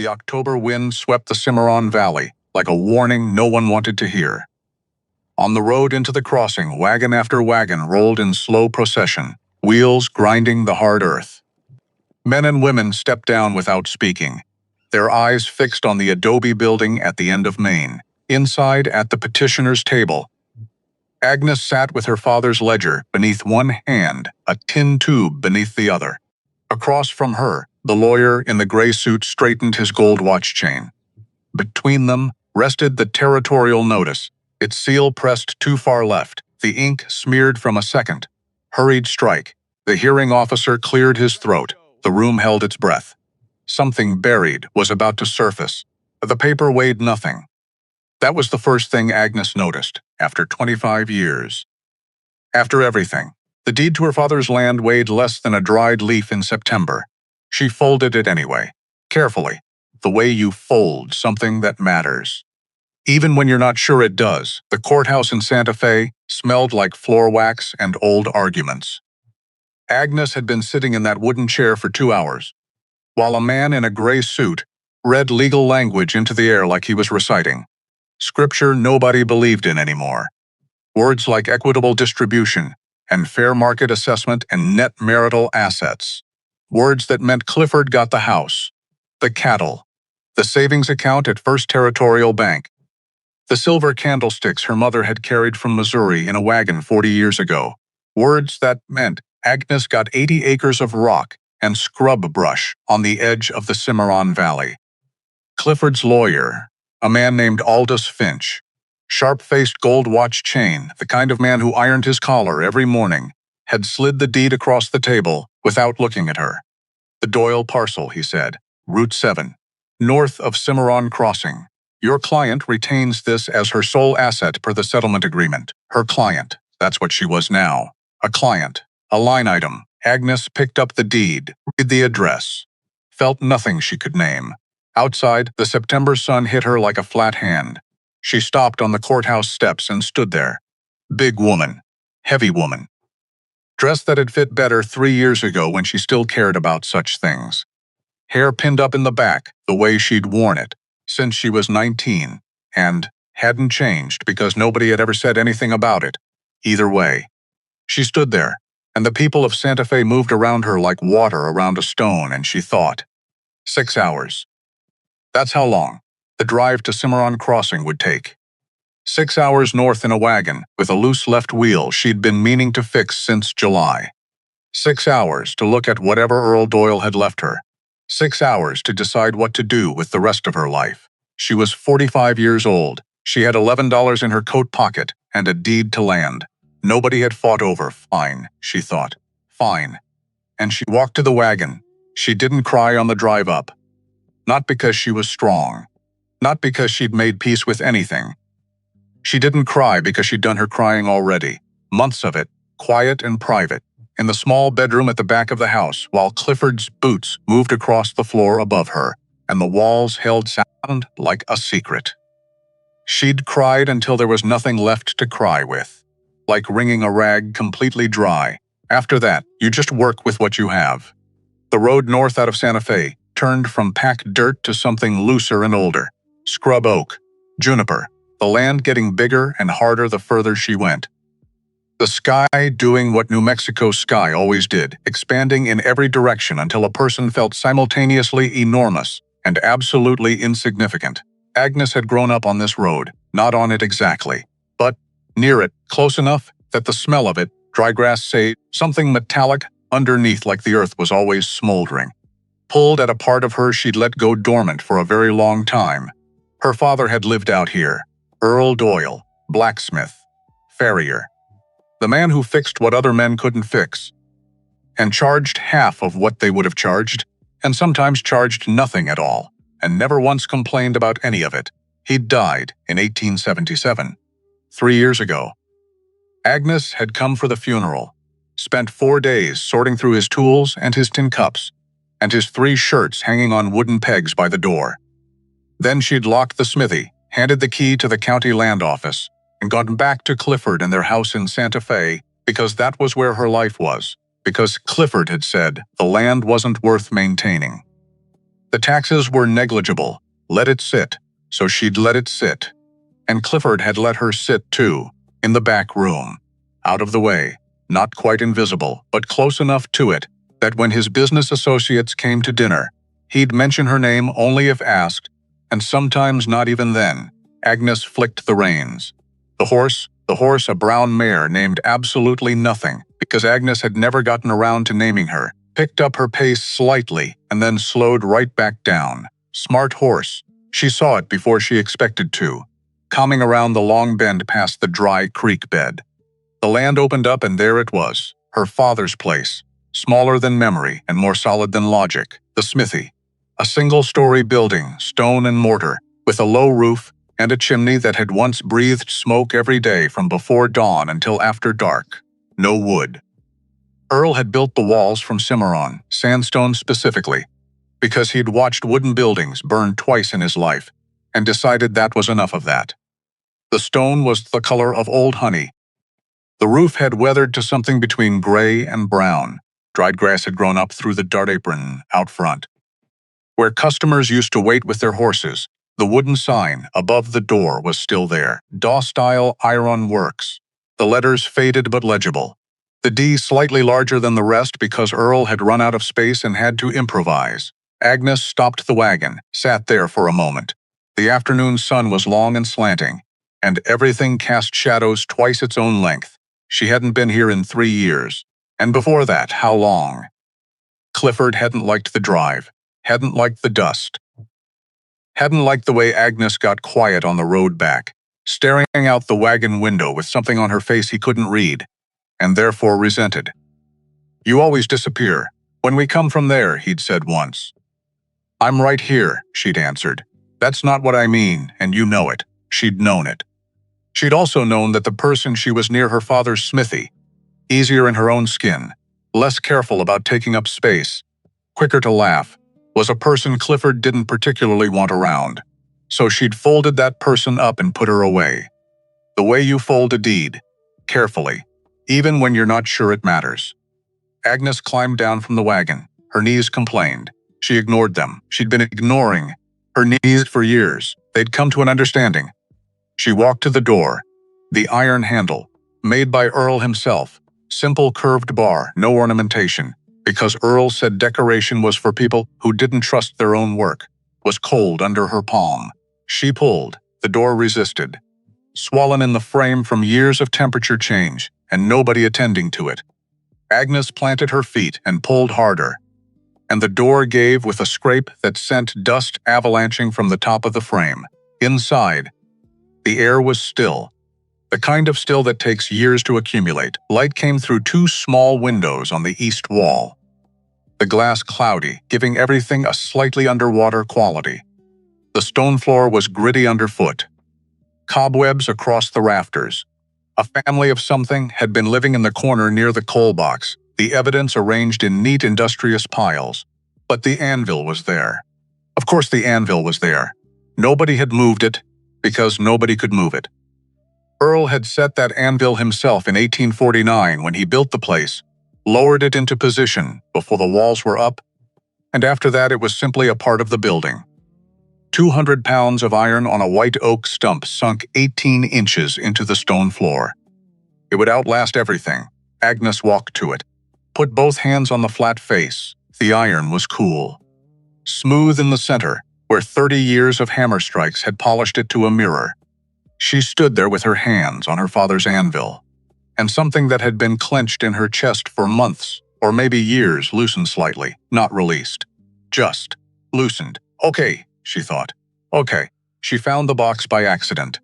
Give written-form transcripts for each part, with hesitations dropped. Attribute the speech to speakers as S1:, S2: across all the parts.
S1: the October wind swept the Cimarron Valley like a warning no one wanted to hear. On the road into the crossing, wagon after wagon rolled in slow procession, wheels grinding the hard earth. Men and women stepped down without speaking, their eyes fixed on the adobe building at the end of Main. Inside, at the petitioner's table, Agnes sat with her father's ledger beneath one hand, a tin tube beneath the other. Across from her, the lawyer in the gray suit straightened his gold watch chain. Between them rested the territorial notice, its seal pressed too far left, the ink smeared from a second. Hurried strike. The hearing officer cleared his throat. The room held its breath. Something buried was about to surface. The paper weighed nothing. That was the first thing Agnes noticed, after 25 years. After everything, the deed to her father's land weighed less than a dried leaf in September. She folded it anyway, carefully, the way you fold something that matters. Even when you're not sure it does, the courthouse in Santa Fe smelled like floor wax and old arguments. Agnes had been sitting in that wooden chair for 2 hours, while a man in a gray suit read legal language into the air like he was reciting. Scripture nobody believed in anymore. Words like equitable distribution and fair market assessment and net marital assets. Words that meant Clifford got the house, the cattle, the savings account at First Territorial Bank, the silver candlesticks her mother had carried from Missouri in a wagon 40 years ago. Words that meant Agnes got 80 acres of rock and scrub brush on the edge of the Cimarron Valley. Clifford's lawyer, a man named Aldous Finch, sharp-faced gold watch chain, the kind of man who ironed his collar every morning, had slid the deed across the table without looking at her. The Doyle parcel, he said, Route 7, north of Cimarron Crossing. Your client retains this as her sole asset per the settlement agreement. Her client, that's what she was now. A client, a line item. Agnes picked up the deed, read the address. Felt nothing she could name. Outside, the September sun hit her like a flat hand. She stopped on the courthouse steps and stood there. Big woman. Heavy woman. Dress that had fit better 3 years ago when she still cared about such things. Hair pinned up in the back, the way she'd worn it since she was 19, and hadn't changed because nobody had ever said anything about it. Either way. She stood there, and the people of Santa Fe moved around her like water around a stone, and she thought. 6 hours. That's how long the drive to Cimarron Crossing would take. 6 hours north in a wagon with a loose left wheel she'd been meaning to fix since July. 6 hours to look at whatever Earl Doyle had left her. 6 hours to decide what to do with the rest of her life. She was 45 years old. She had $11 in her coat pocket and a deed to land. Nobody had fought over. Fine, she thought. Fine. And she walked to the wagon. She didn't cry on the drive up. Not because she was strong. Not because she'd made peace with anything. She didn't cry because she'd done her crying already. Months of it, quiet and private, in the small bedroom at the back of the house, while Clifford's boots moved across the floor above her, and the walls held sound like a secret. She'd cried until there was nothing left to cry with, like wringing a rag completely dry. After that, you just work with what you have. The road north out of Santa Fe turned from packed dirt to something looser and older. Scrub oak, juniper, the land getting bigger and harder the further she went. The sky doing what New Mexico's sky always did, expanding in every direction until a person felt simultaneously enormous and absolutely insignificant. Agnes had grown up on this road, not on it exactly, but near it, close enough that the smell of it, dry grass say, something metallic underneath like the earth was always smoldering. Pulled at a part of her she'd let go dormant for a very long time. Her father had lived out here. Earl Doyle, blacksmith, farrier. The man who fixed what other men couldn't fix, and charged half of what they would have charged, and sometimes charged nothing at all, and never once complained about any of it. He'd died in 1877, 3 years ago. Agnes had come for the funeral, spent 4 days sorting through his tools and his tin cups, and his 3 shirts hanging on wooden pegs by the door. Then she'd locked the smithy, handed the key to the county land office, and gone back to Clifford and their house in Santa Fe because that was where her life was, because Clifford had said the land wasn't worth maintaining. The taxes were negligible. Let it sit. So she'd let it sit. And Clifford had let her sit too, in the back room. Out of the way, not quite invisible, but close enough to it that when his business associates came to dinner, he'd mention her name only if asked, and sometimes not even then. Agnes flicked the reins. The horse, a brown mare named absolutely nothing, because Agnes had never gotten around to naming her, picked up her pace slightly and then slowed right back down. Smart horse. She saw it before she expected to, coming around the long bend past the dry creek bed. The land opened up and there it was, her father's place, smaller than memory and more solid than logic, the smithy. A single-story building, stone and mortar, with a low roof and a chimney that had once breathed smoke every day from before dawn until after dark. No wood. Earl had built the walls from Cimarron, sandstone specifically, because he'd watched wooden buildings burn twice in his life, and decided that was enough of that. The stone was the color of old honey. The roof had weathered to something between gray and brown. Dried grass had grown up through the dirt apron out front. Where customers used to wait with their horses, the wooden sign above the door was still there. Daw-style iron works. The letters faded but legible. The D slightly larger than the rest because Earl had run out of space and had to improvise. Agnes stopped the wagon, sat there for a moment. The afternoon sun was long and slanting, and everything cast shadows twice its own length. She hadn't been here in 3 years. And before that, how long? Clifford hadn't liked the drive, hadn't liked the dust. Hadn't liked the way Agnes got quiet on the road back, staring out the wagon window with something on her face he couldn't read, and therefore resented. "You always disappear. When we come from there," he'd said once. "I'm right here," she'd answered. "That's not what I mean, and you know it." She'd known it. She'd also known that the person she was near her father's smithy, easier in her own skin, less careful about taking up space, quicker to laugh, was a person Clifford didn't particularly want around. So she'd folded that person up and put her away. The way you fold a deed, carefully, even when you're not sure it matters. Agnes climbed down from the wagon. Her knees complained. She ignored them. She'd been ignoring her knees for years. They'd come to an understanding. She walked to the door. The iron handle, made by Earl himself. Simple curved bar, no ornamentation, because Earl said decoration was for people who didn't trust their own work, was cold under her palm. She pulled. The door resisted. Swollen in the frame from years of temperature change, and nobody attending to it. Agnes planted her feet and pulled harder, and the door gave with a scrape that sent dust avalanching from the top of the frame. Inside, the air was still, the kind of still that takes years to accumulate. Light came through 2 small windows on the east wall. The glass cloudy, giving everything a slightly underwater quality. The stone floor was gritty underfoot. Cobwebs across the rafters. A family of something had been living in the corner near the coal box, the evidence arranged in neat industrious piles. But the anvil was there. Of course the anvil was there. Nobody had moved it, because nobody could move it. Earl had set that anvil himself in 1849 when he built the place, lowered it into position before the walls were up, and after that it was simply a part of the building. 200 pounds of iron on a white oak stump sunk 18 inches into the stone floor. It would outlast everything. Agnes walked to it, put both hands on the flat face. The iron was cool. Smooth in the center, where 30 years of hammer strikes had polished it to a mirror. She stood there with her hands on her father's anvil, and something that had been clenched in her chest for months, or maybe years, loosened slightly, not released. Just loosened. Okay, she thought. Okay. She found the box by accident.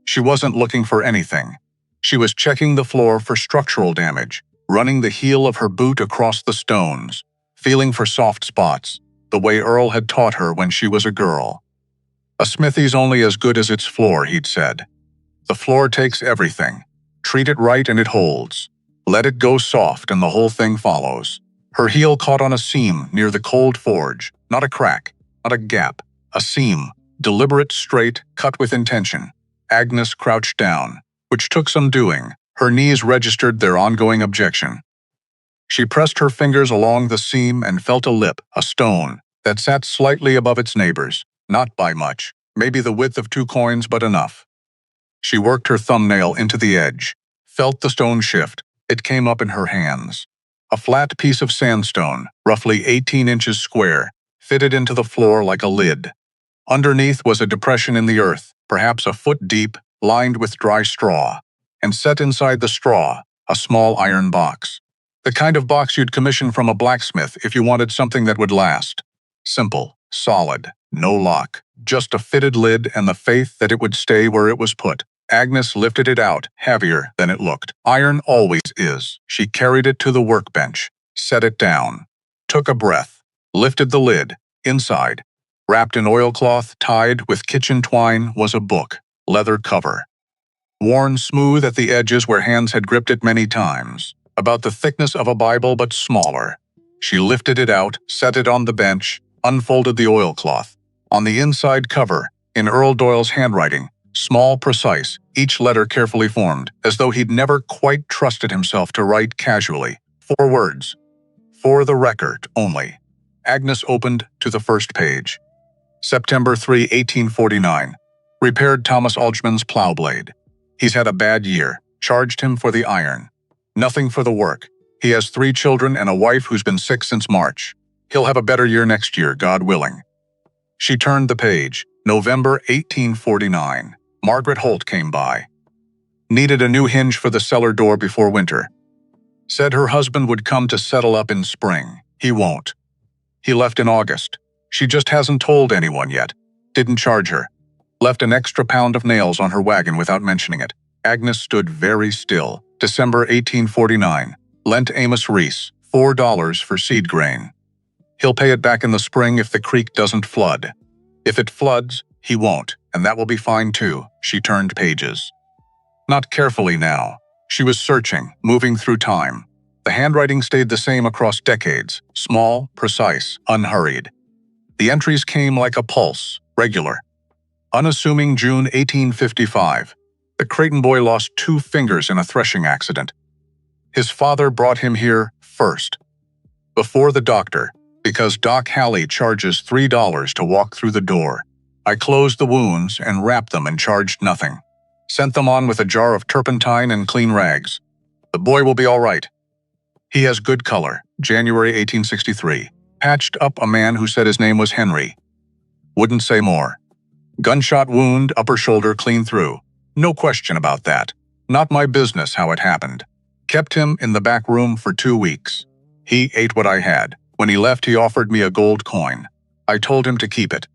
S1: She wasn't looking for anything. She was checking the floor for structural damage, running the heel of her boot across the stones, feeling for soft spots, the way Earl had taught her when she was a girl. A smithy's only as good as its floor, he'd said. The floor takes everything. Treat it right and it holds. Let it go soft and the whole thing follows. Her heel caught on a seam near the cold forge, not a crack, not a gap, a seam, deliberate, straight, cut with intention. Agnes crouched down, which took some doing. Her knees registered their ongoing objection. She pressed her fingers along the seam and felt a lip, a stone, that sat slightly above its neighbors, not by much, maybe the width of 2 coins, but enough. She worked her thumbnail into the edge, felt the stone shift. It came up in her hands. A flat piece of sandstone, roughly 18 inches square, fitted into the floor like a lid. Underneath was a depression in the earth, perhaps a foot deep, lined with dry straw. And set inside the straw, a small iron box. The kind of box you'd commission from a blacksmith if you wanted something that would last. Simple, solid, no lock, just a fitted lid and the faith that it would stay where it was put. Agnes lifted it out, heavier than it looked. Iron always is. She carried it to the workbench, set it down, took a breath, lifted the lid. Inside, wrapped in oilcloth, tied with kitchen twine, was a book, leather cover. Worn smooth at the edges where hands had gripped it many times. About the thickness of a Bible, but smaller. She lifted it out, set it on the bench, unfolded the oilcloth. On the inside cover, in Earl Doyle's handwriting, small, precise, each letter carefully formed, as though he'd never quite trusted himself to write casually. 4 words. For the record only. Agnes opened to the first page. September 3, 1849. Repaired Thomas Algeman's plow blade. He's had a bad year. Charged him for the iron. Nothing for the work. He has 3 children and a wife who's been sick since March. He'll have a better year next year, God willing. She turned the page. November 1849. Margaret Holt came by. Needed a new hinge for the cellar door before winter. Said her husband would come to settle up in spring. He won't. He left in August. She just hasn't told anyone yet. Didn't charge her. Left an extra pound of nails on her wagon without mentioning it. Agnes stood very still. December 1849. Lent Amos Reese $4 for seed grain. He'll pay it back in the spring if the creek doesn't flood. If it floods, he won't, and that will be fine too. She turned pages. Not carefully now. She was searching, moving through time. The handwriting stayed the same across decades, small, precise, unhurried. The entries came like a pulse, regular. Unassuming June 1855. The Creighton boy lost 2 fingers in a threshing accident. His father brought him here first. Before the doctor, because Doc Halley charges $3 to walk through the door. I closed the wounds and wrapped them and charged nothing. Sent them on with a jar of turpentine and clean rags. The boy will be all right. He has good color. January 1863. Patched up a man who said his name was Henry. Wouldn't say more. Gunshot wound, upper shoulder clean through. No question about that. Not my business how it happened. Kept him in the back room for 2 weeks. He ate what I had. When he left, he offered me a gold coin. I told him to keep it.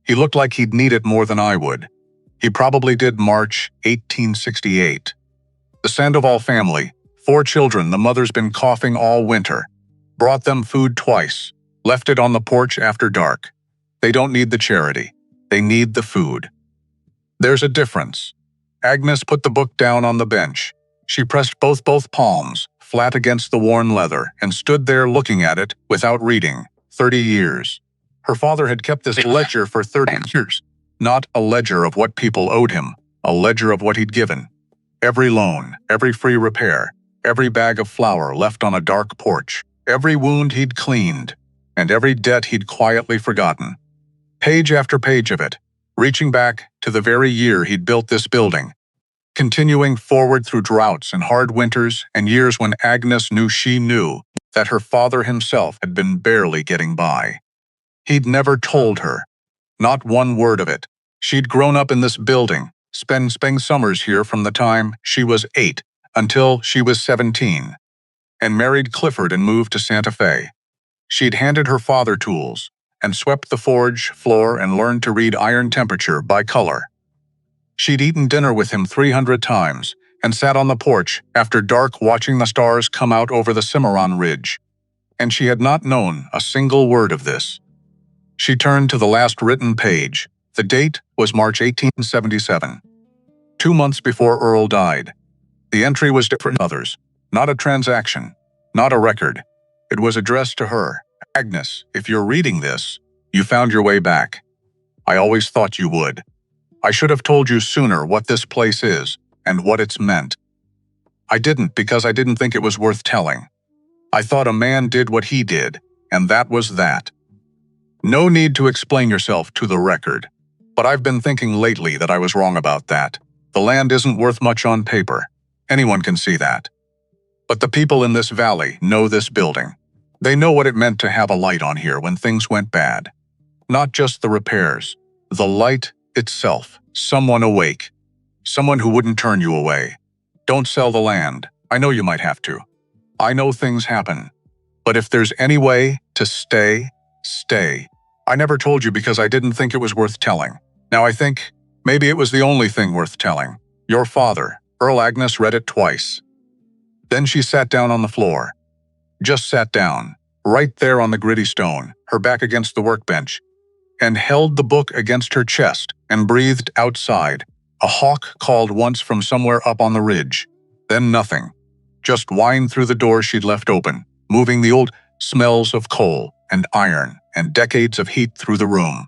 S1: He looked like he'd need it more than I would. He probably did. March 1868. The Sandoval family, 4 children. The mother's been coughing all winter. Brought them food twice. Left it on the porch after dark. They don't need the charity. They need the food. There's a difference. Agnes put the book down on the bench. She pressed both palms, flat against the worn leather, and stood there looking at it without reading. 30 years. Her father had kept this ledger for 30 years. Not a ledger of what people owed him, a ledger of what he'd given. Every loan, every free repair, every bag of flour left on a dark porch, every wound he'd cleaned, and every debt he'd quietly forgotten. Page after page of it, reaching back to the very year he'd built this building, continuing forward through droughts and hard winters and years when Agnes knew she knew that her father himself had been barely getting by. He'd never told her. Not one word of it. She'd grown up in this building, spent summers here from the time she was 8 until she was 17, and married Clifford and moved to Santa Fe. She'd handed her father tools and swept the forge floor and learned to read iron temperature by color. She'd eaten dinner with him 300 times and sat on the porch after dark watching the stars come out over the Cimarron Ridge. And she had not known a single word of this. She turned to the last written page. The date was March 1877. 2 months before Earl died. The entry was different from others. Not a transaction. Not a record. It was addressed to her. Agnes, if you're reading this, you found your way back. I always thought you would. I should have told you sooner what this place is and what it's meant. I didn't because I didn't think it was worth telling. I thought a man did what he did, and that was that. No need to explain yourself to the record. But I've been thinking lately that I was wrong about that. The land isn't worth much on paper. Anyone can see that. But the people in this valley know this building. They know what it meant to have a light on here when things went bad. Not just the repairs. The light itself. Someone awake. Someone who wouldn't turn you away. Don't sell the land. I know you might have to. I know things happen. But if there's any way to stay, stay. I never told you because I didn't think it was worth telling. Now I think maybe it was the only thing worth telling. Your father, Earl. Agnes read it twice. Then she sat down on the floor. Just sat down, right there on the gritty stone, her back against the workbench, and held the book against her chest and breathed outside. A hawk called once from somewhere up on the ridge. Then nothing. Just whined through the door she'd left open, moving the old smells of coal and iron and decades of heat through the room.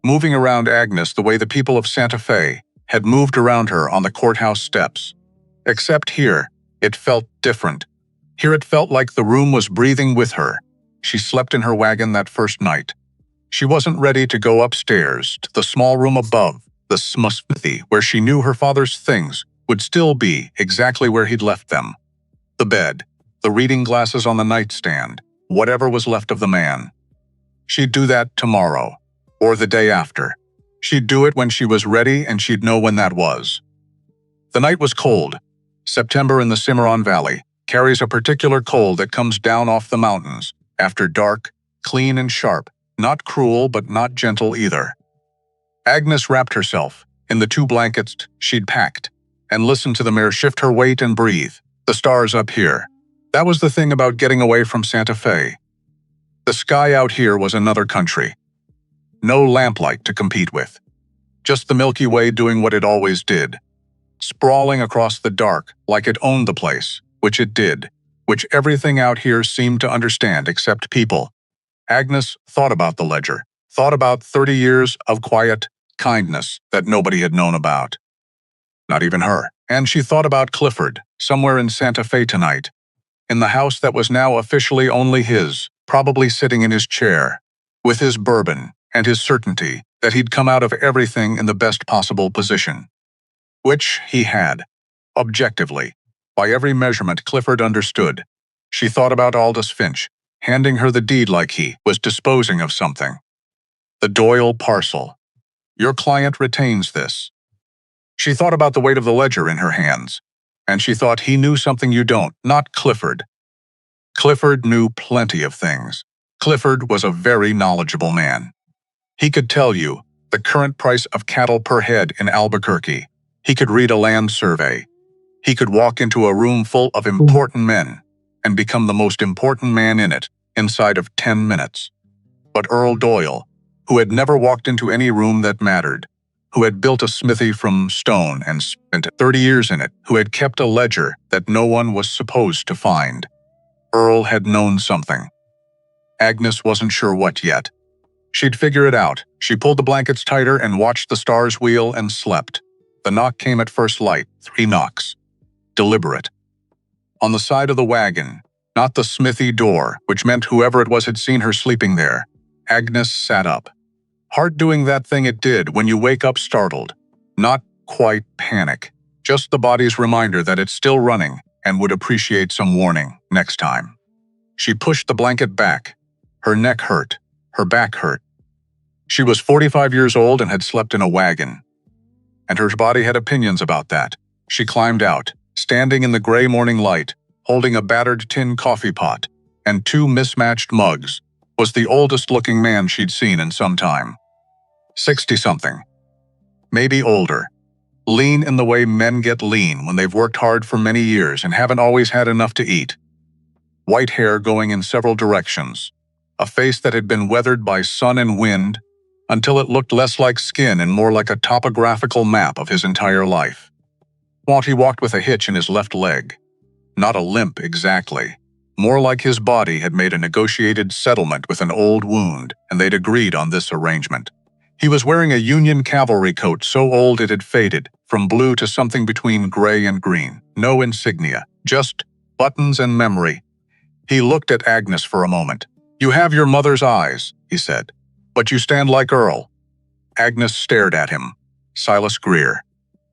S1: Moving around Agnes the way the people of Santa Fe had moved around her on the courthouse steps. Except here, it felt different. Here it felt like the room was breathing with her. She slept in her wagon that first night. She wasn't ready to go upstairs to the small room above, the smithy where she knew her father's things would still be exactly where he'd left them. The bed, the reading glasses on the nightstand, whatever was left of the man. She'd do that tomorrow, or the day after. She'd do it when she was ready, and she'd know when that was. The night was cold. September in the Cimarron Valley carries a particular cold that comes down off the mountains, after dark, clean and sharp, not cruel but not gentle either. Agnes wrapped herself in the 2 blankets she'd packed, and listened to the mare shift her weight and breathe. The stars up here. That was the thing about getting away from Santa Fe. The sky out here was another country. No lamplight to compete with. Just the Milky Way doing what it always did. Sprawling across the dark like it owned the place, which it did, which everything out here seemed to understand except people. Agnes thought about the ledger, thought about 30 years of quiet kindness that nobody had known about. Not even her. And she thought about Clifford, somewhere in Santa Fe tonight, in the house that was now officially only his, probably sitting in his chair, with his bourbon and his certainty that he'd come out of everything in the best possible position. Which he had, objectively. By every measurement Clifford understood. She thought about Aldous Finch, handing her the deed like he was disposing of something. The Doyle parcel. Your client retains this. She thought about the weight of the ledger in her hands, and she thought he knew something you don't, not Clifford. Clifford knew plenty of things. Clifford was a very knowledgeable man. He could tell you the current price of cattle per head in Albuquerque. He could read a land survey. He could walk into a room full of important men and become the most important man in it inside of 10 minutes. But Earl Doyle, who had never walked into any room that mattered, who had built a smithy from stone and spent 30 years in it, who had kept a ledger that no one was supposed to find. Earl had known something. Agnes wasn't sure what yet. She'd figure it out. She pulled the blankets tighter and watched the stars wheel and slept. The knock came at first light, 3 knocks. Deliberate. On the side of the wagon, not the smithy door, which meant whoever it was had seen her sleeping there. Agnes sat up. Heart doing that thing it did when you wake up startled. Not quite panic. Just the body's reminder that it's still running and would appreciate some warning next time. She pushed the blanket back. Her neck hurt. Her back hurt. She was 45 years old and had slept in a wagon. And her body had opinions about that. She climbed out, standing in the gray morning light, holding a battered tin coffee pot and 2 mismatched mugs, was the oldest-looking man she'd seen in some time. 60-something. Maybe older. Lean in the way men get lean when they've worked hard for many years and haven't always had enough to eat. White hair going in several directions. A face that had been weathered by sun and wind until it looked less like skin and more like a topographical map of his entire life. He walked with a hitch in his left leg. Not a limp exactly. More like his body had made a negotiated settlement with an old wound, and they'd agreed on this arrangement. He was wearing a Union cavalry coat so old it had faded, from blue to something between gray and green. No insignia, just buttons and memory. He looked at Agnes for a moment. "You have your mother's eyes," he said, "but you stand like Earl." Agnes stared at him. "Silas Greer,"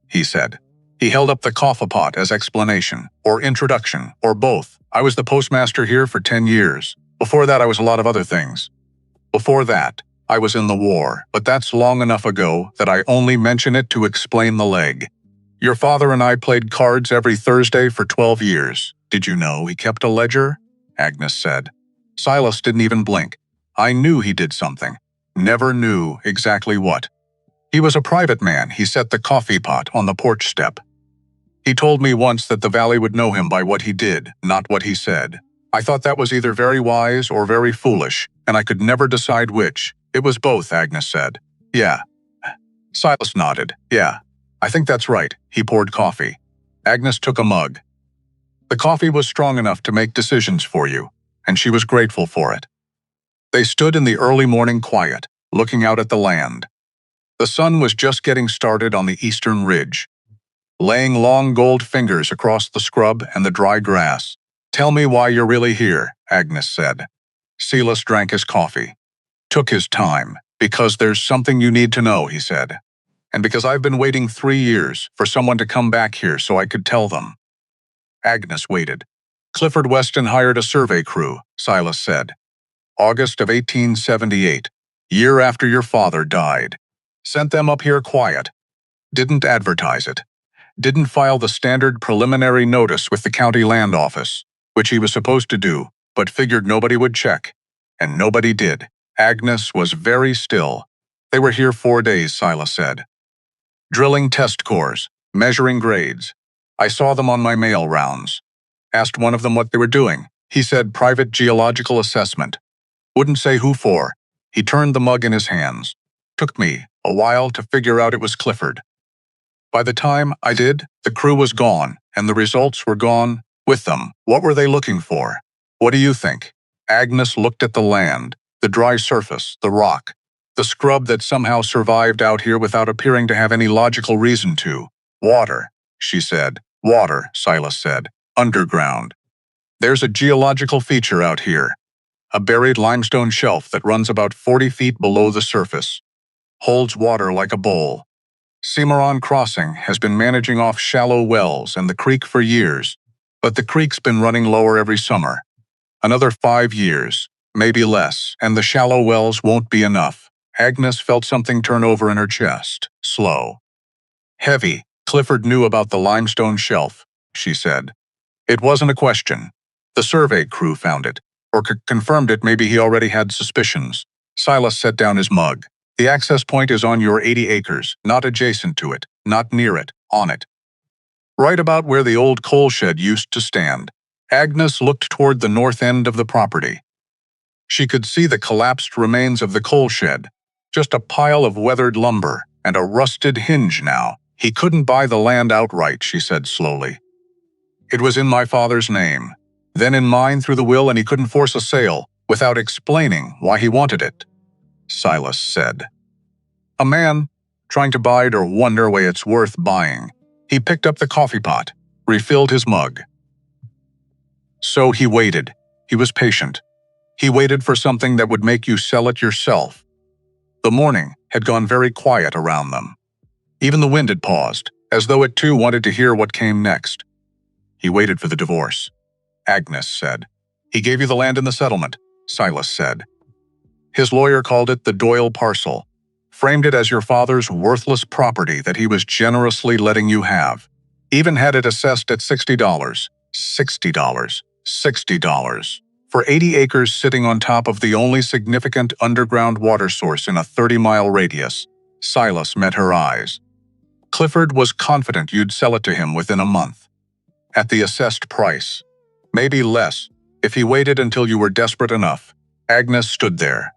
S1: he said. He held up the coffee pot as explanation, or introduction, or both. "I was the postmaster here for 10 years. Before that, I was a lot of other things. Before that, I was in the war, but that's long enough ago that I only mention it to explain the leg. Your father and I played cards every Thursday for 12 years. Did you know he kept a ledger?" Agnes said. Silas didn't even blink. "I knew he did something. Never knew exactly what. He was a private man. He set the coffee pot on the porch step. He told me once that the valley would know him by what he did, not what he said. I thought that was either very wise or very foolish, and I could never decide which. It was both," Agnes said. "Yeah." Silas nodded. "Yeah, I think that's right." He poured coffee. Agnes took a mug. The coffee was strong enough to make decisions for you, and she was grateful for it. They stood in the early morning quiet, looking out at the land. The sun was just getting started on the eastern ridge, laying long gold fingers across the scrub and the dry grass. "Tell me why you're really here," Agnes said. Silas drank his coffee. Took his time. "Because there's something you need to know," he said. "And because I've been waiting 3 years for someone to come back here so I could tell them." Agnes waited. "Clifford Weston hired a survey crew," Silas said. "August of 1878, year after your father died. Sent them up here quiet. Didn't advertise it. Didn't file the standard preliminary notice with the county land office, which he was supposed to do, but figured nobody would check. And nobody did." Agnes was very still. "They were here 4 days," Silas said. "Drilling test cores, measuring grades. I saw them on my mail rounds. Asked one of them what they were doing. He said private geological assessment. Wouldn't say who for." He turned the mug in his hands. "Took me a while to figure out it was Clifford. By the time I did, the crew was gone, and the results were gone with them. What were they looking for? What do you think?" Agnes looked at the land, the dry surface, the rock, the scrub that somehow survived out here without appearing to have any logical reason to. "Water," she said. "Water," Silas said. "Underground. There's a geological feature out here. A buried limestone shelf that runs about 40 feet below the surface. Holds water like a bowl. Cimarron Crossing has been managing off shallow wells and the creek for years, but the creek's been running lower every summer. Another 5 years, maybe less, and the shallow wells won't be enough." Agnes felt something turn over in her chest, slow. "Heavy." "Clifford knew about the limestone shelf," she said. "It wasn't a question. The survey crew found it, or confirmed it. Maybe he already had suspicions." Silas set down his mug. "The access point is on your 80 acres, not adjacent to it, not near it, on it. Right about where the old coal shed used to stand." Agnes looked toward the north end of the property. She could see the collapsed remains of the coal shed, just a pile of weathered lumber and a rusted hinge now. "He couldn't buy the land outright," she said slowly. "It was in my father's name, then in mine through the will, and he couldn't force a sale without explaining why he wanted it," Silas said. "A man trying to buy it or wonder why it's worth buying." He picked up the coffee pot, refilled his mug. "So he waited. He was patient. He waited for something that would make you sell it yourself." The morning had gone very quiet around them. Even the wind had paused, as though it too wanted to hear what came next. "He waited for the divorce," Agnes said. "He gave you the land in the settlement," Silas said. "His lawyer called it the Doyle parcel. Framed it as your father's worthless property that he was generously letting you have. Even had it assessed at $60. $60. $60. For 80 acres sitting on top of the only significant underground water source in a 30-mile radius." Silas met her eyes. "Clifford was confident you'd sell it to him within a month. At the assessed price. Maybe less, if he waited until you were desperate enough." Agnes stood there,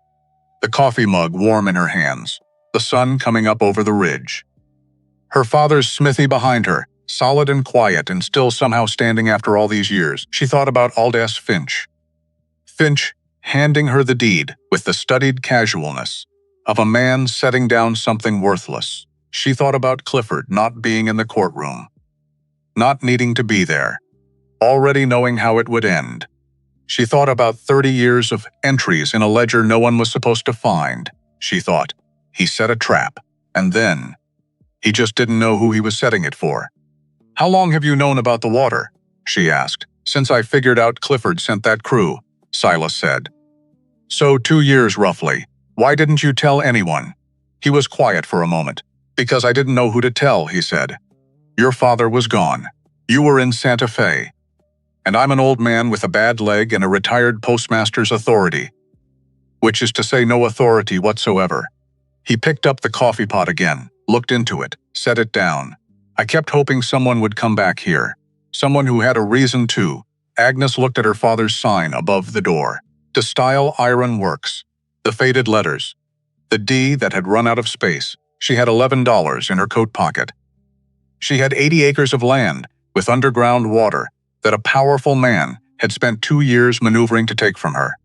S1: the coffee mug warm in her hands, the sun coming up over the ridge. Her father's smithy behind her, solid and quiet and still somehow standing after all these years. She thought about Aldous Finch. Finch handing her the deed with the studied casualness of a man setting down something worthless. She thought about Clifford not being in the courtroom, not needing to be there, already knowing how it would end. She thought about 30 years of entries in a ledger no one was supposed to find. She thought, he set a trap. And then, he just didn't know who he was setting it for. "How long have you known about the water?" she asked. "Since I figured out Clifford sent that crew," Silas said. "So 2 years roughly. Why didn't you tell anyone?" He was quiet for a moment. "Because I didn't know who to tell," he said. "Your father was gone. You were in Santa Fe. And I'm an old man with a bad leg and a retired postmaster's authority. Which is to say no authority whatsoever." He picked up the coffee pot again, looked into it, set it down. "I kept hoping someone would come back here. Someone who had a reason to." Agnes looked at her father's sign above the door. "To Style Iron Works." The faded letters. The D that had run out of space. She had $11 in her coat pocket. She had 80 acres of land, with underground water, that a powerful man had spent 2 years maneuvering to take from her.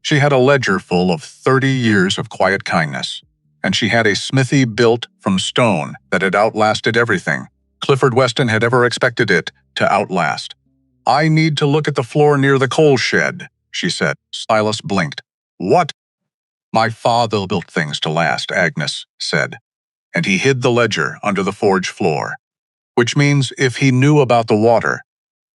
S1: She had a ledger full of 30 years of quiet kindness. And she had a smithy built from stone that had outlasted everything Clifford Weston had ever expected it to outlast. "I need to look at the floor near the coal shed," she said. Silas blinked. "What?" "My father built things to last," Agnes said. "And he hid the ledger under the forge floor. Which means if he knew about the water."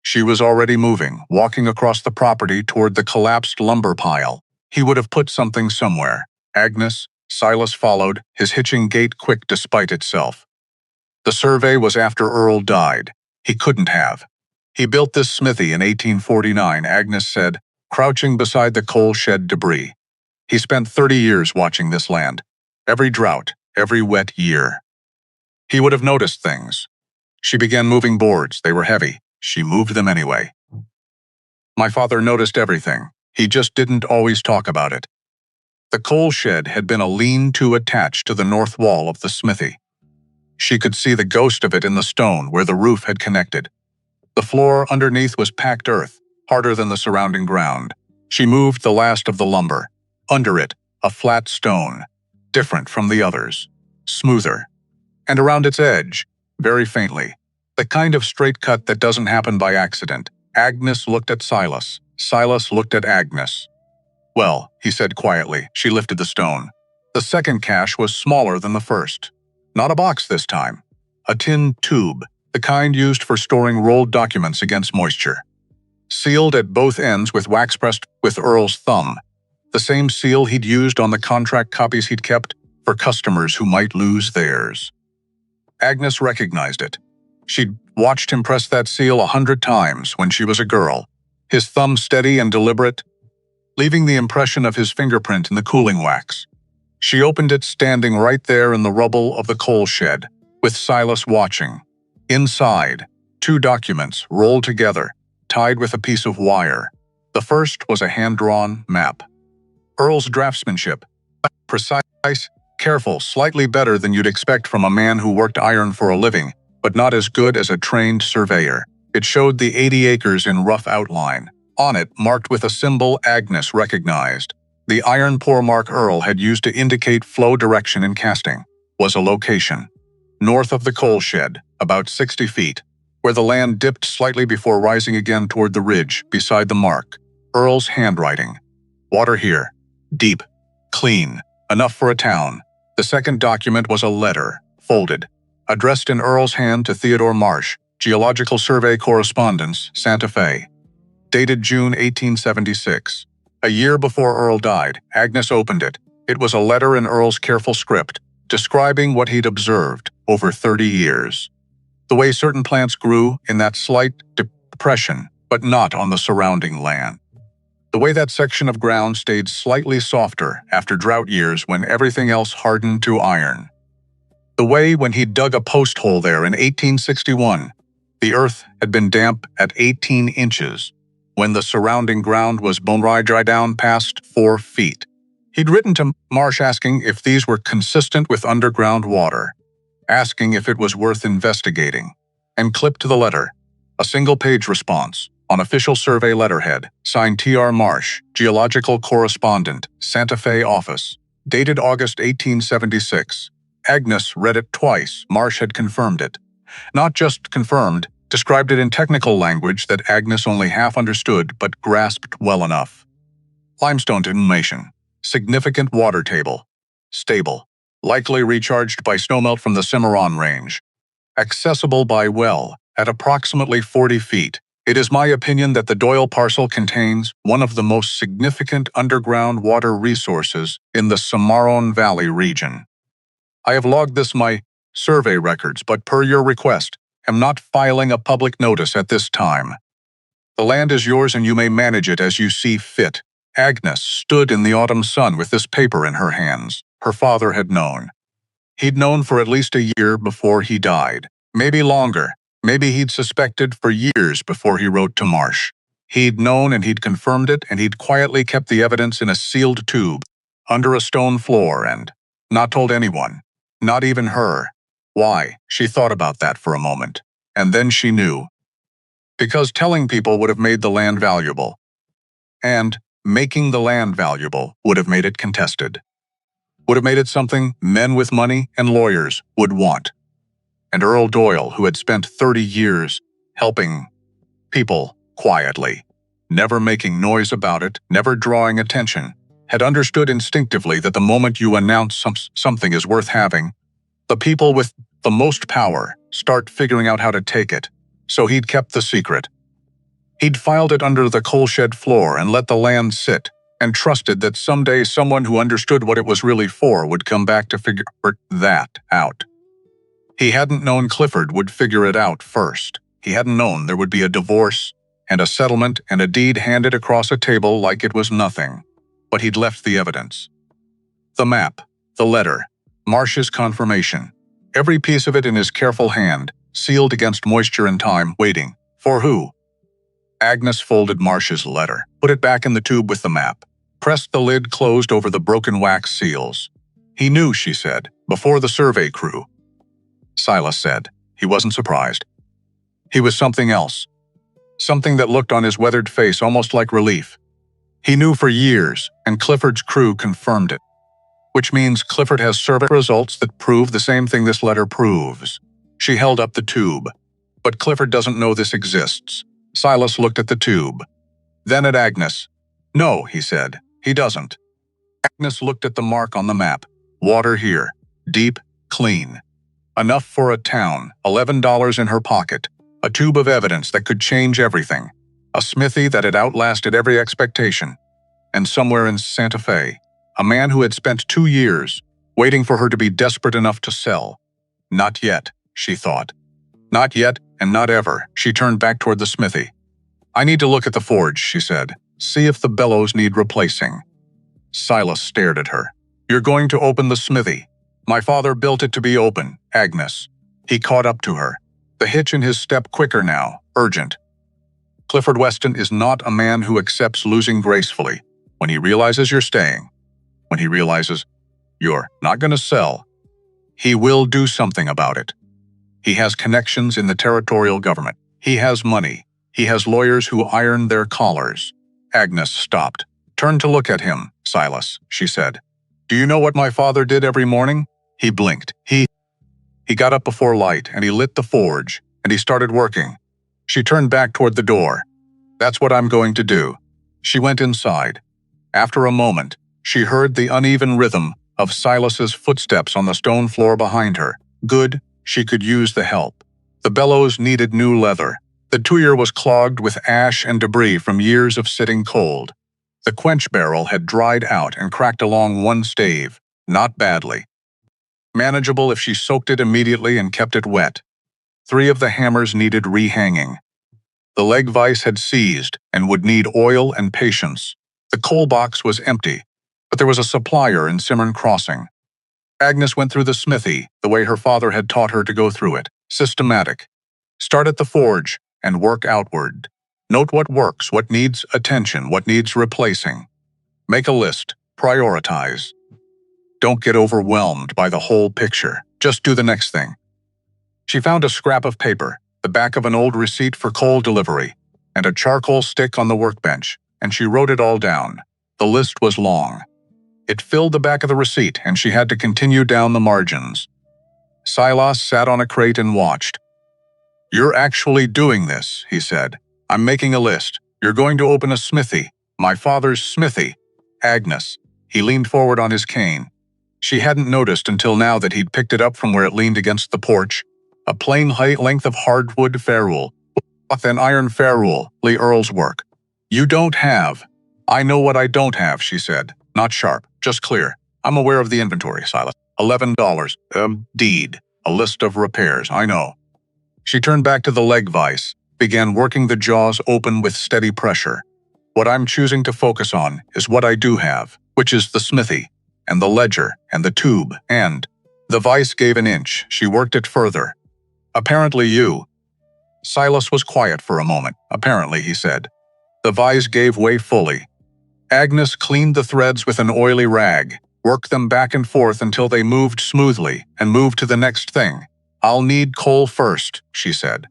S1: She was already moving, walking across the property toward the collapsed lumber pile. "He would have put something somewhere." "Agnes," Silas followed, his hitching gait quick despite itself. "The survey was after Earl died. He couldn't have. He built this smithy in 1849, Agnes said, crouching beside the coal shed debris. He spent 30 years watching this land. Every drought, every wet year. He would have noticed things. She began moving boards. They were heavy. She moved them anyway. My father noticed everything. He just didn't always talk about it. The coal shed had been a lean-to attached to the north wall of the smithy. She could see the ghost of it in the stone where the roof had connected. The floor underneath was packed earth, harder than the surrounding ground. She moved the last of the lumber. Under it, a flat stone, different from the others, smoother. And around its edge, very faintly, the kind of straight cut that doesn't happen by accident. Agnes looked at Silas. Silas looked at Agnes. "Well," he said quietly. She lifted the stone. The second cache was smaller than the first. Not a box this time. A tin tube, the kind used for storing rolled documents against moisture. Sealed at both ends with wax pressed with Earl's thumb. The same seal he'd used on the contract copies he'd kept for customers who might lose theirs. Agnes recognized it. She'd watched him press that seal 100 times when she was a girl, his thumb steady and deliberate, leaving the impression of his fingerprint in the cooling wax. She opened it standing right there in the rubble of the coal shed, with Silas watching. Inside, 2 documents rolled together, tied with a piece of wire. The first was a hand-drawn map. Earl's draftsmanship, precise, careful, slightly better than you'd expect from a man who worked iron for a living, but not as good as a trained surveyor. It showed the 80 acres in rough outline. On it, marked with a symbol Agnes recognized, the iron pour mark Earl had used to indicate flow direction in casting, was a location. North of the coal shed, about 60 feet, where the land dipped slightly before rising again toward the ridge beside the mark. Earl's handwriting. Water here. Deep. Clean. Enough for a town. The second document was a letter, folded, addressed in Earl's hand to Theodore Marsh, Geological Survey Correspondence, Santa Fe. Dated June 1876. A year before Earl died, Agnes opened it. It was a letter in Earl's careful script, describing what he'd observed over 30 years. The way certain plants grew in that slight depression, but not on the surrounding land. The way that section of ground stayed slightly softer after drought years when everything else hardened to iron. The way when he dug a post hole there in 1861, the earth had been damp at 18 inches, when the surrounding ground was bone-dry down past 4 feet. He'd written to Marsh asking if these were consistent with underground water, asking if it was worth investigating, and clipped to the letter, a single-page response, on official survey letterhead, signed T.R. Marsh, Geological Correspondent, Santa Fe Office, dated August 1876. Agnes read it twice. Marsh had confirmed it. Not just confirmed, described it in technical language that Agnes only half understood but grasped well enough. Limestone inhumation, significant water table, stable, likely recharged by snowmelt from the Cimarron Range, accessible by well at approximately 40 feet. It is my opinion that the Doyle parcel contains one of the most significant underground water resources in the Cimarron Valley region. I have logged this my survey records, but per your request, am not filing a public notice at this time. The land is yours and you may manage it as you see fit. Agnes stood in the autumn sun with this paper in her hands. Her father had known. He'd known for at least a year before he died. Maybe longer. Maybe he'd suspected for years before he wrote to Marsh. He'd known and he'd confirmed it, and he'd quietly kept the evidence in a sealed tube, under a stone floor, and not told anyone. Not even her. Why? She thought about that for a moment. And then she knew. Because telling people would have made the land valuable. And making the land valuable would have made it contested. Would have made it something men with money and lawyers would want. And Earl Doyle, who had spent 30 years helping people quietly, never making noise about it, never drawing attention, had understood instinctively that the moment you announce something is worth having, the people with the most power start figuring out how to take it. So he'd kept the secret. He'd filed it under the coal shed floor and let the land sit, and trusted that someday someone who understood what it was really for would come back to figure that out. He hadn't known Clifford would figure it out first. He hadn't known there would be a divorce and a settlement and a deed handed across a table like it was nothing. But he'd left the evidence. The map, the letter, Marsh's confirmation, every piece of it in his careful hand, sealed against moisture and time, waiting. For who? Agnes folded Marsh's letter, put it back in the tube with the map, pressed the lid closed over the broken wax seals. He knew, she said, before the survey crew. Silas said. He wasn't surprised. He was something else. Something that looked on his weathered face almost like relief. He knew for years, and Clifford's crew confirmed it. Which means Clifford has survey results that prove the same thing this letter proves. She held up the tube. But Clifford doesn't know this exists. Silas looked at the tube. Then at Agnes. No, he said. He doesn't. Agnes looked at the mark on the map. Water here. Deep, clean. Enough for a town, $11 in her pocket, a tube of evidence that could change everything, a smithy that had outlasted every expectation, and somewhere in Santa Fe, a man who had spent 2 years waiting for her to be desperate enough to sell. Not yet, she thought. Not yet, and not ever. She turned back toward the smithy. I need to look at the forge, she said. See if the bellows need replacing. Silas stared at her. You're going to open the smithy. My father built it to be open, Agnes. He caught up to her. The hitch in his step quicker now, urgent. Clifford Weston is not a man who accepts losing gracefully. When he realizes you're staying, when he realizes you're not going to sell, he will do something about it. He has connections in the territorial government. He has money. He has lawyers who iron their collars. Agnes stopped. Turn to look at him, Silas, she said. Do you know what my father did every morning? He blinked. He got up before light, and he lit the forge, and he started working. She turned back toward the door. That's what I'm going to do. She went inside. After a moment, she heard the uneven rhythm of Silas's footsteps on the stone floor behind her. Good, she could use the help. The bellows needed new leather. The tuyer was clogged with ash and debris from years of sitting cold. The quench barrel had dried out and cracked along one stave, not badly. Manageable if she soaked it immediately and kept it wet. 3 of the hammers needed rehanging. The leg vise had seized and would need oil and patience. The coal box was empty, but there was a supplier in Cimarron Crossing. Agnes went through the smithy the way her father had taught her to go through it, systematic. Start at the forge and work outward. Note what works, what needs attention, what needs replacing. Make a list, prioritize. Don't get overwhelmed by the whole picture. Just do the next thing. She found a scrap of paper, the back of an old receipt for coal delivery, and a charcoal stick on the workbench, and she wrote it all down. The list was long. It filled the back of the receipt, and she had to continue down the margins. Silas sat on a crate and watched. "You're actually doing this," he said. "I'm making a list. You're going to open a smithy. My father's smithy." Agnes. He leaned forward on his cane. She hadn't noticed until now that he'd picked it up from where it leaned against the porch. A plain length of hardwood ferrule. With an iron ferrule, Lee Earl's work. "You don't have." "I know what I don't have," she said. "Not sharp, just clear. I'm aware of the inventory, Silas. $11. Deed. A list of repairs, I know." She turned back to the leg vise, began working the jaws open with steady pressure. "What I'm choosing to focus on is what I do have, which is the smithy, and the ledger, and the tube, and—" The vise gave an inch. She worked it further. "Apparently you—" Silas was quiet for a moment. "Apparently," he said. The vise gave way fully. Agnes cleaned the threads with an oily rag, worked them back and forth until they moved smoothly, and moved to the next thing. "I'll need coal first," she said.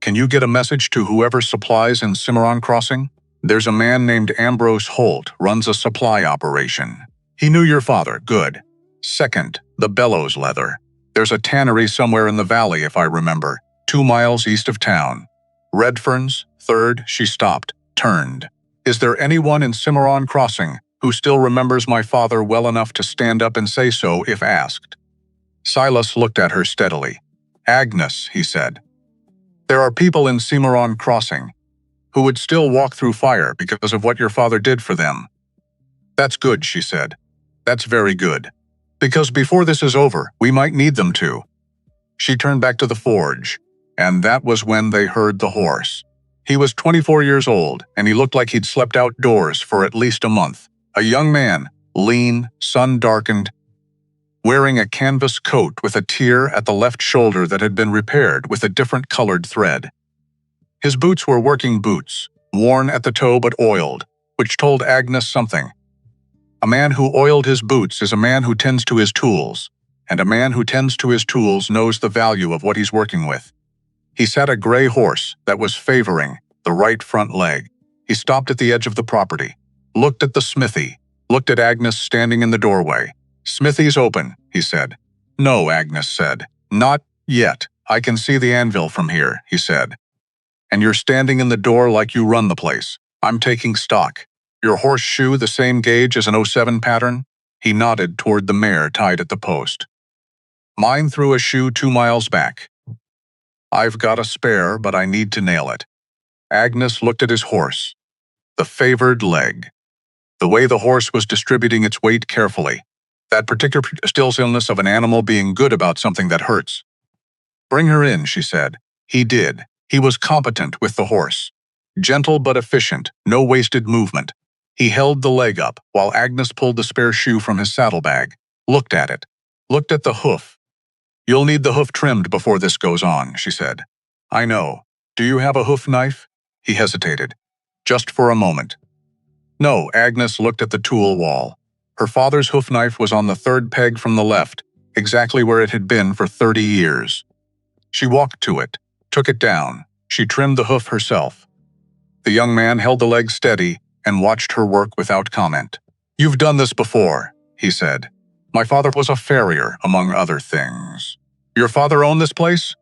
S1: "Can you get a message to whoever supplies in Cimarron Crossing? There's a man named Ambrose Holt, runs a supply operation. He knew your father, good. Second, the bellows leather. There's a tannery somewhere in the valley, if I remember, 2 miles east of town. Redferns. Third," she stopped, turned. "Is there anyone in Cimarron Crossing who still remembers my father well enough to stand up and say so if asked?" Silas looked at her steadily. "Agnes," he said. "There are people in Cimarron Crossing who would still walk through fire because of what your father did for them." "That's good," she said. "That's very good. Because before this is over, we might need them to." She turned back to the forge, and that was when they heard the horse. He was 24 years old, and he looked like he'd slept outdoors for at least a month. A young man, lean, sun-darkened, wearing a canvas coat with a tear at the left shoulder that had been repaired with a different colored thread. His boots were working boots, worn at the toe but oiled, which told Agnes something. A man who oiled his boots is a man who tends to his tools, and a man who tends to his tools knows the value of what he's working with. He sat a gray horse that was favoring the right front leg. He stopped at the edge of the property, looked at the smithy, looked at Agnes standing in the doorway. "Smithy's open," he said. "No," Agnes said. "Not yet. I can see the anvil from here," he said. "And you're standing in the door like you run the place. I'm taking stock. Your horseshoe the same gauge as an '07 pattern?" He nodded toward the mare tied at the post. "Mine threw a shoe 2 miles back. I've got a spare, but I need to nail it." Agnes looked at his horse. The favored leg. The way the horse was distributing its weight carefully. That particular stillness of an animal being good about something that hurts. "Bring her in," she said. He did. He was competent with the horse. Gentle but efficient, no wasted movement. He held the leg up while Agnes pulled the spare shoe from his saddlebag, looked at it, looked at the hoof. "You'll need the hoof trimmed before this goes on," she said. "I know. Do you have a hoof knife?" He hesitated, just for a moment. "No." Agnes looked at the tool wall. Her father's hoof knife was on the 3rd peg from the left, exactly where it had been for 30 years. She walked to it, took it down. She trimmed the hoof herself. The young man held the leg steady and watched her work without comment. "You've done this before," he said. "My father was a farrier, among other things." "Your father owned this place?"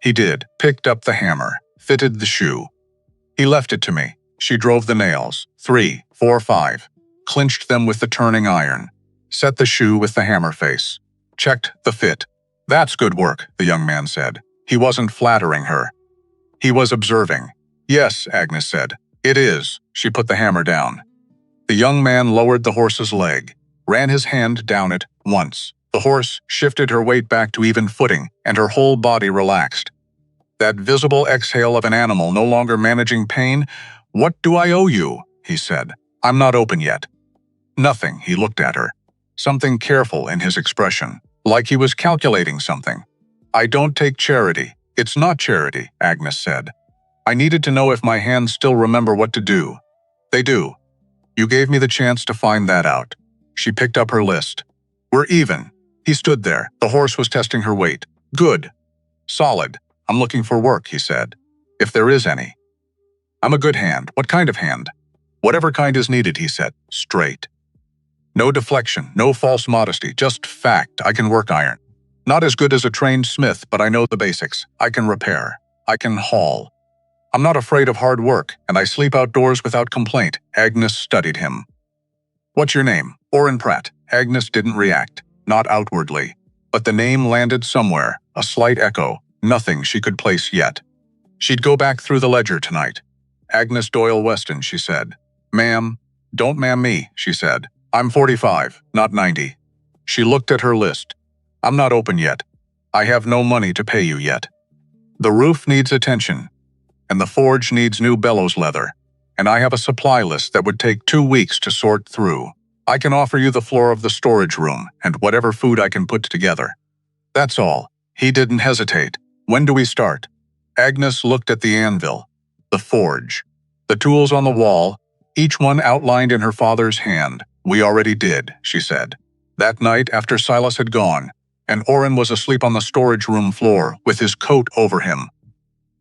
S1: He did. Picked up the hammer, fitted the shoe. "He left it to me." She drove the nails, 3, 4, 5, clinched them with the turning iron, set the shoe with the hammer face, checked the fit. "That's good work," the young man said. He wasn't flattering her. He was observing. "Yes," Agnes said. "It is." She put the hammer down. The young man lowered the horse's leg, ran his hand down it once. The horse shifted her weight back to even footing, and her whole body relaxed. That visible exhale of an animal no longer managing pain. "What do I owe you?" he said. "I'm not open yet." "Nothing." He looked at her. Something careful in his expression, like he was calculating something. "I don't take charity." "It's not charity," Agnes said. "I needed to know if my hands still remember what to do." "They do. You gave me the chance to find that out." She picked up her list. "We're even." He stood there. The horse was testing her weight. "Good. Solid. I'm looking for work," he said. "If there is any." "I'm a good hand." "What kind of hand?" "Whatever kind is needed," he said. "Straight. No deflection, no false modesty, just fact. I can work iron. Not as good as a trained smith, but I know the basics. I can repair." I can haul. I'm not afraid of hard work, and I sleep outdoors without complaint. Agnes studied him. What's your name? Orrin Pratt. Agnes didn't react, not outwardly. But the name landed somewhere, a slight echo, nothing she could place yet. She'd go back through the ledger tonight. Agnes Doyle Weston, she said. Ma'am, don't ma'am me, she said. I'm 45, not 90. She looked at her list. I'm not open yet. I have no money to pay you yet. The roof needs attention, and the forge needs new bellows leather, and I have a supply list that would take 2 weeks to sort through. I can offer you the floor of the storage room and whatever food I can put together. That's all. He didn't hesitate. When do we start? Agnes looked at the anvil, the forge, the tools on the wall, each one outlined in her father's hand. We already did, she said. That night after Silas had gone, and Orrin was asleep on the storage room floor with his coat over him.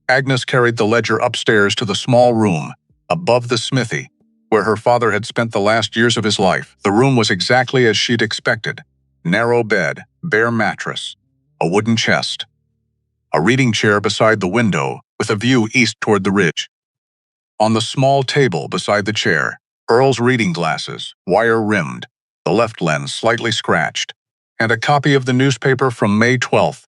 S1: Agnes carried the ledger upstairs to the small room, above the smithy, where her father had spent the last years of his life. The room was exactly as she'd expected. Narrow bed, bare mattress, a wooden chest, a reading chair beside the window with a view east toward the ridge. On the small table beside the chair, Earl's reading glasses, wire-rimmed, the left lens slightly scratched, and a copy of the newspaper from May 12th,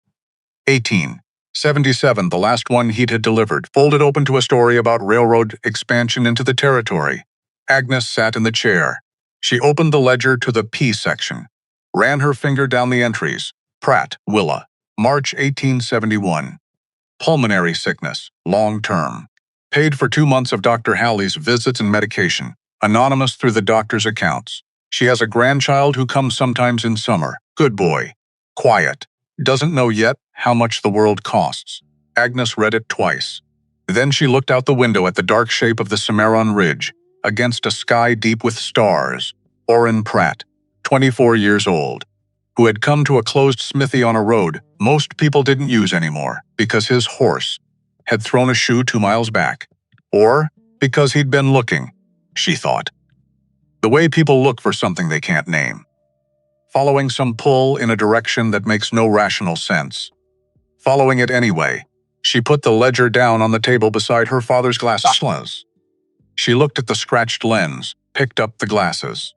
S1: 1877, the last one he'd had delivered, folded open to a story about railroad expansion into the territory. Agnes sat in the chair. She opened the ledger to the P section, ran her finger down the entries. Pratt, Willa, March 1871. Pulmonary sickness, long term. Paid for 2 months of Dr. Halley's visits and medication. Anonymous through the doctor's accounts. She has a grandchild who comes sometimes in summer. Good boy. Quiet. Doesn't know yet how much the world costs. Agnes read it twice. Then she looked out the window at the dark shape of the Cimarron Ridge, against a sky deep with stars. Orrin Pratt, 24 years old, who had come to a closed smithy on a road most people didn't use anymore because his horse had thrown a shoe 2 miles back. Or because he'd been looking, she thought. The way people look for something they can't name. Following some pull in a direction that makes no rational sense. Following it anyway, she put the ledger down on the table beside her father's glasses. She looked at the scratched lens, picked up the glasses.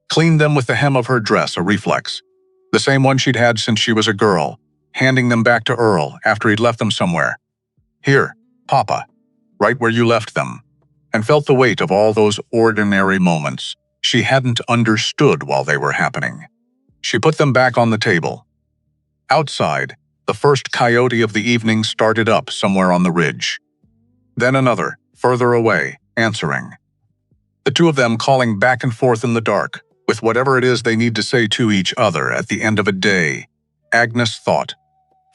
S1: Cleaned them with the hem of her dress, a reflex. The same one she'd had since she was a girl, handing them back to Earl after he'd left them somewhere. Here, Papa, right where you left them. And felt the weight of all those ordinary moments she hadn't understood while they were happening. She put them back on the table. Outside, the first coyote of the evening started up somewhere on the ridge. Then another, further away, answering. The two of them calling back and forth in the dark, with whatever it is they need to say to each other at the end of a day. Agnes thought.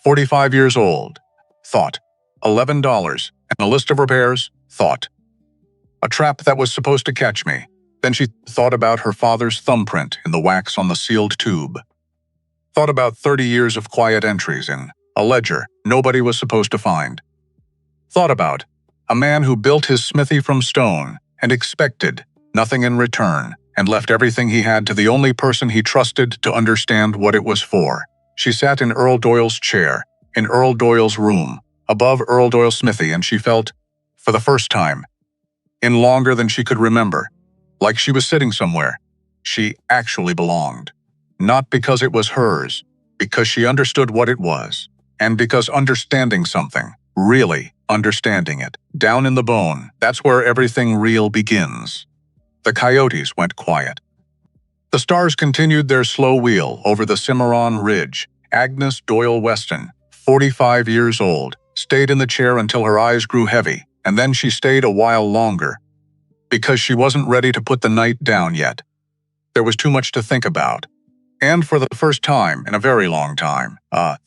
S1: 45 years old. Thought. $11. And a list of repairs. Thought. A trap that was supposed to catch me. Then she thought about her father's thumbprint in the wax on the sealed tube. Thought about 30 years of quiet entries in a ledger nobody was supposed to find. Thought about a man who built his smithy from stone and expected nothing in return and left everything he had to the only person he trusted to understand what it was for. She sat in Earl Doyle's chair, in Earl Doyle's room, above Earl Doyle's smithy, and she felt, for the first time, in longer than she could remember, like she was sitting somewhere. She actually belonged. Not because it was hers, because she understood what it was, and because understanding something, really understanding it, down in the bone, that's where everything real begins. The coyotes went quiet. The stars continued their slow wheel over the Cimarron Ridge. Agnes Doyle Weston, 45 years old, stayed in the chair until her eyes grew heavy, and then she stayed a while longer, because she wasn't ready to put the night down yet. There was too much to think about. And for the first time in a very long time,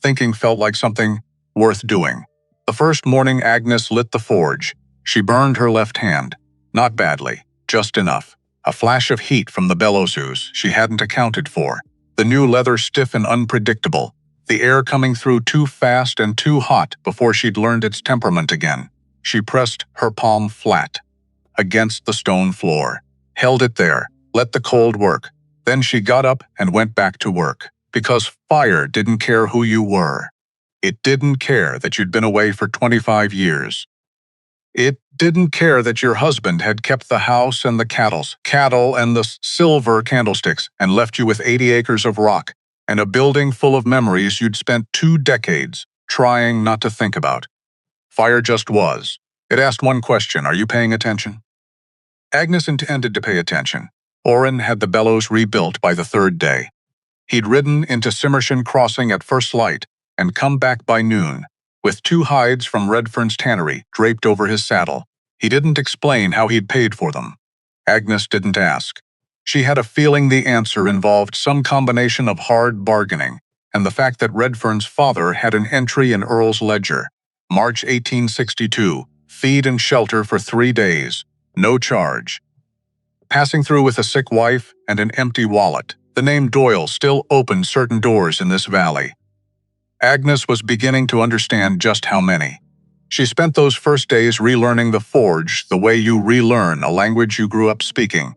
S1: thinking felt like something worth doing. The first morning Agnes lit the forge. She burned her left hand. Not badly, just enough. A flash of heat from the bellows she hadn't accounted for. The new leather stiff and unpredictable. The air coming through too fast and too hot before she'd learned its temperament again. She pressed her palm flat against the stone floor, held it there, let the cold work. Then she got up and went back to work, because fire didn't care who you were. It didn't care that you'd been away for 25 years. It didn't care that your husband had kept the house and the cattle and the silver candlesticks and left you with 80 acres of rock and a building full of memories you'd spent 2 decades trying not to think about. Fire just was. It asked one question: are you paying attention? Agnes intended to pay attention. Oren had the bellows rebuilt by the 3rd day. He'd ridden into Simmershin Crossing at first light and come back by noon, with 2 hides from Redfern's tannery draped over his saddle. He didn't explain how he'd paid for them. Agnes didn't ask. She had a feeling the answer involved some combination of hard bargaining and the fact that Redfern's father had an entry in Earl's ledger. March 1862, feed and shelter for 3 days, no charge. Passing through with a sick wife and an empty wallet, the name Doyle still opened certain doors in this valley. Agnes was beginning to understand just how many. She spent those first days relearning the forge the way you relearn a language you grew up speaking,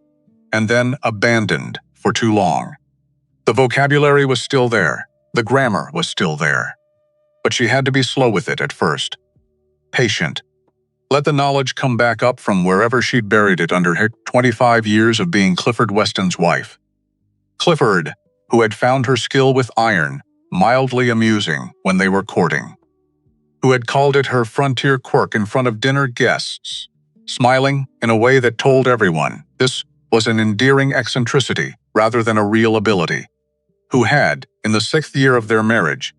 S1: and then abandoned for too long. The vocabulary was still there, the grammar was still there, but she had to be slow with it at first. Patient. Let the knowledge come back up from wherever she'd buried it under her 25 years of being Clifford Weston's wife. Clifford, who had found her skill with iron mildly amusing when they were courting, who had called it her frontier quirk in front of dinner guests, smiling in a way that told everyone this was an endearing eccentricity rather than a real ability, who had, in the 6th year of their marriage,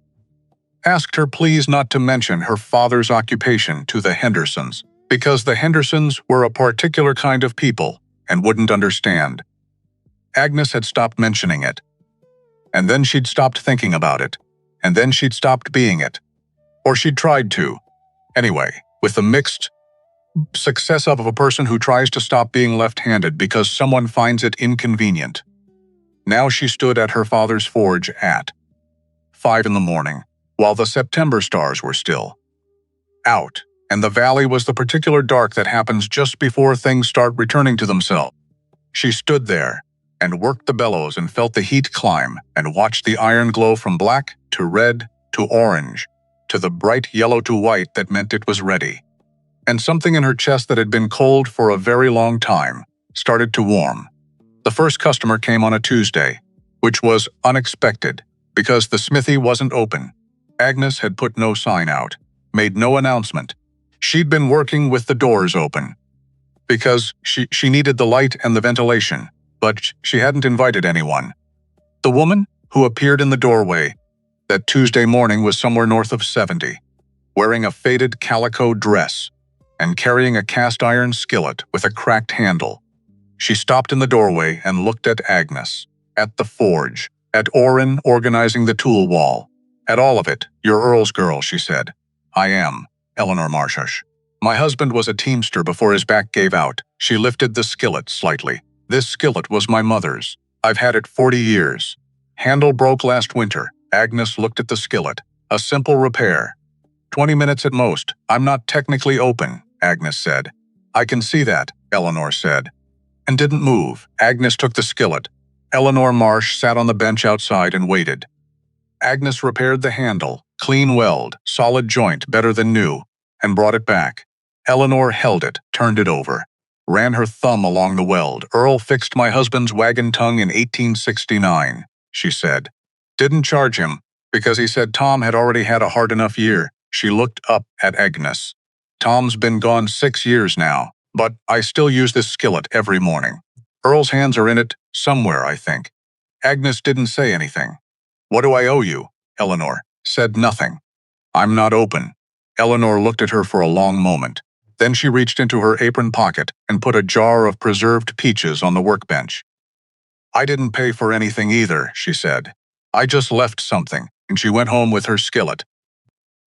S1: asked her please not to mention her father's occupation to the Hendersons, because the Hendersons were a particular kind of people and wouldn't understand. Agnes had stopped mentioning it. And then she'd stopped thinking about it. And then she'd stopped being it. Or she'd tried to. Anyway, with the mixed success of a person who tries to stop being left-handed because someone finds it inconvenient. Now she stood at her father's forge at 5 in the morning, while the September stars were still out, and the valley was the particular dark that happens just before things start returning to themselves. She stood there and worked the bellows and felt the heat climb and watched the iron glow from black to red to orange to the bright yellow to white that meant it was ready. And something in her chest that had been cold for a very long time started to warm. The first customer came on a Tuesday, which was unexpected because the smithy wasn't open. Agnes had put no sign out, made no announcement. She'd been working with the doors open because she needed the light and the ventilation, but she hadn't invited anyone. The woman who appeared in the doorway that Tuesday morning was somewhere north of 70, wearing a faded calico dress and carrying a cast-iron skillet with a cracked handle. She stopped in the doorway and looked at Agnes, at the forge, at Oren organizing the tool wall, at all of it. "You're Earl's girl," she said. "I am, Eleanor Marshash. My husband was a teamster before his back gave out." She lifted the skillet slightly. "This skillet was my mother's. I've had it 40 years. Handle broke last winter." Agnes looked at the skillet. "A simple repair. 20 minutes at most. I'm not technically open," Agnes said. "I can see that," Eleanor said, and didn't move. Agnes took the skillet. Eleanor Marsh sat on the bench outside and waited. Agnes repaired the handle, clean weld, solid joint, better than new, and brought it back. Eleanor held it, turned it over, ran her thumb along the weld. "Earl fixed my husband's wagon tongue in 1869, she said. "Didn't charge him, because he said Tom had already had a hard enough year." She looked up at Agnes. "Tom's been gone 6 years now, but I still use this skillet every morning. Earl's hands are in it somewhere, I think." Agnes didn't say anything. "What do I owe you?" Eleanor said. "Nothing. I'm not open." Eleanor looked at her for a long moment. Then she reached into her apron pocket and put a jar of preserved peaches on the workbench. "I didn't pay for anything either," she said. "I just left something," and she went home with her skillet.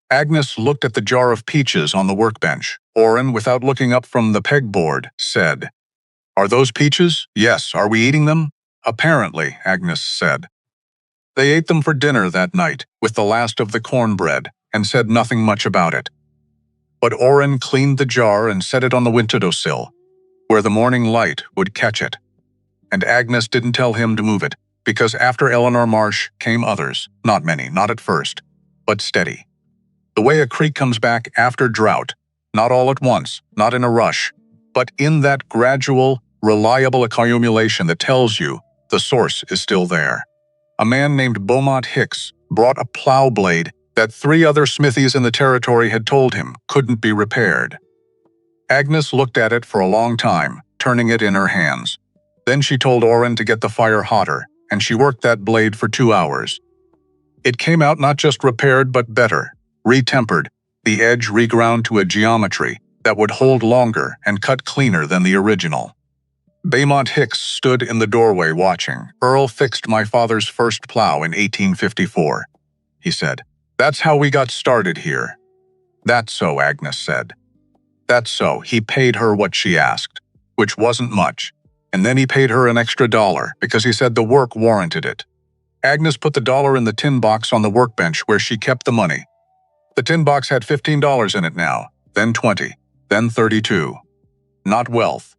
S1: Agnes looked at the jar of peaches on the workbench. Oren, without looking up from the pegboard, said, "Are those peaches?" "Yes. Are we eating them?" "Apparently," Agnes said. They ate them for dinner that night, with the last of the cornbread, and said nothing much about it. But Oren cleaned the jar and set it on the windowsill, where the morning light would catch it. And Agnes didn't tell him to move it, because after Eleanor Marsh came others, not many, not at first, but steady. The way a creek comes back after drought, not all at once, not in a rush, but in that gradual, reliable accumulation that tells you the source is still there. A man named Beaumont Hicks brought a plow blade that 3 other smithies in the territory had told him couldn't be repaired. Agnes looked at it for a long time, turning it in her hands. Then she told Orrin to get the fire hotter, and she worked that blade for 2 hours. It came out not just repaired but better, retempered, the edge reground to a geometry that would hold longer and cut cleaner than the original. Beaumont Hicks stood in the doorway watching. "Earl fixed my father's first plow in 1854, he said. "That's how we got started here." "That's so," Agnes said. "That's so. He paid her what she asked, which wasn't much, and then he paid her an extra $1 because he said the work warranted it." Agnes put the $1 in the tin box on the workbench where she kept the money. The tin box had $15 in it now, then 20, then 32. Not wealth.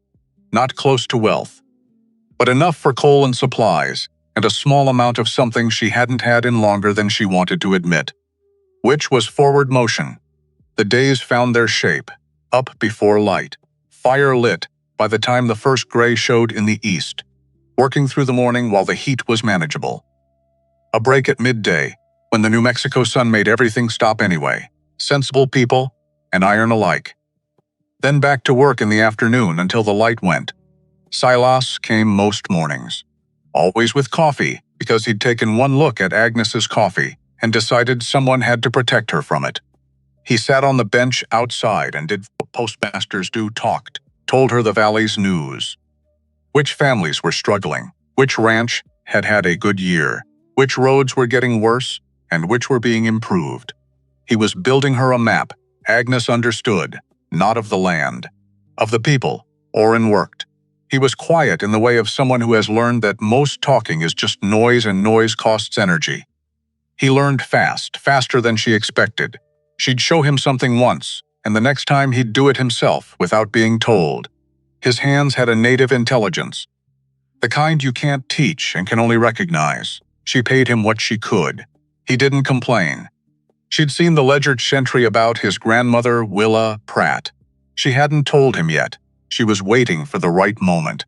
S1: Not close to wealth, but enough for coal and supplies, and a small amount of something she hadn't had in longer than she wanted to admit, which was forward motion. The days found their shape, up before light, fire lit by the time the first gray showed in the east, working through the morning while the heat was manageable. A break at midday, when the New Mexico sun made everything stop anyway, sensible people and iron alike. Then back to work in the afternoon until the light went. Silas came most mornings, always with coffee, because he'd taken one look at Agnes's coffee and decided someone had to protect her from it. He sat on the bench outside and did what postmasters do, talked, told her the valley's news. Which families were struggling, which ranch had had a good year, which roads were getting worse, and which were being improved. He was building her a map. Agnes understood. Not of the land, of the people. Orrin worked. He was quiet in the way of someone who has learned that most talking is just noise and noise costs energy. He learned fast, faster than she expected. She'd show him something once, and the next time he'd do it himself without being told. His hands had a native intelligence, the kind you can't teach and can only recognize. She paid him what she could. He didn't complain. She'd seen the ledger entry about his grandmother, Willa Pratt. She hadn't told him yet. She was waiting for the right moment.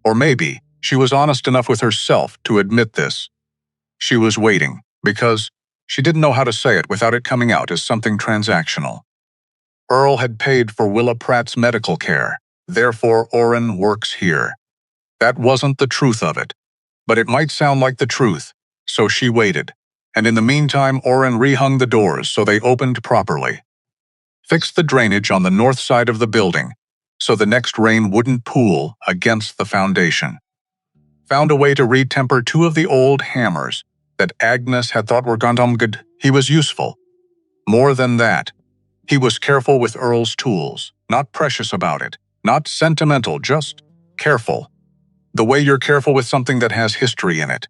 S1: Or maybe she was honest enough with herself to admit this. She was waiting because she didn't know how to say it without it coming out as something transactional. Earl had paid for Willa Pratt's medical care. Therefore, Orrin works here. That wasn't the truth of it, but it might sound like the truth, so she waited. And in the meantime, Orrin rehung the doors so they opened properly. Fixed the drainage on the north side of the building so the next rain wouldn't pool against the foundation. Found a way to retemper 2 of the old hammers that Agnes had thought were good. He was useful. More than that, he was careful with Earl's tools, not precious about it, not sentimental, just careful. The way you're careful with something that has history in it.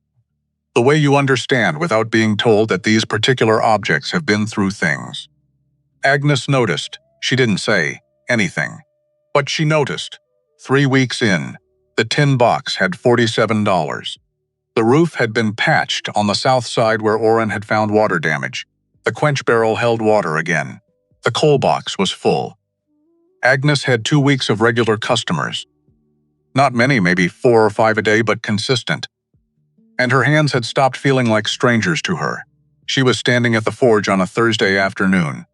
S1: The way you understand without being told that these particular objects have been through things. Agnes noticed. She didn't say anything. But she noticed. 3 weeks in, the tin box had $47. The roof had been patched on the south side where Orrin had found water damage. The quench barrel held water again. The coal box was full. Agnes had 2 weeks of regular customers. Not many, maybe 4 or 5 a day, but consistent. And her hands had stopped feeling like strangers to her. She was standing at the forge on a Thursday afternoon,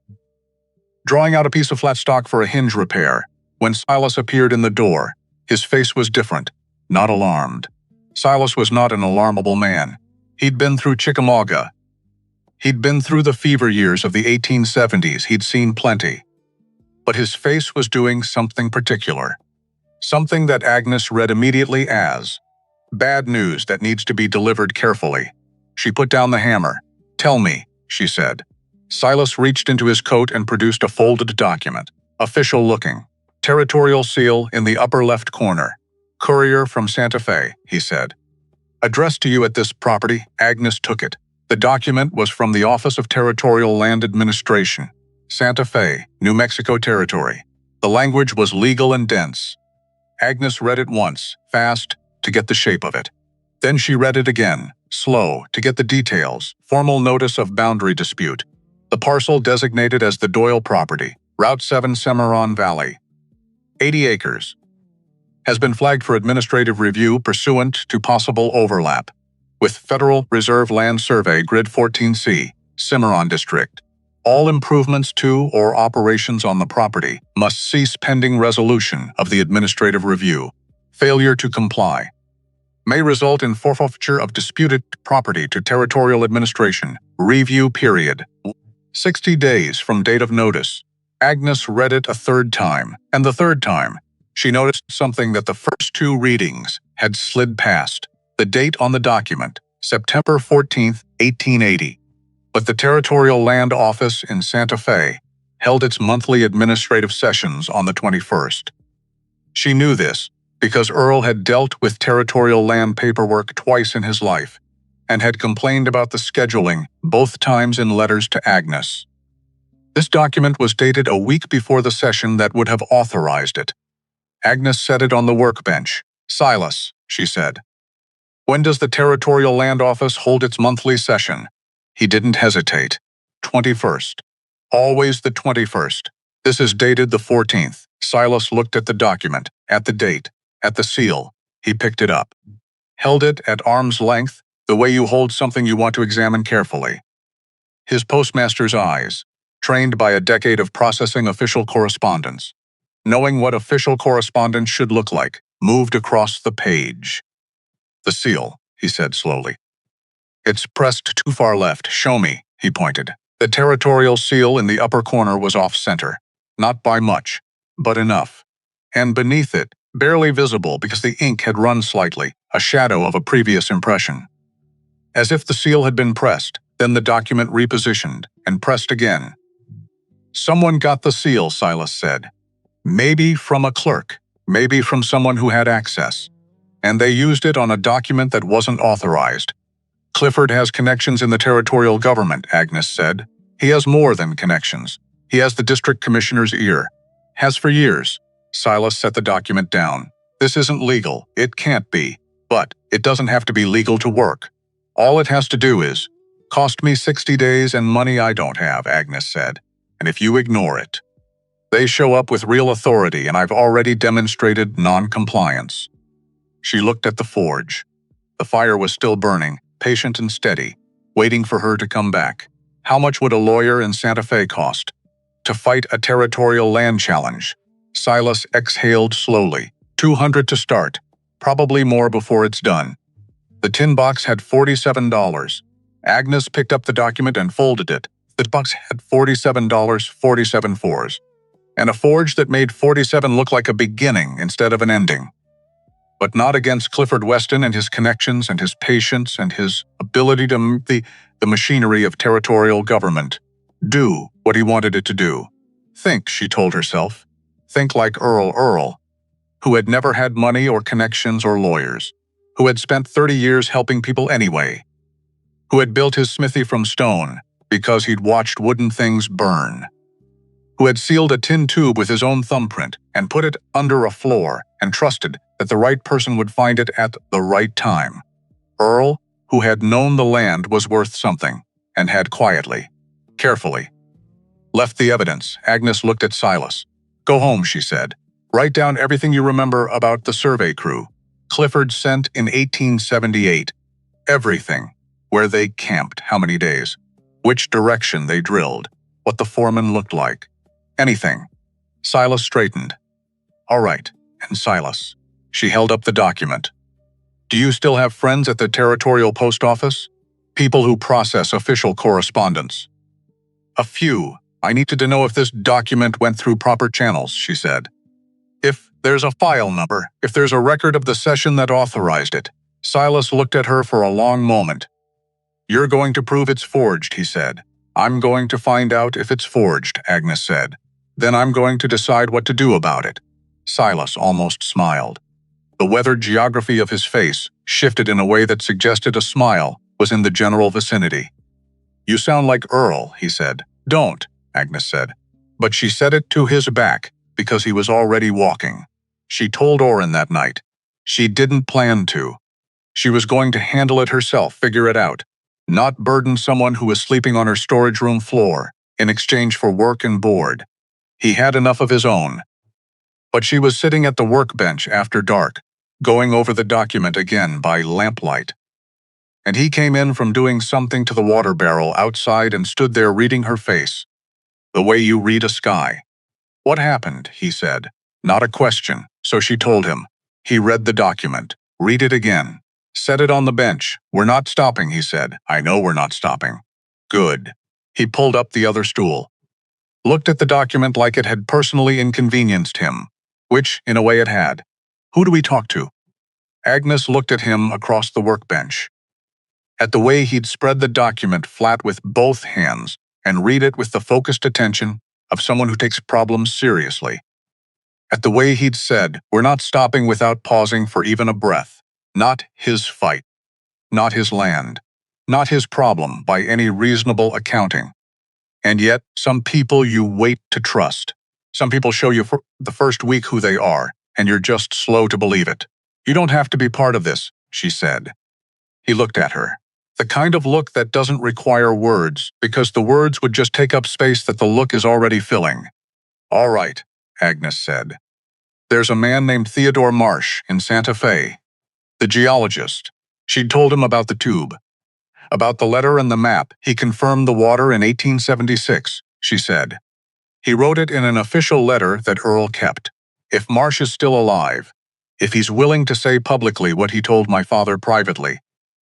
S1: drawing out a piece of flat stock for a hinge repair, when Silas appeared in the door. His face was different, not alarmed. Silas was not an alarmable man. He'd been through Chickamauga. He'd been through the fever years of the 1870s. He'd seen plenty. But his face was doing something particular. Something that Agnes read immediately as bad news that needs to be delivered carefully. She put down the hammer. "Tell me," she said. Silas reached into his coat and produced a folded document. Official looking. Territorial seal in the upper left corner. "Courier from Santa Fe," he said. "Addressed to you at this property." Agnes took it. The document was from the Office of Territorial Land Administration, Santa Fe, New Mexico Territory. The language was legal and dense. Agnes read it once, fast, to get the shape of it. Then she read it again, slow, to get the details. Formal notice of boundary dispute. The parcel designated as the Doyle property, Route 7 Cimarron Valley, 80 acres, has been flagged for administrative review pursuant to possible overlap with Federal Reserve Land Survey Grid 14C, Cimarron District. All improvements to or operations on the property must cease pending resolution of the administrative review. Failure to comply may result in forfeiture of disputed property to territorial administration. Review period: 60 days from date of notice. Agnes read it a third time, and the third time, she noticed something that the first two readings had slid past. The date on the document, September 14, 1880. But the Territorial Land Office in Santa Fe held its monthly administrative sessions on the 21st. She knew this because Earl had dealt with territorial land paperwork twice in his life and had complained about the scheduling both times in letters to Agnes. This document was dated a week before the session that would have authorized it. Agnes set it on the workbench. "Silas," she said, "when does the Territorial Land Office hold its monthly session?" He didn't hesitate. 21st. Always the 21st. This is dated the 14th. Silas looked at the document, at the date, at the seal. He picked it up. Held it at arm's length, the way you hold something you want to examine carefully. His postmaster's eyes, trained by a decade of processing official correspondence, knowing what official correspondence should look like, moved across the page. "The seal," he said slowly. "It's pressed too far left. Show me," he pointed. The territorial seal in the upper corner was off-center. Not by much, but enough. And beneath it, barely visible because the ink had run slightly, a shadow of a previous impression. As if the seal had been pressed, then the document repositioned, and pressed again. "Someone got the seal," Silas said. "Maybe from a clerk, maybe from someone who had access. And they used it on a document that wasn't authorized." "Clifford has connections in the territorial government," Agnes said. "He has more than connections. He has the district commissioner's ear. Has for years." Silas set the document down. "This isn't legal. It can't be. But it doesn't have to be legal to work. All it has to do is cost me 60 days and money I don't have," Agnes said. "And if you ignore it, they show up with real authority, and I've already demonstrated non-compliance." She looked at the forge. The fire was still burning, patient and steady, waiting for her to come back. How much would a lawyer in Santa Fe cost? To fight a territorial land challenge? Silas exhaled slowly. 200 to start, probably more before it's done. The tin box had $47. Agnes picked up the document and folded it. The box had $47, 47 fours. And a forge that made 47 look like a beginning instead of an ending. But not against Clifford Weston and his connections and his patience and his ability to the machinery of territorial government. Do what he wanted it to do. Think, she told herself. Think like Earl, who had never had money or connections or lawyers, who had spent 30 years helping people anyway, who had built his smithy from stone because he'd watched wooden things burn, who had sealed a tin tube with his own thumbprint and put it under a floor and trusted that the right person would find it at the right time. Earl, who had known the land was worth something, and had quietly, carefully, left the evidence. Agnes looked at Silas. "Go home," she said. "Write down everything you remember about the survey crew. Clifford sent in 1878. Everything. Where they camped, how many days, which direction they drilled, what the foreman looked like. Anything." Silas straightened. "All right, and Silas." She held up the document. "Do you still have friends at the Territorial Post Office? People who process official correspondence?" "A few. I need to know if this document went through proper channels," she said. "If there's a file number, if there's a record of the session that authorized it." Silas looked at her for a long moment. "You're going to prove it's forged," he said. "I'm going to find out if it's forged," Agnes said. "Then I'm going to decide what to do about it." Silas almost smiled. The weathered geography of his face shifted in a way that suggested a smile was in the general vicinity. "You sound like Earl," he said. "Don't," Agnes said. But she said it to his back because he was already walking. She told Orrin that night. She didn't plan to. She was going to handle it herself, figure it out. Not burden someone who was sleeping on her storage room floor. in exchange for work and board. He had enough of his own. But she was sitting at the workbench after dark, going over the document again by lamplight. And he came in from doing something to the water barrel outside and stood there reading her face, the way you read a sky. "What happened?" he said. Not a question, so she told him. He read the document. "Read it again." "Set it on the bench. We're not stopping," he said. "I know we're not stopping." "Good." He pulled up the other stool, looked at the document like it had personally inconvenienced him, which, in a way, it had. "Who do we talk to?" Agnes looked at him across the workbench, at the way he'd spread the document flat with both hands and read it with the focused attention of someone who takes problems seriously. At the way he'd said, "We're not stopping," without pausing for even a breath. Not his fight. Not his land. Not his problem by any reasonable accounting. And yet, some people you wait to trust. Some people show you for the first week who they are, and you're just slow to believe it. "You don't have to be part of this," she said. He looked at her. The kind of look that doesn't require words, because the words would just take up space that the look is already filling. "All right," Agnes said. "There's a man named Theodore Marsh in Santa Fe. The geologist." She'd told him about the tube, about the letter and the map. "He confirmed the water in 1876, she said. "He wrote it in an official letter that Earl kept. If Marsh is still alive, if he's willing to say publicly what he told my father privately,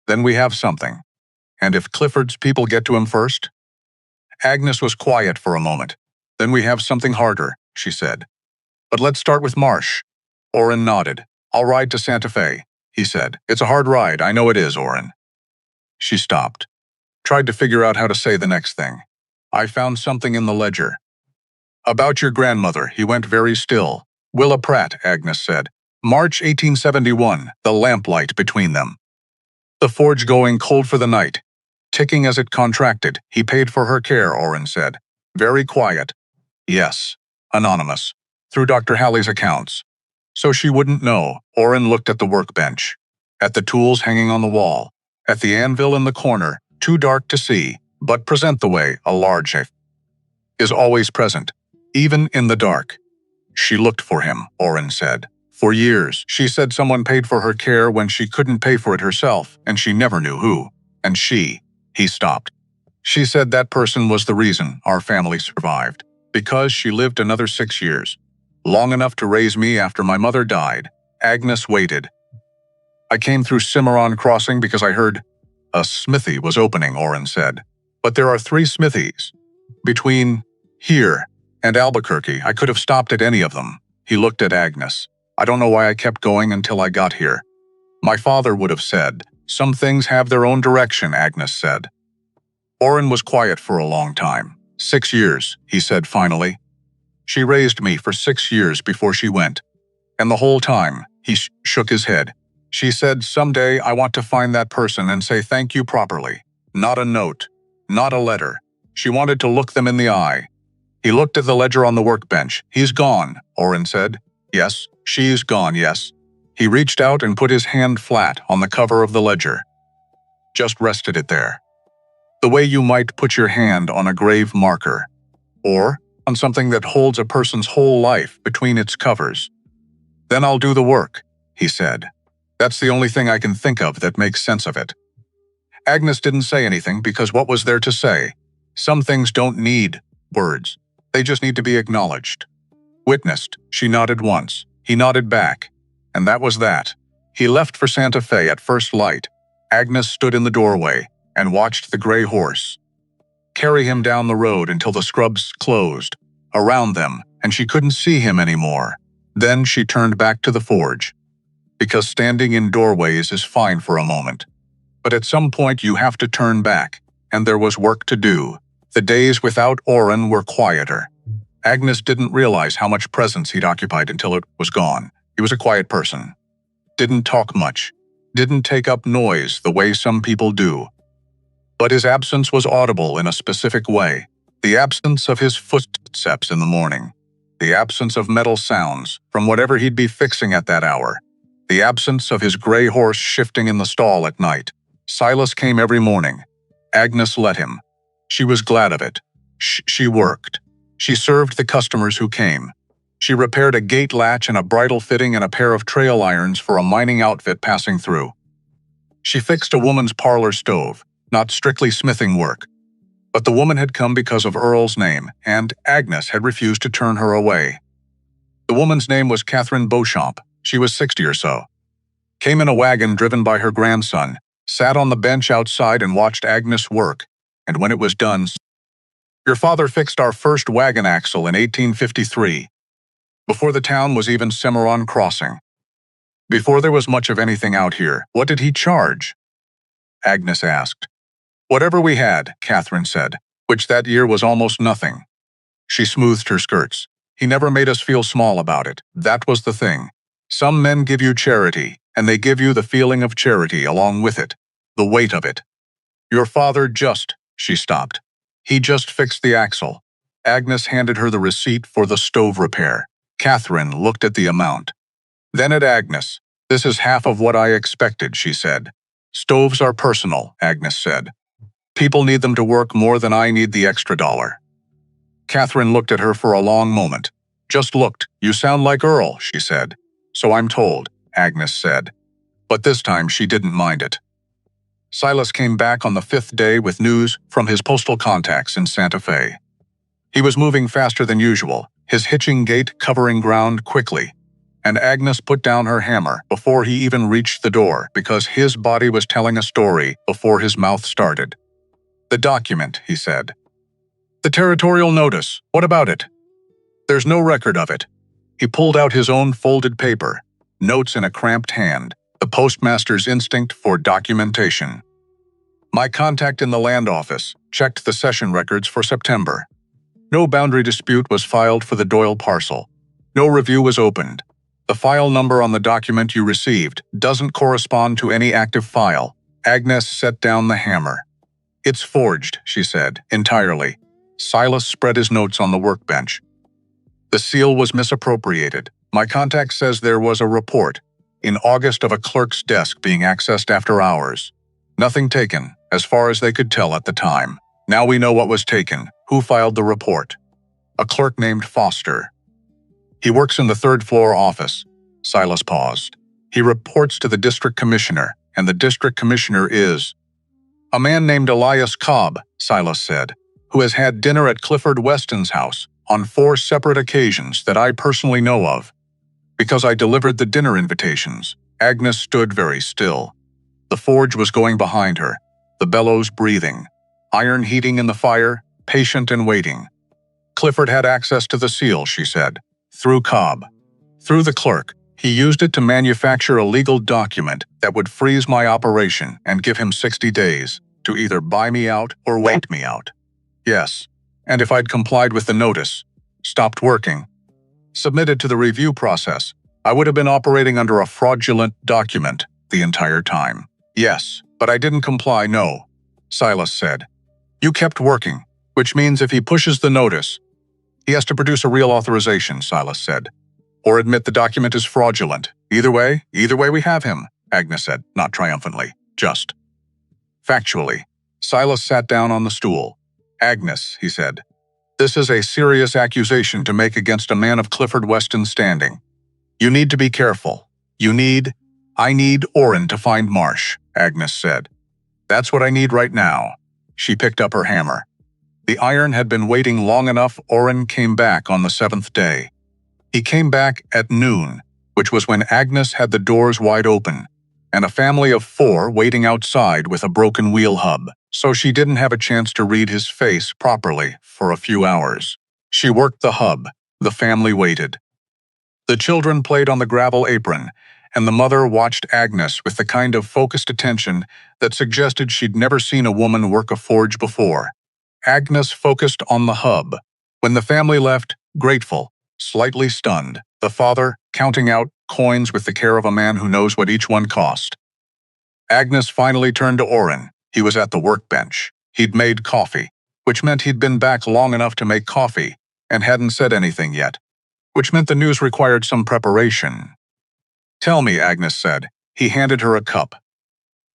S1: then we have something. And if Clifford's people get to him first?" Agnes was quiet for a moment. "Then we have something harder," she said. "But let's start with Marsh." Orrin nodded. "I'll ride to Santa Fe," he said. "It's a hard ride, I know it is, Orrin." She stopped, tried to figure out how to say the next thing. "I found something in the ledger." "About your grandmother." He went very still. "Willa Pratt," Agnes said. "March 1871, the lamplight between them. The forge going cold for the night, ticking as it contracted. He paid for her care," Orrin said. "Very quiet." "Yes. Anonymous. Through Dr. Halley's accounts. So she wouldn't know." Orrin looked at the workbench, at the tools hanging on the wall, at the anvil in the corner, too dark to see, but present the way a large knife is always present, even in the dark. "She looked for him," Orrin said. "For years, she said someone paid for her care when she couldn't pay for it herself, and she never knew who. And he stopped. "She said that person was the reason our family survived, because she lived another 6 years, long enough to raise me after my mother died." Agnes waited. "I came through Cimarron Crossing because I heard a smithy was opening," Orrin said. "But there are 3 smithies between here and Albuquerque. I could have stopped at any of them." He looked at Agnes. "I don't know why I kept going until I got here. My father would have said, 'Some things have their own direction,'" Agnes said. Orrin was quiet for a long time. "6 years, he said finally. "She raised me for 6 years before she went. And the whole time," he shook his head, "she said, 'Someday I want to find that person and say thank you properly. Not a note, not a letter. She wanted to look them in the eye.'" He looked at the ledger on the workbench. "He's gone," Orrin said. "Yes, she's gone, yes." He reached out and put his hand flat on the cover of the ledger. Just rested it there. The way you might put your hand on a grave marker, or on something that holds a person's whole life between its covers. "Then I'll do the work," he said. "That's the only thing I can think of that makes sense of it." Agnes didn't say anything because what was there to say? Some things don't need words. They just need to be acknowledged. Witnessed. She nodded once. He nodded back. And that was that. He left for Santa Fe at first light. Agnes stood in the doorway and watched the gray horse carry him down the road until the scrubs closed around them and she couldn't see him anymore. Then she turned back to the forge. Because standing in doorways is fine for a moment. But at some point you have to turn back, and there was work to do. The days without Orrin were quieter. Agnes didn't realize how much presence he'd occupied until it was gone. He was a quiet person. Didn't talk much. Didn't take up noise the way some people do. But his absence was audible in a specific way. The absence of his footsteps in the morning. The absence of metal sounds from whatever he'd be fixing at that hour. The absence of his gray horse shifting in the stall at night. Silas came every morning. Agnes let him. She was glad of it. She worked. She served the customers who came. She repaired a gate latch and a bridle fitting and a pair of trail irons for a mining outfit passing through. She fixed a woman's parlor stove, not strictly smithing work. But the woman had come because of Earl's name, and Agnes had refused to turn her away. The woman's name was Catherine Beauchamp. She was 60 or so. Came in a wagon driven by her grandson, sat on the bench outside and watched Agnes work, and when it was done, "Your father fixed our first wagon axle in 1853, before the town was even Cimarron Crossing. Before there was much of anything out here. What did he charge?" Agnes asked. "Whatever we had," Catherine said, "which that year was almost nothing." She smoothed her skirts. "He never made us feel small about it. That was the thing. Some men give you charity, and they give you the feeling of charity along with it, the weight of it. Your father just," she stopped. "He just fixed the axle." Agnes handed her the receipt for the stove repair. Catherine looked at the amount. Then at Agnes. "This is half of what I expected," she said. "Stoves are personal," Agnes said. "People need them to work more than I need the extra dollar." Catherine looked at her for a long moment. "Just looked. You sound like Earl," she said. "So I'm told," Agnes said. But this time she didn't mind it. Silas came back on the 5th day with news from his postal contacts in Santa Fe. He was moving faster than usual, his hitching gait covering ground quickly, and Agnes put down her hammer before he even reached the door because his body was telling a story before his mouth started. "The document," he said. "The territorial notice. What about it?" "There's no record of it." He pulled out his own folded paper, notes in a cramped hand, the postmaster's instinct for documentation. "My contact in the land office checked the session records for September. No boundary dispute was filed for the Doyle parcel. No review was opened. The file number on the document you received doesn't correspond to any active file." Agnes set down the hammer. "It's forged," she said, "entirely." Silas spread his notes on the workbench. "The seal was misappropriated. My contact says there was a report in August of a clerk's desk being accessed after hours. Nothing taken, as far as they could tell at the time. Now we know what was taken. Who filed the report? A clerk named Foster. He works in the 3rd floor office." Silas paused. "He reports to the district commissioner, and the district commissioner is a man named Elias Cobb," Silas said, "who has had dinner at Clifford Weston's house on 4 separate occasions that I personally know of. Because I delivered the dinner invitations." Agnes stood very still. The forge was going behind her, the bellows breathing, iron heating in the fire, patient and waiting. "Clifford had access to the seal," she said, "through Cobb. Through the clerk. He used it to manufacture a legal document that would freeze my operation and give him 60 days to either buy me out or wait me out. Yes, and if I'd complied with the notice, stopped working, submitted to the review process, I would have been operating under a fraudulent document the entire time." "Yes, but I didn't comply, no," Silas said. "You kept working, which means if he pushes the notice, he has to produce a real authorization," Silas said, "or admit the document is fraudulent. Either way we have him," Agnes said, not triumphantly, just factually. Silas sat down on the stool. "Agnes," he said, "this is a serious accusation to make against a man of Clifford Weston's standing. You need to be careful. I need Orrin to find Marsh," Agnes said. "That's what I need right now." She picked up her hammer. The iron had been waiting long enough. Orrin came back on the 7th day. He came back at noon, which was when Agnes had the doors wide open, and a family of 4 waiting outside with a broken wheel hub, so she didn't have a chance to read his face properly for a few hours. She worked the hub. The family waited. The children played on the gravel apron, and the mother watched Agnes with the kind of focused attention that suggested she'd never seen a woman work a forge before. Agnes focused on the hub. When the family left, grateful, slightly stunned, the father counting out coins with the care of a man who knows what each one cost. Agnes finally turned to Orrin. He was at the workbench. He'd made coffee, which meant he'd been back long enough to make coffee, and hadn't said anything yet, which meant the news required some preparation. "Tell me," Agnes said. He handed her a cup.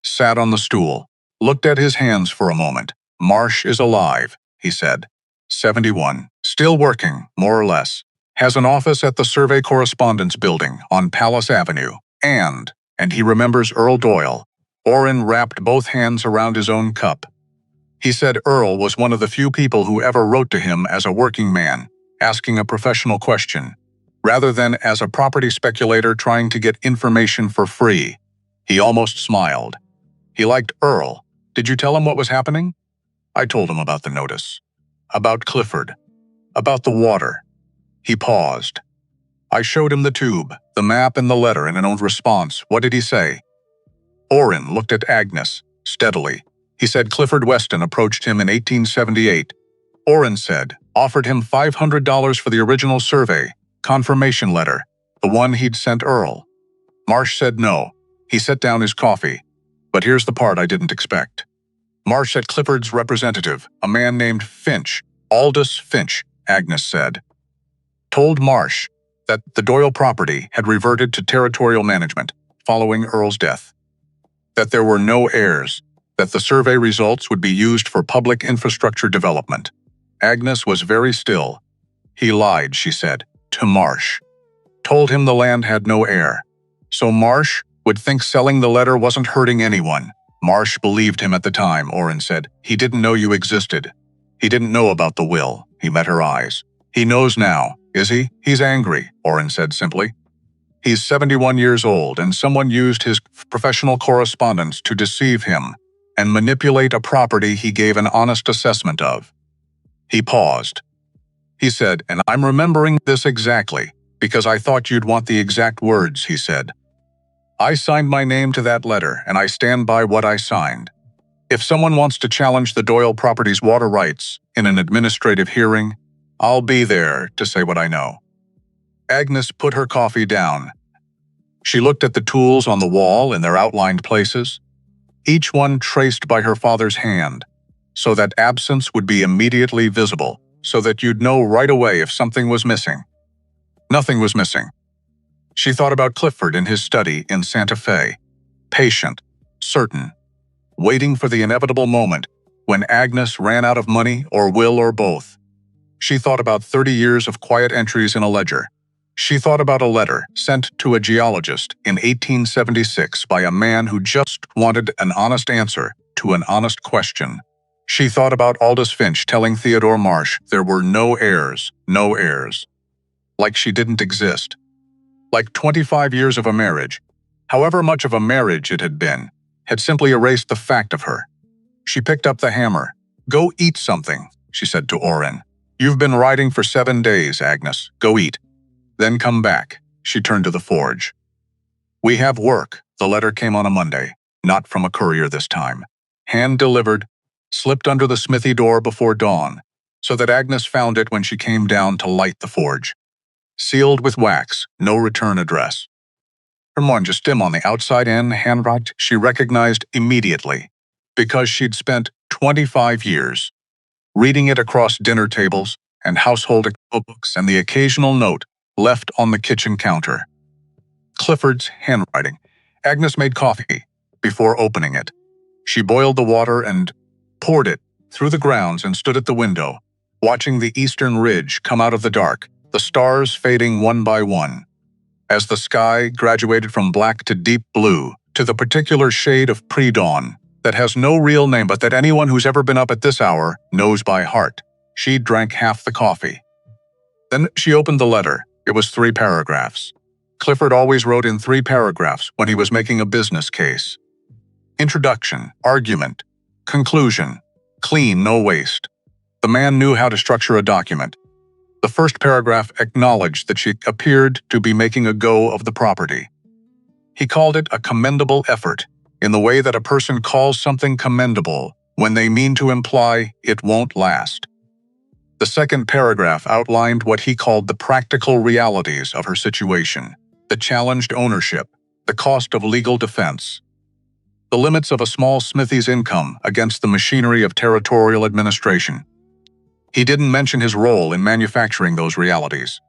S1: Sat on the stool, looked at his hands for a moment. "Marsh is alive," he said. 71. Still working, more or less. Has an office at the Survey Correspondence Building on Palace Avenue. And he remembers Earl Doyle. Orrin wrapped both hands around his own cup. He said Earl was one of the few people who ever wrote to him as a working man, asking a professional question, rather than as a property speculator trying to get information for free. He almost smiled. He liked Earl. Did you tell him what was happening? I told him about the notice. About Clifford. About the water. He paused. I showed him the tube, the map and the letter in an response. What did he say? Orrin looked at Agnes, steadily. He said Clifford Weston approached him in 1878. Orrin said, offered him $500 for the original survey, confirmation letter, the one he'd sent Earl. Marsh said no. He set down his coffee. But here's the part I didn't expect. Marsh said Clifford's representative, a man named Finch, Aldous Finch, Agnes said, told Marsh that the Doyle property had reverted to territorial management following Earl's death, that there were no heirs, that the survey results would be used for public infrastructure development. Agnes was very still. He lied, she said, to Marsh. Told him the land had no heir. So Marsh would think selling the letter wasn't hurting anyone. Marsh believed him at the time, Orrin said. He didn't know you existed. He didn't know about the will. He met her eyes. He knows now, is he? He's angry, Orrin said simply. He's 71 years old, and someone used his professional correspondence to deceive him and manipulate a property he gave an honest assessment of. He paused. He said, and I'm remembering this exactly, because I thought you'd want the exact words, he said. I signed my name to that letter, and I stand by what I signed. If someone wants to challenge the Doyle property's water rights in an administrative hearing, I'll be there to say what I know. Agnes put her coffee down. She looked at the tools on the wall in their outlined places, each one traced by her father's hand, so that absence would be immediately visible, so that you'd know right away if something was missing. Nothing was missing. She thought about Clifford in his study in Santa Fe, patient, certain, waiting for the inevitable moment when Agnes ran out of money or will or both. She thought about 30 years of quiet entries in a ledger. She thought about a letter sent to a geologist in 1876 by a man who just wanted an honest answer to an honest question. She thought about Aldous Finch telling Theodore Marsh there were no heirs, no heirs. Like she didn't exist. Like 25 years of a marriage, however much of a marriage it had been, had simply erased the fact of her. She picked up the hammer. Go eat something, she said to Orrin. You've been riding for 7 days, Agnes. Go eat. Then come back. She turned to the forge. We have work. The letter came on a Monday, not from a courier this time. Hand-delivered, slipped under the smithy door before dawn, so that Agnes found it when she came down to light the forge. Sealed with wax, no return address. Her mind just dim on the outside and handwrite she recognized immediately, because she'd spent 25 years reading it across dinner tables and household books and the occasional note left on the kitchen counter. Clifford's handwriting. Agnes made coffee before opening it. She boiled the water and poured it through the grounds and stood at the window, watching the eastern ridge come out of the dark, the stars fading one by one. As the sky graduated from black to deep blue, to the particular shade of pre-dawn that has no real name but that anyone who's ever been up at this hour knows by heart, she drank half the coffee. Then she opened the letter. It was 3 paragraphs. Clifford always wrote in 3 paragraphs when he was making a business case. Introduction, argument, conclusion, clean, no waste. The man knew how to structure a document. The first paragraph acknowledged that she appeared to be making a go of the property. He called it a commendable effort, in the way that a person calls something commendable when they mean to imply it won't last. The second paragraph outlined what he called the practical realities of her situation, the challenged ownership, the cost of legal defense, the limits of a small smithy's income against the machinery of territorial administration. He didn't mention his role in manufacturing those realities.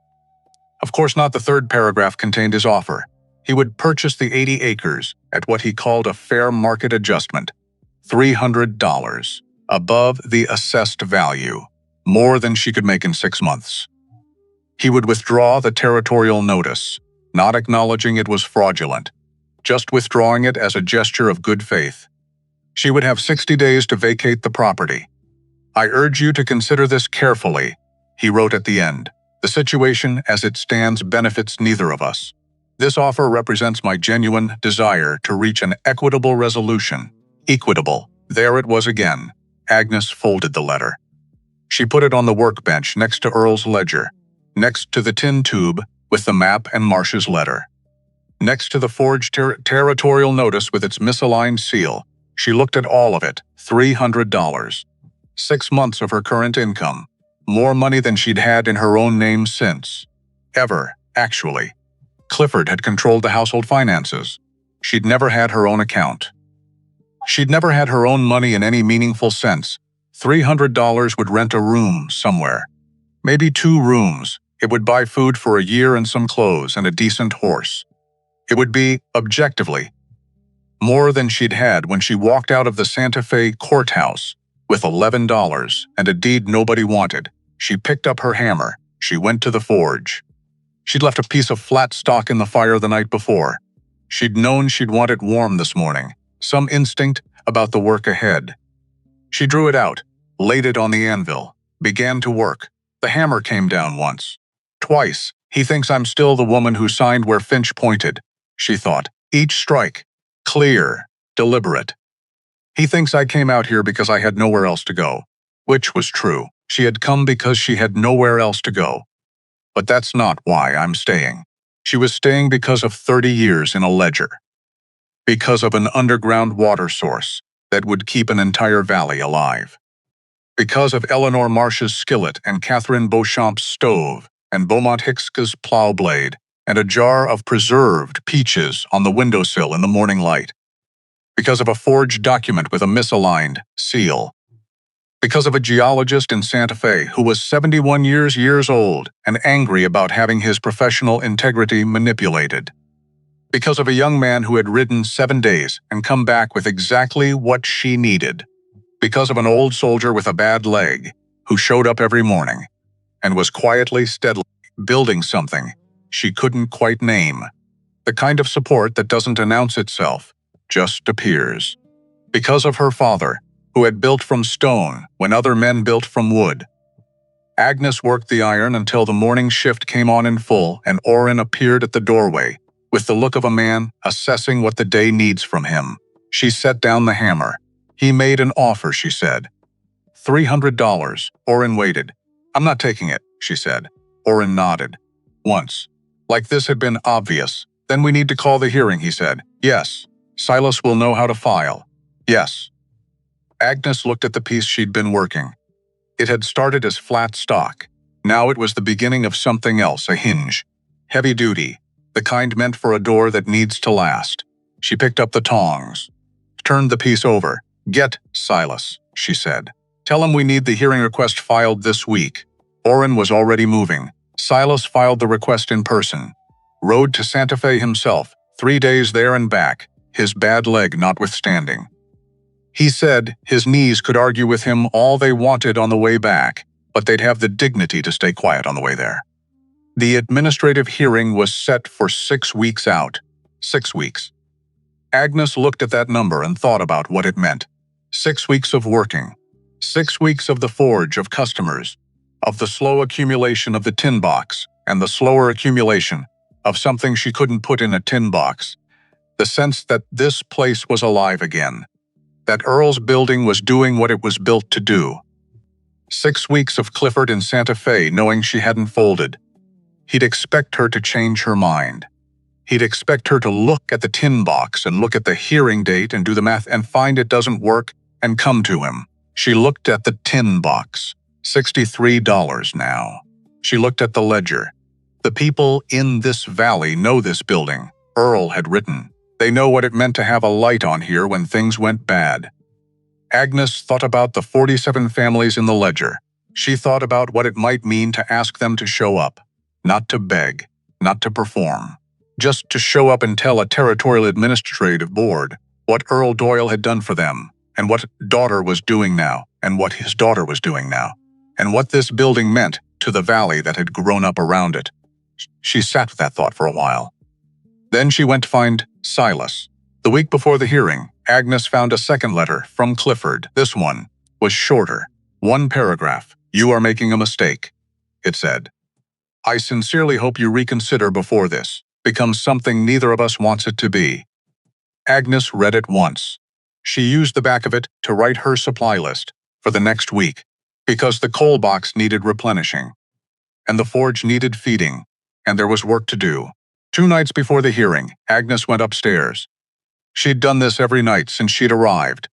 S1: Of course not. The third paragraph contained his offer. He would purchase the 80 acres at what he called a fair market adjustment, $300, above the assessed value. more than she could make in 6 months. He would withdraw the territorial notice, not acknowledging it was fraudulent, just withdrawing it as a gesture of good faith. She would have 60 days to vacate the property. "I urge you to consider this carefully," he wrote at the end. "The situation as it stands benefits neither of us. This offer represents my genuine desire to reach an equitable resolution." Equitable. There it was again. Agnes folded the letter. She put it on the workbench next to Earl's ledger, next to the tin tube with the map and Marsh's letter, next to the forged territorial notice with its misaligned seal. She looked at all of it. $300. 6 months of her current income. More money than she'd had in her own name since. Ever, actually. Clifford had controlled the household finances. She'd never had her own account. She'd never had her own money in any meaningful sense. $300 would rent a room somewhere. Maybe 2 rooms. It would buy food for a year and some clothes and a decent horse. It would be, objectively, more than she'd had when she walked out of the Santa Fe courthouse with $11 and a deed nobody wanted. She picked up her hammer. She went to the forge. She'd left a piece of flat stock in the fire the night before. She'd known she'd want it warm this morning. Some instinct about the work ahead. She drew it out, laid it on the anvil, began to work. The hammer came down once. Twice. "He thinks I'm still the woman who signed where Finch pointed," she thought. Each strike. Clear. Deliberate. "He thinks I came out here because I had nowhere else to go." Which was true. She had come because she had nowhere else to go. But that's not why I'm staying. She was staying because of 30 years in a ledger. Because of an underground water source that would keep an entire valley alive. Because of Eleanor Marsh's skillet and Catherine Beauchamp's stove and Beaumont Hicks's plow blade and a jar of preserved peaches on the windowsill in the morning light. Because of a forged document with a misaligned seal. Because of a geologist in Santa Fe who was 71 years old and angry about having his professional integrity manipulated. Because of a young man who had ridden 7 days and come back with exactly what she needed. Because of an old soldier with a bad leg who showed up every morning and was quietly, steadily building something she couldn't quite name. The kind of support that doesn't announce itself, just appears. Because of her father, who had built from stone when other men built from wood. Agnes worked the iron until the morning shift came on in full and Orrin appeared at the doorway, with the look of a man assessing what the day needs from him. She set down the hammer. "He made an offer," she said. $300. Orrin waited. "I'm not taking it," she said. Orrin nodded. Once. Like this had been obvious. "Then we need to call the hearing," he said. "Yes. Silas will know how to file." "Yes." Agnes looked at the piece she'd been working. It had started as flat stock. Now it was the beginning of something else, a hinge. Heavy duty. The kind meant for a door that needs to last. She picked up the tongs. Turned the piece over. "Get Silas," she said. "Tell him we need the hearing request filed this week." Orrin was already moving. Silas filed the request in person. Rode to Santa Fe himself, 3 days there and back, his bad leg notwithstanding. He said his knees could argue with him all they wanted on the way back, but they'd have the dignity to stay quiet on the way there. The administrative hearing was set for 6 weeks out. 6 weeks. Agnes looked at that number and thought about what it meant. 6 weeks of working. 6 weeks of the forge of customers, of the slow accumulation of the tin box, and the slower accumulation of something she couldn't put in a tin box. The sense that this place was alive again. That Earl's building was doing what it was built to do. 6 weeks of Clifford in Santa Fe knowing she hadn't folded. He'd expect her to change her mind. He'd expect her to look at the tin box and look at the hearing date and do the math and find it doesn't work and come to him. She looked at the tin box. $63 now. She looked at the ledger. The people in this valley know this building, Earl had written. They know what it meant to have a light on here when things went bad. Agnes thought about the 47 families in the ledger. She thought about what it might mean to ask them to show up. Not to beg, not to perform. Just to show up and tell a territorial administrative board what Earl Doyle had done for them, and what daughter was doing now, and what his daughter was doing now. and what this building meant to the valley that had grown up around it. She sat with that thought for a while. Then she went to find Silas. The week before the hearing, Agnes found a second letter from Clifford. This one was shorter. One paragraph. "You are making a mistake," it said. "I sincerely hope you reconsider before this becomes something neither of us wants it to be." Agnes read it once. She used the back of it to write her supply list for the next week, because the coal box needed replenishing, and the forge needed feeding, and there was work to do. 2 nights before the hearing, Agnes went upstairs. She'd done this every night since she'd arrived.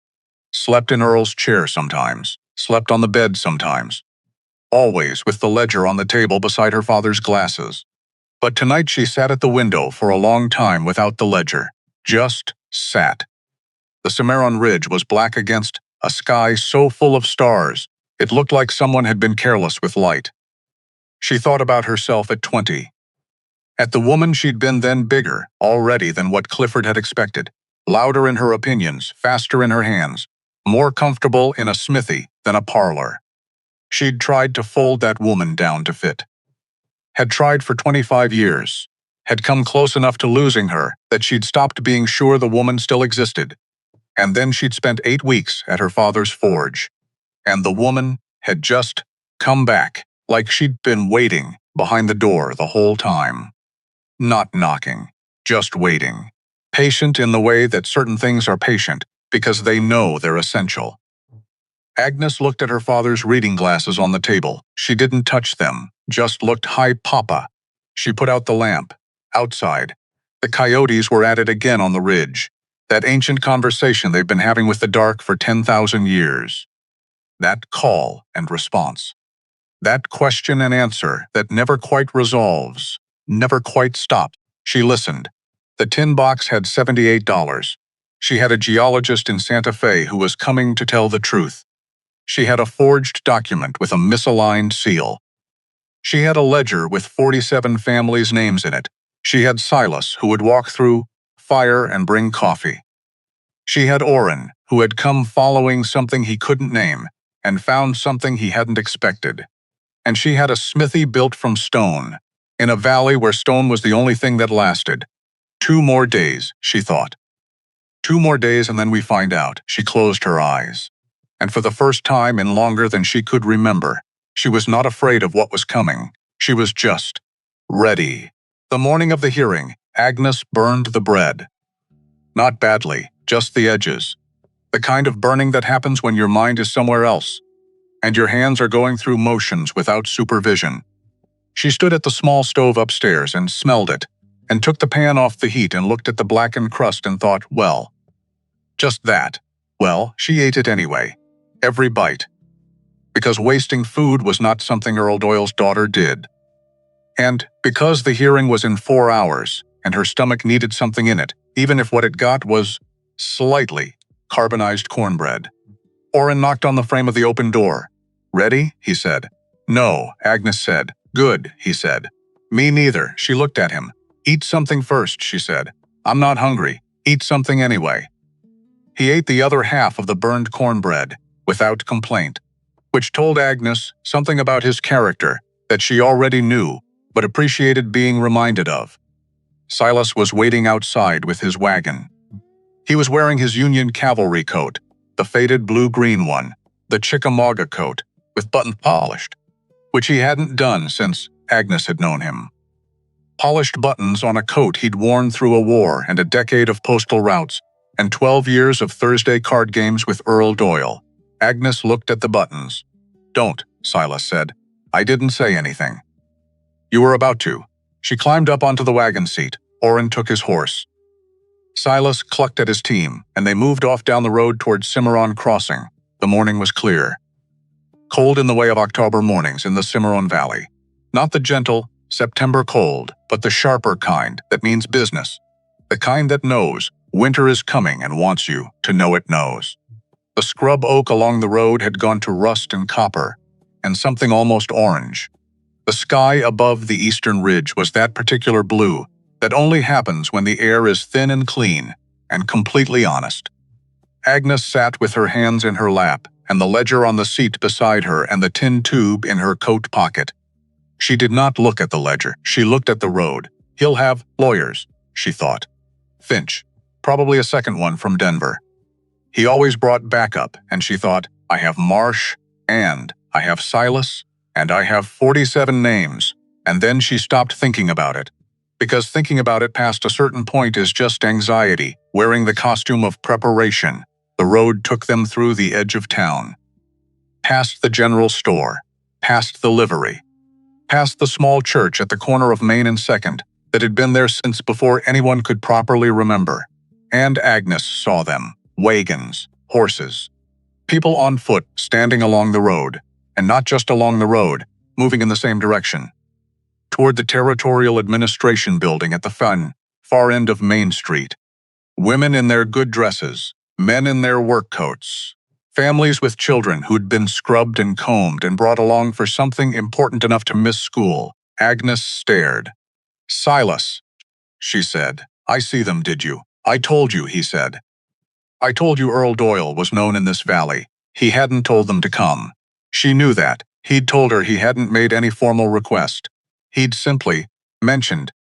S1: Slept in Earl's chair sometimes, slept on the bed sometimes, always with the ledger on the table beside her father's glasses. But tonight she sat at the window for a long time without the ledger. Just sat. The Cimarron Ridge was black against a sky so full of stars, it looked like someone had been careless with light. She thought about herself at 20. At the woman she'd been then, bigger already than what Clifford had expected, louder in her opinions, faster in her hands, more comfortable in a smithy than a parlor. She'd tried to fold that woman down to fit. Had tried for 25 years. Had come close enough to losing her that she'd stopped being sure the woman still existed. And then she'd spent 8 weeks at her father's forge. And the woman had just come back, like she'd been waiting behind the door the whole time. Not knocking, just waiting. Patient in the way that certain things are patient, because they know they're essential. Agnes looked at her father's reading glasses on the table. She didn't touch them, just looked high papa. She put out the lamp. Outside, the coyotes were at it again on the ridge. That ancient conversation they've been having with the dark for 10,000 years. That call and response. That question and answer that never quite resolves, never quite stops. She listened. The tin box had $78. She had a geologist in Santa Fe who was coming to tell the truth. She had a forged document with a misaligned seal. She had a ledger with 47 families' names in it. She had Silas, who would walk through fire and bring coffee. She had Orrin, who had come following something he couldn't name, and found something he hadn't expected. And she had a smithy built from stone, in a valley where stone was the only thing that lasted. 2 more days, she thought. 2 more days and then we find out. She closed her eyes. And for the first time in longer than she could remember, she was not afraid of what was coming. She was just ready. The morning of the hearing, Agnes burned the bread. Not badly, just the edges. The kind of burning that happens when your mind is somewhere else, and your hands are going through motions without supervision. She stood at the small stove upstairs and smelled it, and took the pan off the heat and looked at the blackened crust and thought, well, just that. Well, she ate it anyway. Every bite. Because wasting food was not something Earl Doyle's daughter did. And because the hearing was in 4 hours, and her stomach needed something in it, even if what it got was slightly carbonized cornbread. Orrin knocked on the frame of the open door. "Ready?" he said. "No," Agnes said. "Good," he said. "Me neither." She looked at him. "Eat something first," she said. "I'm not hungry. Eat something anyway." He ate the other half of the burned cornbread, without complaint, which told Agnes something about his character that she already knew, but appreciated being reminded of. Silas was waiting outside with his wagon. He was wearing his Union cavalry coat, the faded blue-green one, the Chickamauga coat, with buttons polished, which he hadn't done since Agnes had known him. Polished buttons on a coat he'd worn through a war and a decade of postal routes, and 12 years of Thursday card games with Earl Doyle. Agnes looked at the buttons. "Don't," Silas said. "I didn't say anything." "You were about to." She climbed up onto the wagon seat. Orrin took his horse. Silas clucked at his team, and they moved off down the road toward Cimarron Crossing. The morning was clear. Cold in the way of October mornings in the Cimarron Valley. Not the gentle September cold, but the sharper kind that means business. The kind that knows winter is coming and wants you to know it knows. The scrub oak along the road had gone to rust and copper, and something almost orange. The sky above the eastern ridge was that particular blue that only happens when the air is thin and clean and completely honest. Agnes sat with her hands in her lap and the ledger on the seat beside her and the tin tube in her coat pocket. She did not look at the ledger. She looked at the road. He'll have lawyers, she thought. Finch, probably a second one from Denver. He always brought backup, and she thought, I have Marsh, and I have Silas, and I have 47 names. And then she stopped thinking about it. Because thinking about it past a certain point is just anxiety. Wearing the costume of preparation, the road took them through the edge of town. Past the general store, past the livery, past the small church at the corner of Main and 2nd that had been there since before anyone could properly remember. And Agnes saw them. Wagons, horses, people on foot standing along the road, and not just along the road, moving in the same direction. Toward the Territorial Administration Building at the far end of Main Street. Women in their good dresses, men in their work coats, families with children who'd been scrubbed and combed and brought along for something important enough to miss school. Agnes stared. Silas, she said. I see them, did you? I told you, he said. I told you Earl Doyle was known in this valley. He hadn't told them to come. She knew that. He'd told her he hadn't made any formal request. He'd simply mentioned,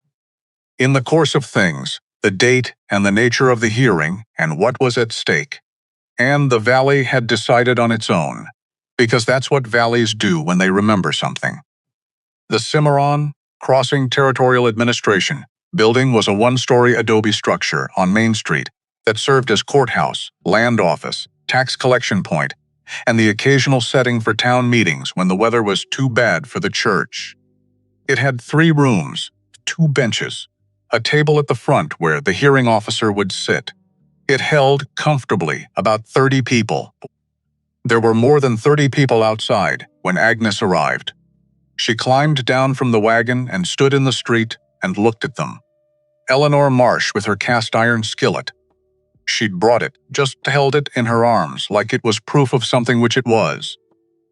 S1: in the course of things, the date and the nature of the hearing and what was at stake. And the valley had decided on its own, because that's what valleys do when they remember something. The Cimarron Crossing Territorial Administration Building was a one-story adobe structure on Main Street that served as courthouse, land office, tax collection point, and the occasional setting for town meetings when the weather was too bad for the church. It had 3 rooms, 2 benches, a table at the front where the hearing officer would sit. It held, comfortably, about 30 people. There were more than 30 people outside when Agnes arrived. She climbed down from the wagon and stood in the street and looked at them. Eleanor Marsh with her cast-iron skillet. She'd brought it, just held it in her arms like it was proof of something which it was.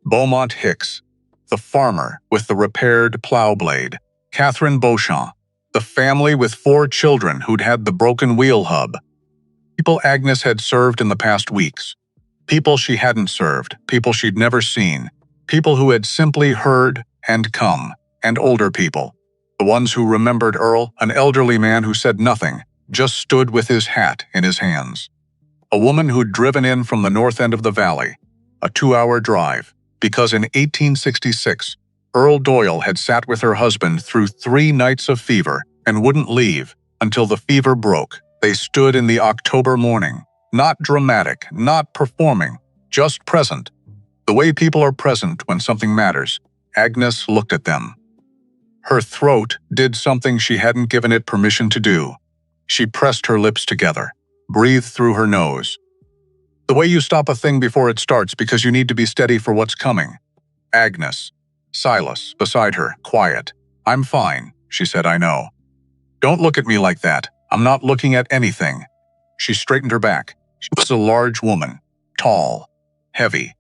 S1: Beaumont Hicks, the farmer with the repaired plow blade. Catherine Beauchamp, the family with 4 children who'd had the broken wheel hub. People Agnes had served in the past weeks. People she hadn't served, people she'd never seen. People who had simply heard and come, and older people. The ones who remembered Earl, an elderly man who said nothing, just stood with his hat in his hands. A woman who'd driven in from the north end of the valley, a 2-hour drive, because in 1866, Earl Doyle had sat with her husband through 3 nights of fever and wouldn't leave until the fever broke. They stood in the October morning, not dramatic, not performing, just present. The way people are present when something matters. Agnes looked at them. Her throat did something she hadn't given it permission to do. She pressed her lips together, breathed through her nose. The way you stop a thing before it starts because you need to be steady for what's coming. Agnes. Silas, beside her, quiet. I'm fine, she said, I know. Don't look at me like that. I'm not looking at anything. She straightened her back. She was a large woman, tall, heavy.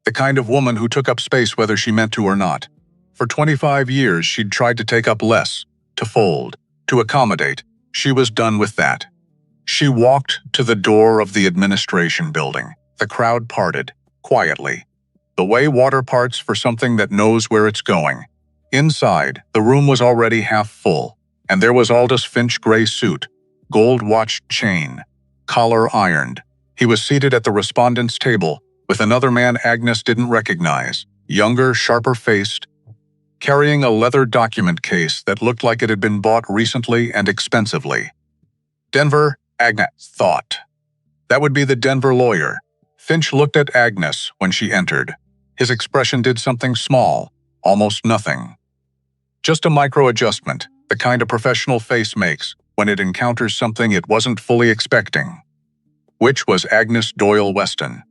S1: The kind of woman who took up space whether she meant to or not. For 25 years, she'd tried to take up less, to fold, to accommodate. She was done with that. She walked to the door of the administration building. The crowd parted, quietly. The way water parts for something that knows where it's going. Inside, the room was already half full, and there was Aldous Finch gray suit, gold watch chain, collar ironed. He was seated at the respondents' table with another man Agnes didn't recognize, younger, sharper-faced, carrying a leather document case that looked like it had been bought recently and expensively. Denver, Agnes thought. That would be the Denver lawyer. Finch looked at Agnes when she entered. His expression did something small, almost nothing. Just a micro-adjustment, the kind a professional face makes when it encounters something it wasn't fully expecting. Which was Agnes Doyle Weston,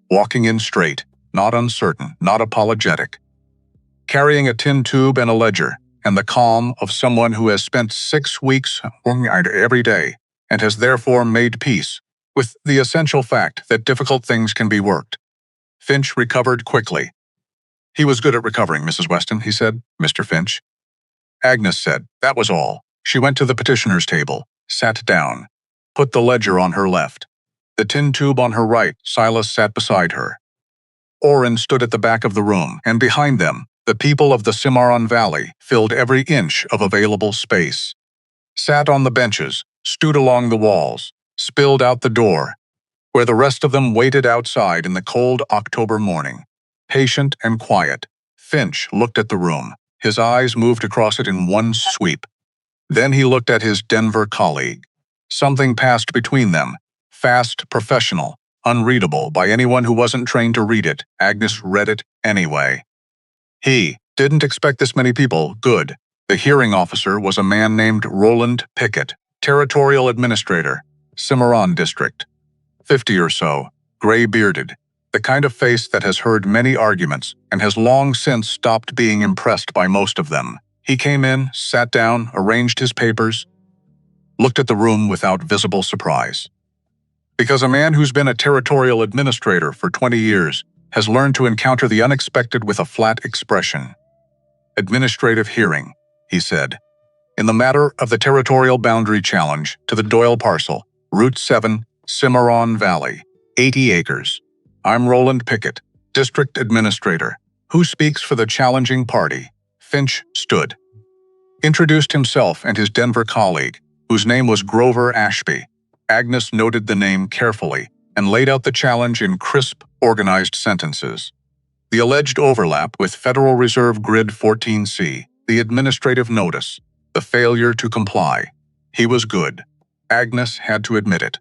S1: walking in straight, not uncertain, not apologetic. Carrying a tin tube and a ledger, and the calm of someone who has spent 6 weeks working every day and has therefore made peace with the essential fact that difficult things can be worked. Finch recovered quickly. He was good at recovering, Mrs. Weston, he said. Mr. Finch. Agnes said, that was all. She went to the petitioner's table, sat down, put the ledger on her left. The tin tube on her right. Silas sat beside her. Oren stood at the back of the room, and behind them, the people of the Cimarron Valley filled every inch of available space. Sat on the benches, stewed along the walls, spilled out the door, where the rest of them waited outside in the cold October morning. Patient and quiet, Finch looked at the room. His eyes moved across it in one sweep. Then he looked at his Denver colleague. Something passed between them, fast, professional, unreadable by anyone who wasn't trained to read it. Agnes read it anyway. He didn't expect this many people. Good. The hearing officer was a man named Roland Pickett, Territorial Administrator, Cimarron District. 50 or so, gray-bearded, the kind of face that has heard many arguments and has long since stopped being impressed by most of them. He came in, sat down, arranged his papers, looked at the room without visible surprise. Because a man who's been a territorial administrator for 20 years has learned to encounter the unexpected with a flat expression. Administrative hearing, he said. In the matter of the territorial boundary challenge to the Doyle parcel, Route 7, Cimarron Valley, 80 acres. I'm Roland Pickett, District Administrator. Who speaks for the challenging party? Finch stood. Introduced himself and his Denver colleague, whose name was Grover Ashby. Agnes noted the name carefully and laid out the challenge in crisp, organized sentences. The alleged overlap with Federal Reserve Grid 14C, the administrative notice, the failure to comply. He was good. Agnes had to admit it.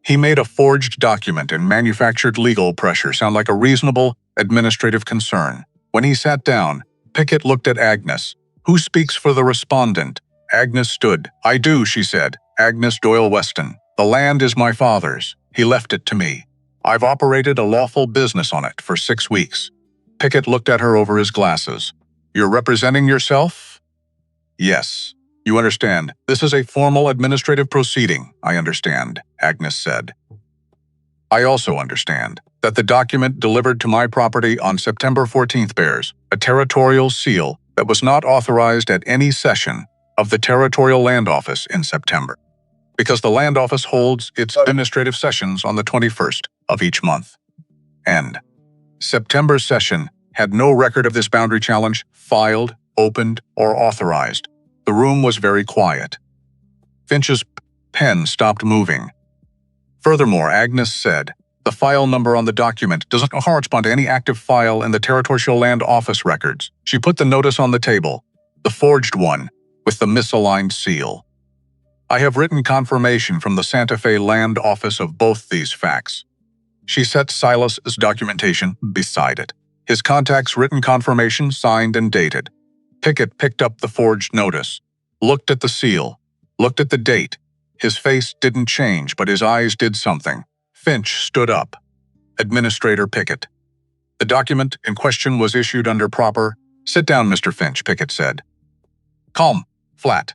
S1: He made a forged document and manufactured legal pressure sound like a reasonable administrative concern. When he sat down, Pickett looked at Agnes. Who speaks for the respondent? Agnes stood. I do, she said. Agnes Doyle Weston. The land is my father's. He left it to me. I've operated a lawful business on it for 6 weeks. Pickett looked at her over his glasses. You're representing yourself? Yes. You understand, this is a formal administrative proceeding, I understand, Agnes said. I also understand that the document delivered to my property on September 14th bears a territorial seal that was not authorized at any session of the Territorial Land Office in September, because the Land Office holds its administrative sessions on the 21st of each month. And September's session had no record of this boundary challenge filed, opened, or authorized. The room was very quiet. Finch's pen stopped moving. Furthermore, Agnes said, the file number on the document doesn't correspond to any active file in the Territorial Land Office records. She put the notice on the table, the forged one, with the misaligned seal. I have written confirmation from the Santa Fe Land Office of both these facts. She set Silas's documentation beside it. His contact's written confirmation signed and dated. Pickett picked up the forged notice, looked at the seal, looked at the date. His face didn't change, but his eyes did something. Finch stood up. Administrator Pickett. The document in question was issued under proper... Sit down, Mr. Finch, Pickett said. Calm, flat.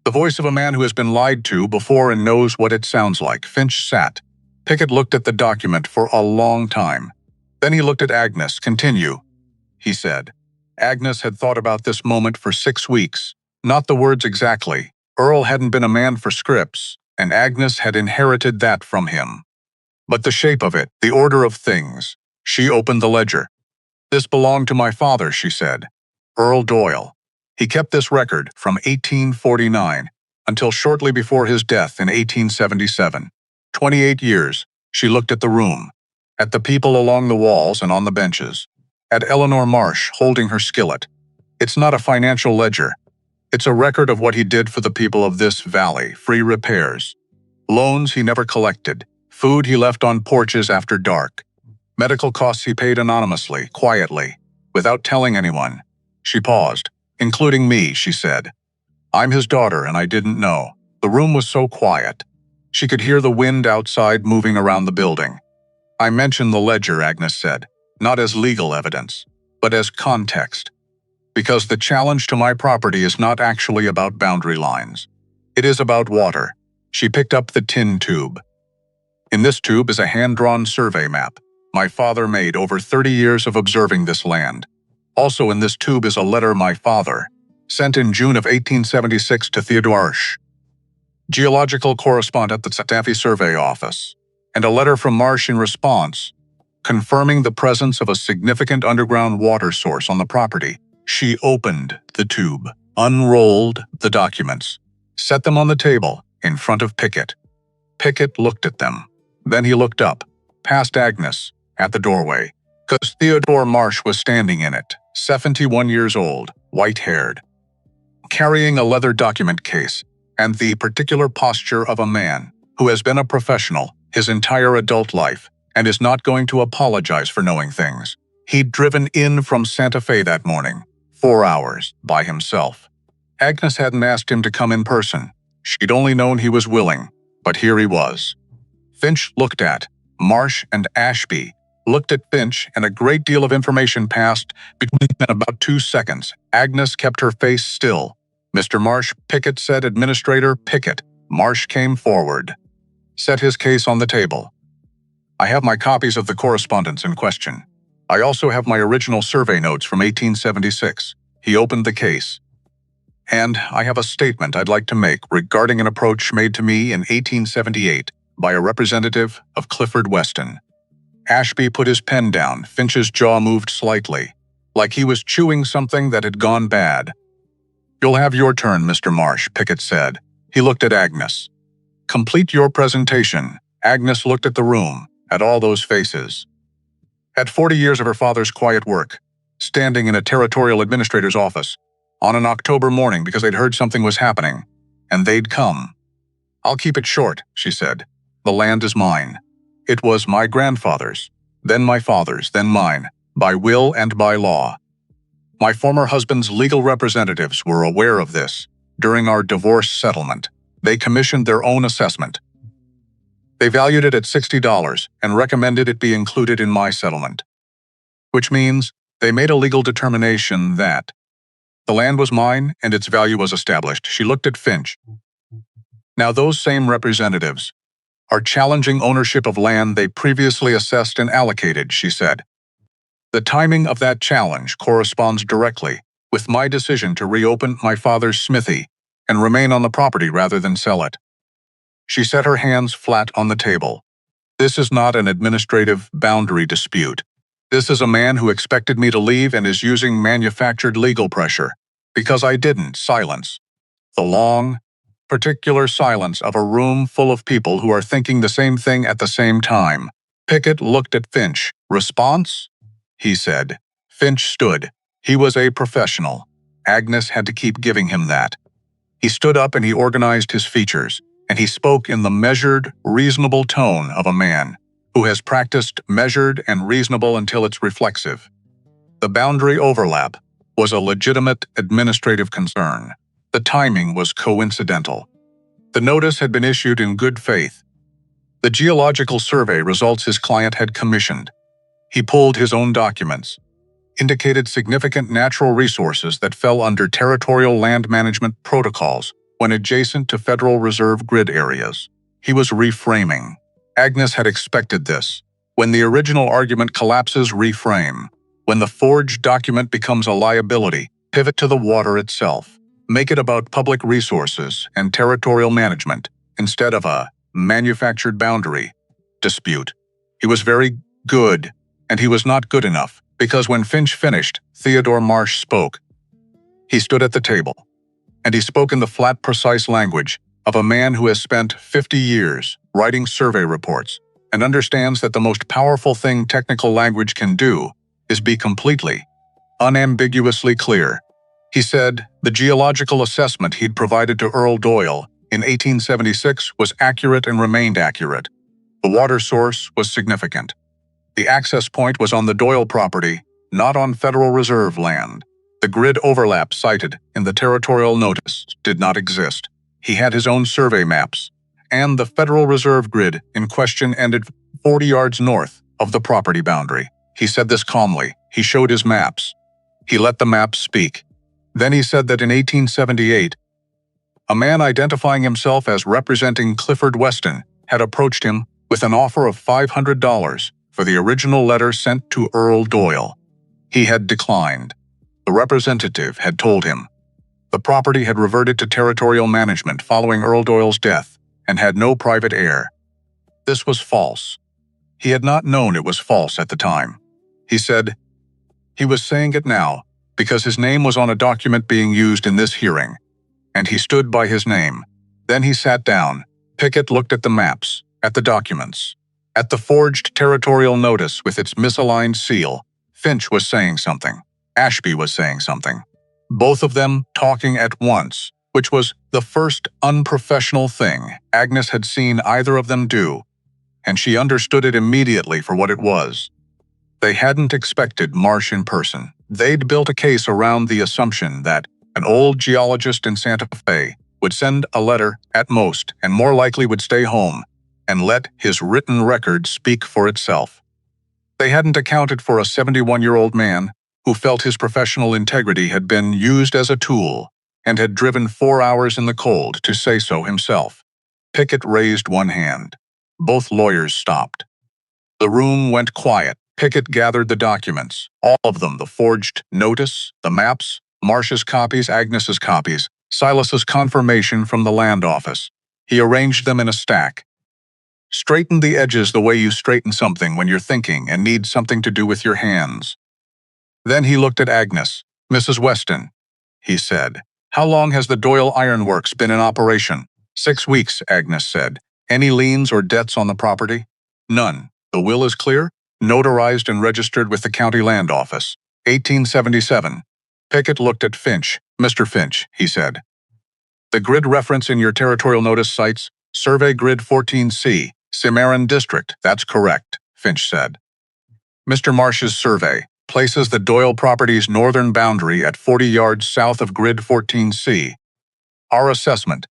S1: The voice of a man who has been lied to before and knows what it sounds like. Finch sat. Pickett looked at the document for a long time. Then he looked at Agnes. Continue, he said. Agnes had thought about this moment for 6 weeks. Not the words exactly. Earl hadn't been a man for scripts, and Agnes had inherited that from him. But the shape of it, the order of things. She opened the ledger. This belonged to my father, she said. Earl Doyle. He kept this record from 1849 until shortly before his death in 1877. 28 years. She looked at the room, at the people along the walls and on the benches, at Eleanor Marsh holding her skillet. It's not a financial ledger. It's a record of what he did for the people of this valley, free repairs. Loans he never collected, food he left on porches after dark, medical costs he paid anonymously, quietly, without telling anyone. She paused. Including me, she said. I'm his daughter and I didn't know. The room was so quiet. She could hear the wind outside moving around the building. I mentioned the ledger, Agnes said, not as legal evidence, but as context. Because the challenge to my property is not actually about boundary lines. It is about water. She picked up the tin tube. In this tube is a hand-drawn survey map my father made over 30 years of observing this land. Also in this tube is a letter my father sent in June of 1876 to Theodore Marsh, geological correspondent at the Santa Fe Survey Office, and a letter from Marsh in response confirming the presence of a significant underground water source on the property. She opened the tube, unrolled the documents, set them on the table in front of Pickett. Pickett looked at them. Then he looked up, past Agnes, at the doorway, because Theodore Marsh was standing in it, 71 years old, white-haired, carrying a leather document case, and the particular posture of a man who has been a professional his entire adult life and is not going to apologize for knowing things. He'd driven in from Santa Fe that morning, 4 hours, by himself. Agnes hadn't asked him to come in person. She'd only known he was willing, but here he was. Finch looked at Marsh, and Ashby looked at Finch, and a great deal of information passed between them in about 2 seconds. Agnes kept her face still. "Mr. Marsh," Pickett said. "Administrator Pickett." Marsh came forward, set his case on the table. "I have my copies of the correspondence in question. I also have my original survey notes from 1876. He opened the case. "And I have a statement I'd like to make regarding an approach made to me in 1878 by a representative of Clifford Weston." Ashby put his pen down. Finch's jaw moved slightly, like he was chewing something that had gone bad. "You'll have your turn, Mr. Marsh," Pickett said. He looked at Agnes. "Complete your presentation." Agnes looked at the room, at all those faces. At 40 years of her father's quiet work, standing in a territorial administrator's office, on an October morning because they'd heard something was happening, and they'd come. "I'll keep it short," she said. "The land is mine. It was my grandfather's, then my father's, then mine, by will and by law. My former husband's legal representatives were aware of this. During our divorce settlement, they commissioned their own assessment. They valued it at $60 and recommended it be included in my settlement. Which means they made a legal determination that the land was mine and its value was established." She looked at Finch. "Now those same representatives are challenging ownership of land they previously assessed and allocated," she said. "The timing of that challenge corresponds directly with my decision to reopen my father's smithy and remain on the property rather than sell it." She set her hands flat on the table. "This is not an administrative boundary dispute. This is a man who expected me to leave and is using manufactured legal pressure, because I didn't." Silence. The long, particular silence of a room full of people who are thinking the same thing at the same time. Pickett looked at Finch. "Response?" he said. Finch stood. He was a professional. Agnes had to keep giving him that. He stood up and he organized his features, and he spoke in the measured, reasonable tone of a man who has practiced measured and reasonable until it's reflexive. The boundary overlap was a legitimate administrative concern. The timing was coincidental. The notice had been issued in good faith. The geological survey results his client had commissioned. He pulled his own documents, indicated significant natural resources that fell under territorial land management protocols when adjacent to Federal Reserve grid areas. He was reframing. Agnes had expected this. When the original argument collapses, reframe. When the forged document becomes a liability, pivot to the water itself. Make it about public resources and territorial management instead of a manufactured boundary dispute. He was very good, and he was not good enough, because when Finch finished, Theodore Marsh spoke. He stood at the table, and he spoke in the flat, precise language of a man who has spent 50 years writing survey reports and understands that the most powerful thing technical language can do is be completely, unambiguously clear. He said the geological assessment he'd provided to Earl Doyle in 1876 was accurate and remained accurate. The water source was significant. The access point was on the Doyle property, not on Federal Reserve land. The grid overlap cited in the territorial notice did not exist. He had his own survey maps, and the Federal Reserve grid in question ended 40 yards north of the property boundary. He said this calmly. He showed his maps. He let the maps speak. Then he said that in 1878, a man identifying himself as representing Clifford Weston had approached him with an offer of $500 for the original letter sent to Earl Doyle. He had declined. The representative had told him the property had reverted to territorial management following Earl Doyle's death and had no private heir. This was false. He had not known it was false at the time. He said he was saying it now because his name was on a document being used in this hearing, and he stood by his name. Then he sat down. Pickett looked at the maps, at the documents, at the forged territorial notice with its misaligned seal. Finch was saying something. Ashby was saying something. Both of them talking at once, which was the first unprofessional thing Agnes had seen either of them do, and she understood it immediately for what it was. They hadn't expected Marsh in person. They'd built a case around the assumption that an old geologist in Santa Fe would send a letter at most and more likely would stay home and let his written record speak for itself. They hadn't accounted for a 71-year-old man who felt his professional integrity had been used as a tool and had driven 4 hours in the cold to say so himself. Pickett raised one hand. Both lawyers stopped. The room went quiet. Pickett gathered the documents, all of them, the forged notice, the maps, Marsh's copies, Agnes's copies, Silas's confirmation from the land office. He arranged them in a stack. Straightened the edges the way you straighten something when you're thinking and need something to do with your hands. Then he looked at Agnes. "Mrs. Weston," he said, "how long has the Doyle Ironworks been in operation?" 6 weeks, Agnes said. "Any liens or debts on the property?" "None. The will is clear? Notarized and registered with the county land office. 1877. Pickett looked at Finch. "Mr. Finch," he said, "the grid reference in your territorial notice cites Survey Grid 14C, Cimarron District." "That's correct," Finch said. "Mr. Marsh's survey places the Doyle property's northern boundary at 40 yards south of Grid 14C. Our assessment."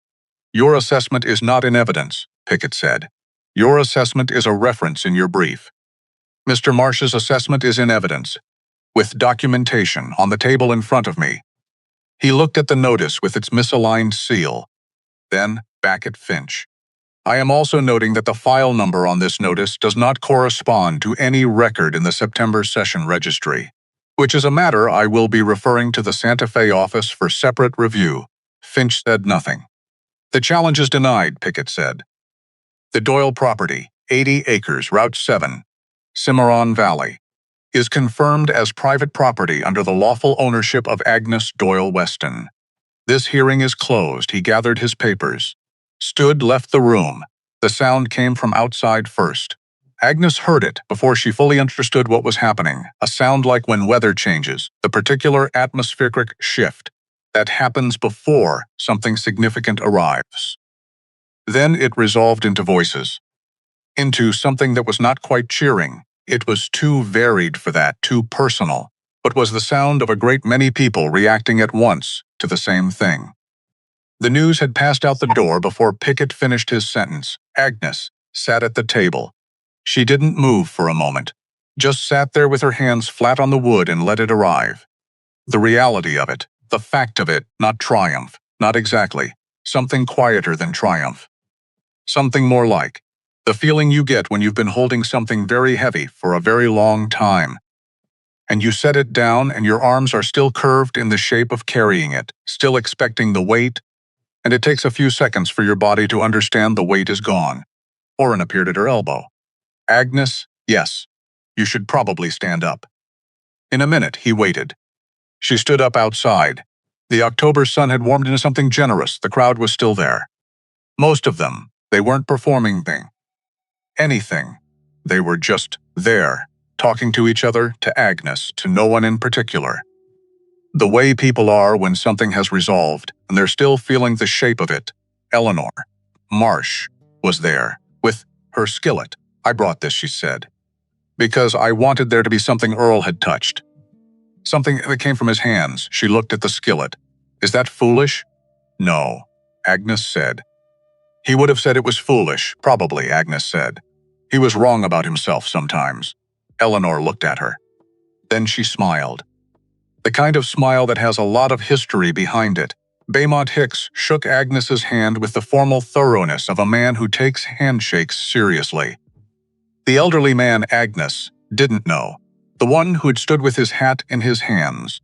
S1: "Your assessment is not in evidence," Pickett said. "Your assessment is a reference in your brief. Mr. Marsh's assessment is in evidence, with documentation on the table in front of me." He looked at the notice with its misaligned seal, then back at Finch. "I am also noting that the file number on this notice does not correspond to any record in the September session registry, which is a matter I will be referring to the Santa Fe office for separate review." Finch said nothing. "The challenge is denied," Pickett said. "The Doyle property, 80 acres, Route 7, Cimarron Valley, is confirmed as private property under the lawful ownership of Agnes Doyle Weston. This hearing is closed." He gathered his papers. Stood, left the room. The sound came from outside first. Agnes heard it before she fully understood what was happening, a sound like when weather changes, the particular atmospheric shift that happens before something significant arrives. Then it resolved into voices, into something that was not quite cheering. It was too varied for that, too personal, but was the sound of a great many people reacting at once to the same thing. The news had passed out the door before Pickett finished his sentence. Agnes sat at the table. She didn't move for a moment, just sat there with her hands flat on the wood and let it arrive. The reality of it, the fact of it, not triumph, not exactly, something quieter than triumph. Something more like the feeling you get when you've been holding something very heavy for a very long time, and you set it down and your arms are still curved in the shape of carrying it, still expecting the weight, and it takes a few seconds for your body to understand the weight is gone. Orrin appeared at her elbow. "Agnes, yes, you should probably stand up." In a minute, he waited. She stood up outside. The October sun had warmed into something generous. The crowd was still there. Most of them, they weren't performing anything. They were just there, talking to each other, to Agnes, to no one in particular. The way people are when something has resolved, and they're still feeling the shape of it. Eleanor Marsh was there, with her skillet. "I brought this," she said, "because I wanted there to be something Earl had touched. Something that came from his hands." She looked at the skillet. "Is that foolish?" "No," Agnes said. "He would have said it was foolish, probably," Agnes said. "He was wrong about himself sometimes." Eleanor looked at her. Then she smiled. The kind of smile that has a lot of history behind it. Beaumont Hicks shook Agnes's hand with the formal thoroughness of a man who takes handshakes seriously. The elderly man Agnes didn't know, the one who had stood with his hat in his hands,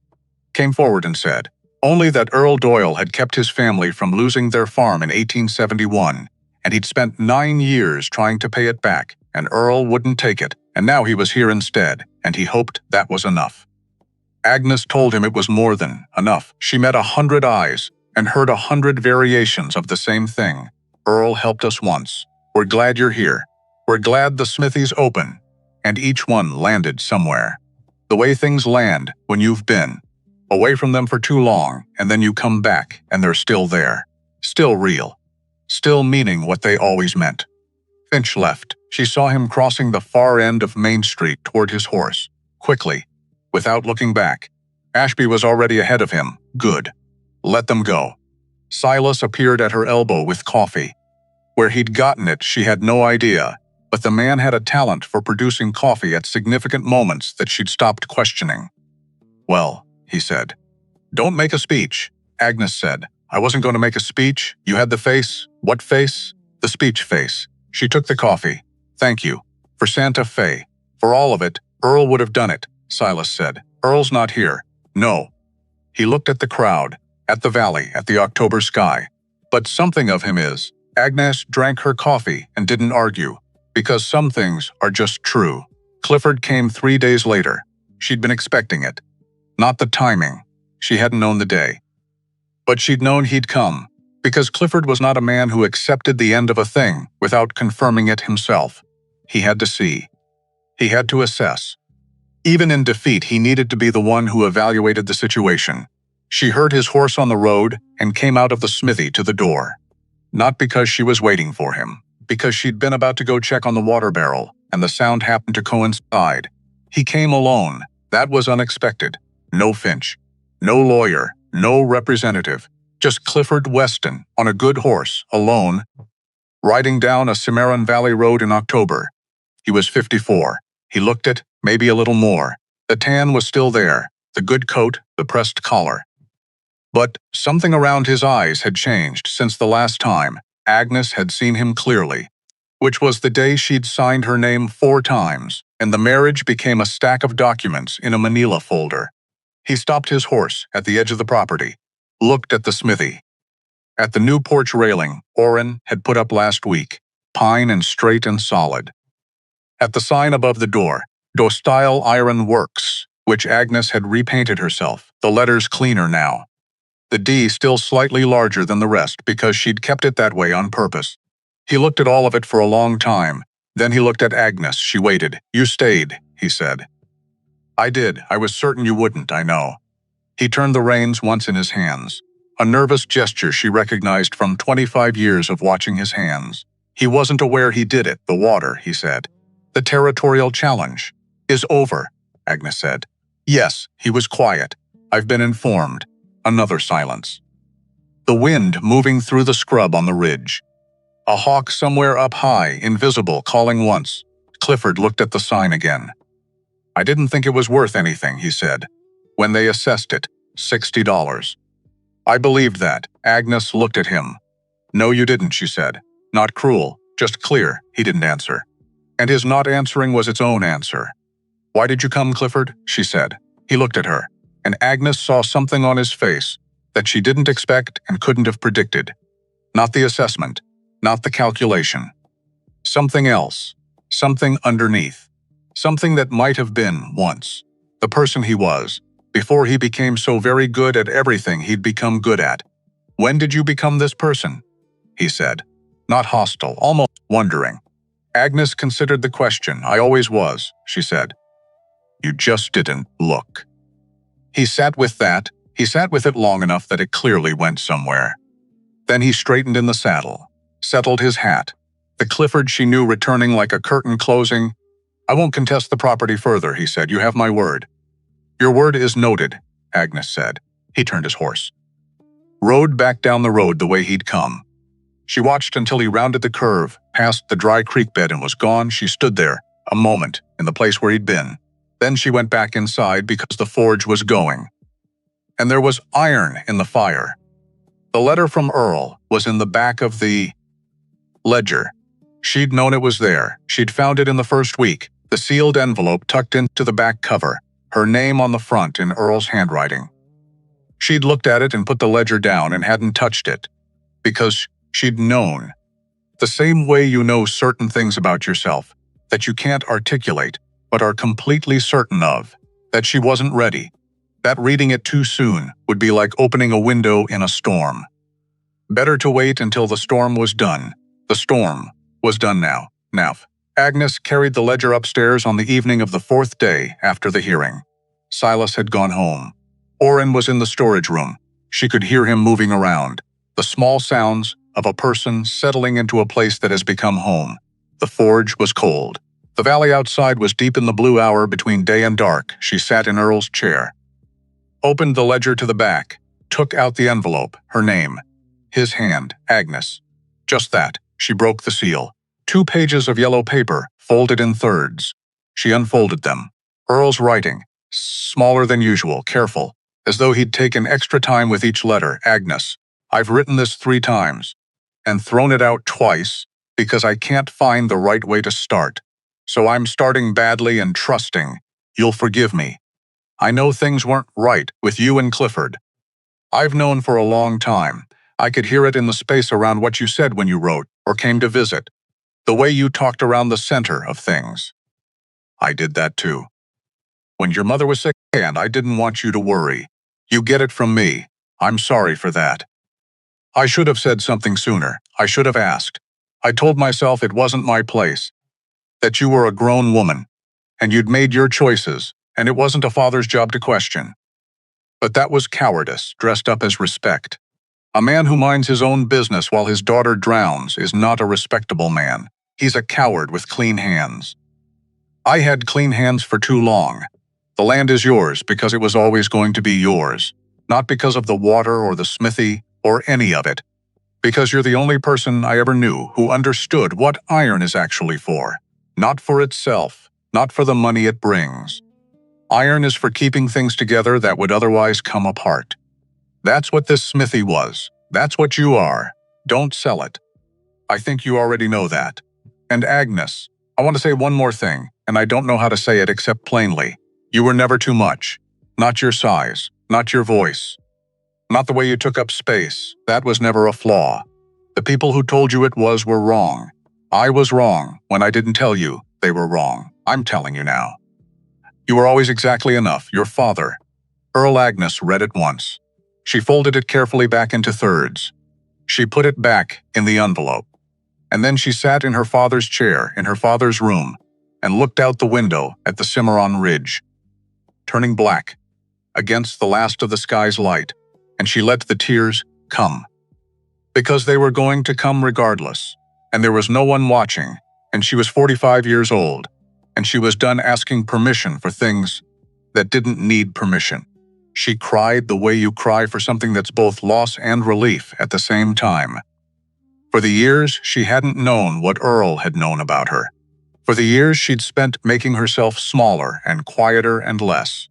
S1: came forward and said only that Earl Doyle had kept his family from losing their farm in 1871, and he'd spent 9 years trying to pay it back, and Earl wouldn't take it, and now he was here instead, and he hoped that was enough. Agnes told him it was more than enough. She met 100 eyes and heard 100 variations of the same thing. Earl helped us once. We're glad you're here. We're glad the smithy's open. And each one landed somewhere. The way things land when you've been away from them for too long, and then you come back and they're still there. Still real. Still meaning what they always meant. Finch left. She saw him crossing the far end of Main Street toward his horse. Quickly. Without looking back. Ashby was already ahead of him. Good. Let them go. Silas appeared at her elbow with coffee. Where he'd gotten it, she had no idea, but the man had a talent for producing coffee at significant moments that she'd stopped questioning. Well, he said. Don't make a speech, Agnes said. I wasn't going to make a speech. You had the face. What face? The speech face. She took the coffee. Thank you. For Santa Fe. For all of it, Earl would have done it, Silas said. Earl's not here. No. He looked at the crowd, at the valley, at the October sky. But something of him is. Agnes drank her coffee and didn't argue, because some things are just true. Clifford came 3 days later. She'd been expecting it. Not the timing. She hadn't known the day. But she'd known he'd come, because Clifford was not a man who accepted the end of a thing without confirming it himself. He had to see. He had to assess. Even in defeat, he needed to be the one who evaluated the situation. She heard his horse on the road and came out of the smithy to the door. Not because she was waiting for him, because she'd been about to go check on the water barrel, and the sound happened to coincide. He came alone. That was unexpected. No Finch. No lawyer. No representative. Just Clifford Weston on a good horse, alone, riding down a Cimarron Valley road in October. He was 54. He looked it, maybe a little more. The tan was still there, the good coat, the pressed collar. But something around his eyes had changed since the last time Agnes had seen him clearly, which was the day she'd signed her name 4 times, and the marriage became a stack of documents in a manila folder. He stopped his horse at the edge of the property, looked at the smithy. At the new porch railing Orrin had put up last week, pine and straight and solid. At the sign above the door, Dostile Iron Works, which Agnes had repainted herself, the letters cleaner now. The D still slightly larger than the rest because she'd kept it that way on purpose. He looked at all of it for a long time. Then he looked at Agnes. She waited. You stayed, he said. I did. I was certain you wouldn't, I know. He turned the reins once in his hands. A nervous gesture she recognized from 25 years of watching his hands. He wasn't aware he did it, the water, he said. The territorial challenge is over, Agnes said. Yes, he was quiet. I've been informed. Another silence. The wind moving through the scrub on the ridge. A hawk somewhere up high, invisible, calling once. Clifford looked at the sign again. I didn't think it was worth anything, he said. When they assessed it, $60. I believed that. Agnes looked at him. No, you didn't, she said. Not cruel, just clear. He didn't answer. And his not answering was its own answer. Why did you come, Clifford? She said. He looked at her, and Agnes saw something on his face that she didn't expect and couldn't have predicted. Not the assessment, not the calculation. Something else, something underneath. Something that might have been, once, the person he was, before he became so very good at everything he'd become good at. When did you become this person? He said. Not hostile, almost wondering. Agnes considered the question. I always was, she said. You just didn't look. He sat with that. He sat with it long enough that it clearly went somewhere. Then he straightened in the saddle, settled his hat. The Clifford she knew returning like a curtain closing. I won't contest the property further, he said. You have my word. Your word is noted, Agnes said. He turned his horse. Rode back down the road the way he'd come. She watched until he rounded the curve, past the dry creek bed and was gone. She stood there, a moment, in the place where he'd been. Then she went back inside because the forge was going. And there was iron in the fire. The letter from Earl was in the back of the ledger. She'd known it was there. She'd found it in the first week, the sealed envelope tucked into the back cover, her name on the front in Earl's handwriting. She'd looked at it and put the ledger down and hadn't touched it, because she'd known. The same way you know certain things about yourself, that you can't articulate, but are completely certain of, that she wasn't ready, that reading it too soon would be like opening a window in a storm. Better to wait until the storm was done. The storm was done now. Agnes carried the ledger upstairs on the evening of the 4th day after the hearing. Silas had gone home. Oren was in the storage room. She could hear him moving around, the small sounds of a person settling into a place that has become home. The forge was cold. The valley outside was deep in the blue hour between day and dark. She sat in Earl's chair, opened the ledger to the back, took out the envelope, her name, his hand, Agnes. Just that. She broke the seal. 2 pages of yellow paper, folded in thirds. She unfolded them. Earl's writing, smaller than usual, careful, as though he'd taken extra time with each letter. Agnes, I've written this 3 times, and thrown it out twice, because I can't find the right way to start. So I'm starting badly and trusting you'll forgive me. I know things weren't right with you and Clifford. I've known for a long time. I could hear it in the space around what you said when you wrote or came to visit. The way you talked around the center of things. I did that too. When your mother was sick and I didn't want you to worry. You get it from me. I'm sorry for that. I should have said something sooner. I should have asked. I told myself it wasn't my place. That you were a grown woman. And you'd made your choices, and it wasn't a father's job to question. But that was cowardice, dressed up as respect. A man who minds his own business while his daughter drowns is not a respectable man. He's a coward with clean hands. I had clean hands for too long. The land is yours because it was always going to be yours. Not because of the water or the smithy or any of it. Because you're the only person I ever knew who understood what iron is actually for. Not for itself, not for the money it brings. Iron is for keeping things together that would otherwise come apart. That's what this smithy was. That's what you are. Don't sell it. I think you already know that. And Agnes, I want to say one more thing, and I don't know how to say it except plainly. You were never too much. Not your size, not your voice. Not the way you took up space. That was never a flaw. The people who told you it was were wrong. I was wrong when I didn't tell you they were wrong. I'm telling you now. You were always exactly enough, your father. Earl. Agnes read it once. She folded it carefully back into thirds. She put it back in the envelope. And then she sat in her father's chair in her father's room and looked out the window at the Cimarron Ridge, turning black against the last of the sky's light, and she let the tears come. Because they were going to come regardless, and there was no one watching, and she was 45 years old, and she was done asking permission for things that didn't need permission. She cried the way you cry for something that's both loss and relief at the same time. For the years she hadn't known what Earl had known about her. For the years she'd spent making herself smaller and quieter and less.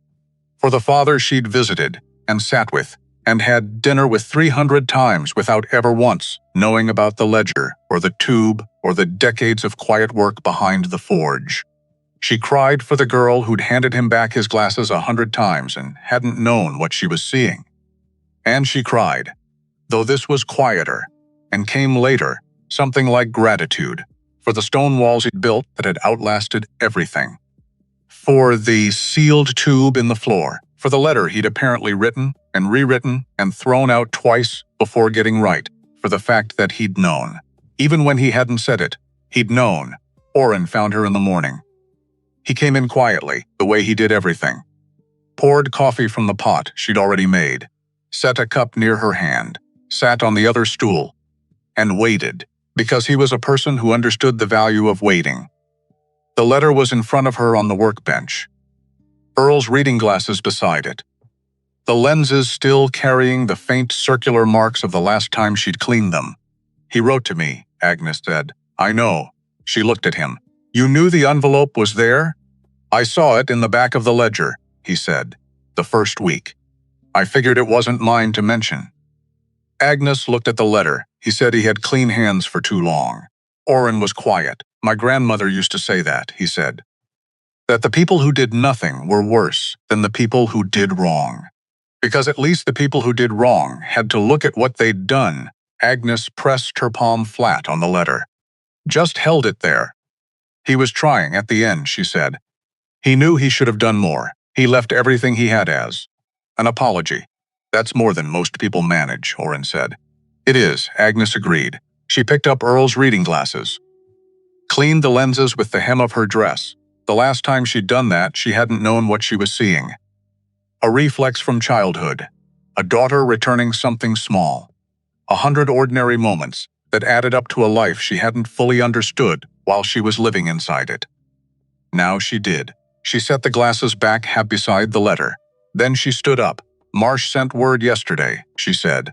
S1: For the father she'd visited and sat with and had dinner with 300 times without ever once knowing about the ledger or the tube or the decades of quiet work behind the forge. She cried for the girl who'd handed him back his glasses 100 times and hadn't known what she was seeing. And she cried, though this was quieter, and came later, something like gratitude, for the stone walls he'd built that had outlasted everything. For the sealed tube in the floor, for the letter he'd apparently written and rewritten and thrown out twice before getting right, for the fact that he'd known. Even when he hadn't said it, he'd known. Oren found her in the morning. He came in quietly, the way he did everything. Poured coffee from the pot she'd already made, set a cup near her hand, sat on the other stool, and waited, because he was a person who understood the value of waiting. The letter was in front of her on the workbench. Earl's reading glasses beside it. The lenses still carrying the faint circular marks of the last time she'd cleaned them. He wrote to me, Agnes said. I know. She looked at him. You knew the envelope was there? I saw it in the back of the ledger, he said, the first week. I figured it wasn't mine to mention. Agnes looked at the letter. He said he had clean hands for too long. Oren was quiet. My grandmother used to say that, he said. That the people who did nothing were worse than the people who did wrong. Because at least the people who did wrong had to look at what they'd done. Agnes pressed her palm flat on the letter. Just held it there. He was trying at the end, she said. He knew he should have done more. He left everything he had as an apology. That's more than most people manage, Oren said. It is, Agnes agreed. She picked up Earl's reading glasses, cleaned the lenses with the hem of her dress. The last time she'd done that, she hadn't known what she was seeing. A reflex from childhood. A daughter returning something small. 100 ordinary moments that added up to a life she hadn't fully understood while she was living inside it. Now she did. She set the glasses back beside the letter. Then she stood up. Marsh sent word yesterday, she said.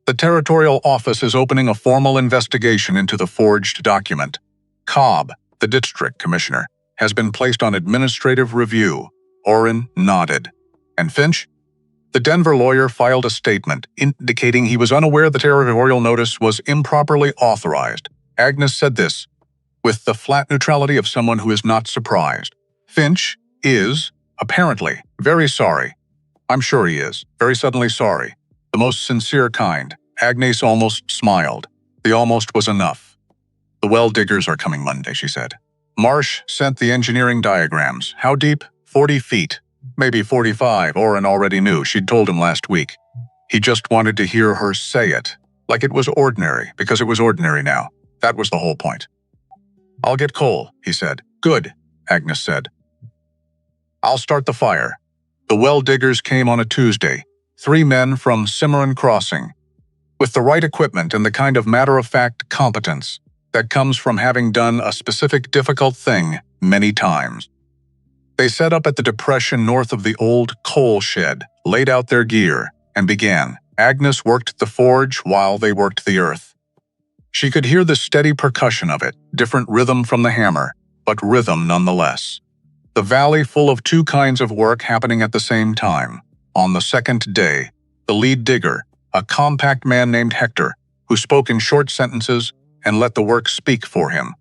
S1: The territorial office is opening a formal investigation into the forged document. Cobb, the district commissioner, has been placed on administrative review. Oren nodded. And Finch? The Denver lawyer filed a statement indicating he was unaware the territorial notice was improperly authorized. Agnes said this, with the flat neutrality of someone who is not surprised. Finch is, apparently, very sorry. I'm sure he is, very suddenly sorry. The most sincere kind. Agnes almost smiled. The almost was enough. The well diggers are coming Monday, she said. Marsh sent the engineering diagrams. How deep? 40 feet. Maybe 45, Oren already knew. She'd told him last week. He just wanted to hear her say it, like it was ordinary, because it was ordinary now. That was the whole point. I'll get coal, he said. Good, Agnes said. I'll start the fire. The well diggers came on a Tuesday. 3 men from Cimarron Crossing. With the right equipment and the kind of matter-of-fact competence that comes from having done a specific difficult thing many times. They set up at the depression north of the old coal shed, laid out their gear, and began. Agnes worked the forge while they worked the earth. She could hear the steady percussion of it, different rhythm from the hammer, but rhythm nonetheless. The valley full of 2 kinds of work happening at the same time. On the second day, the lead digger, a compact man named Hector, who spoke in short sentences and let the work speak for him,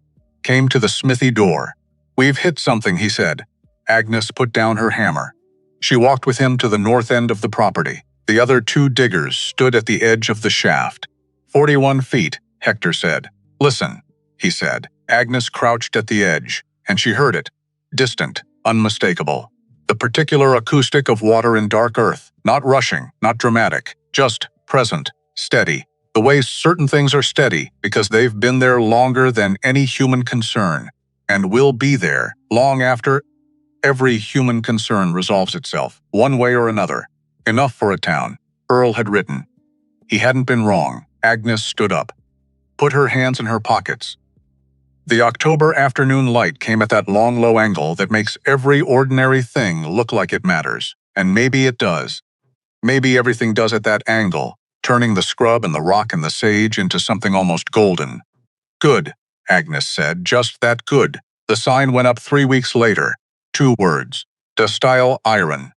S1: came to the smithy door. We've hit something, he said. Agnes put down her hammer. She walked with him to the north end of the property. The other 2 diggers stood at the edge of the shaft. 41 feet, Hector said. Listen, he said. Agnes crouched at the edge, and she heard it. Distant, unmistakable. The particular acoustic of water in dark earth, not rushing, not dramatic, just present, steady. The way certain things are steady because they've been there longer than any human concern, and will be there long after every human concern resolves itself, one way or another. Enough for a town, Earl had written. He hadn't been wrong. Agnes stood up, put her hands in her pockets. The October afternoon light came at that long, low angle that makes every ordinary thing look like it matters. And maybe it does. Maybe everything does at that angle, turning the scrub and the rock and the sage into something almost golden. Good, Agnes said, just that good. The sign went up 3 weeks later. 2 words. Dostile Iron.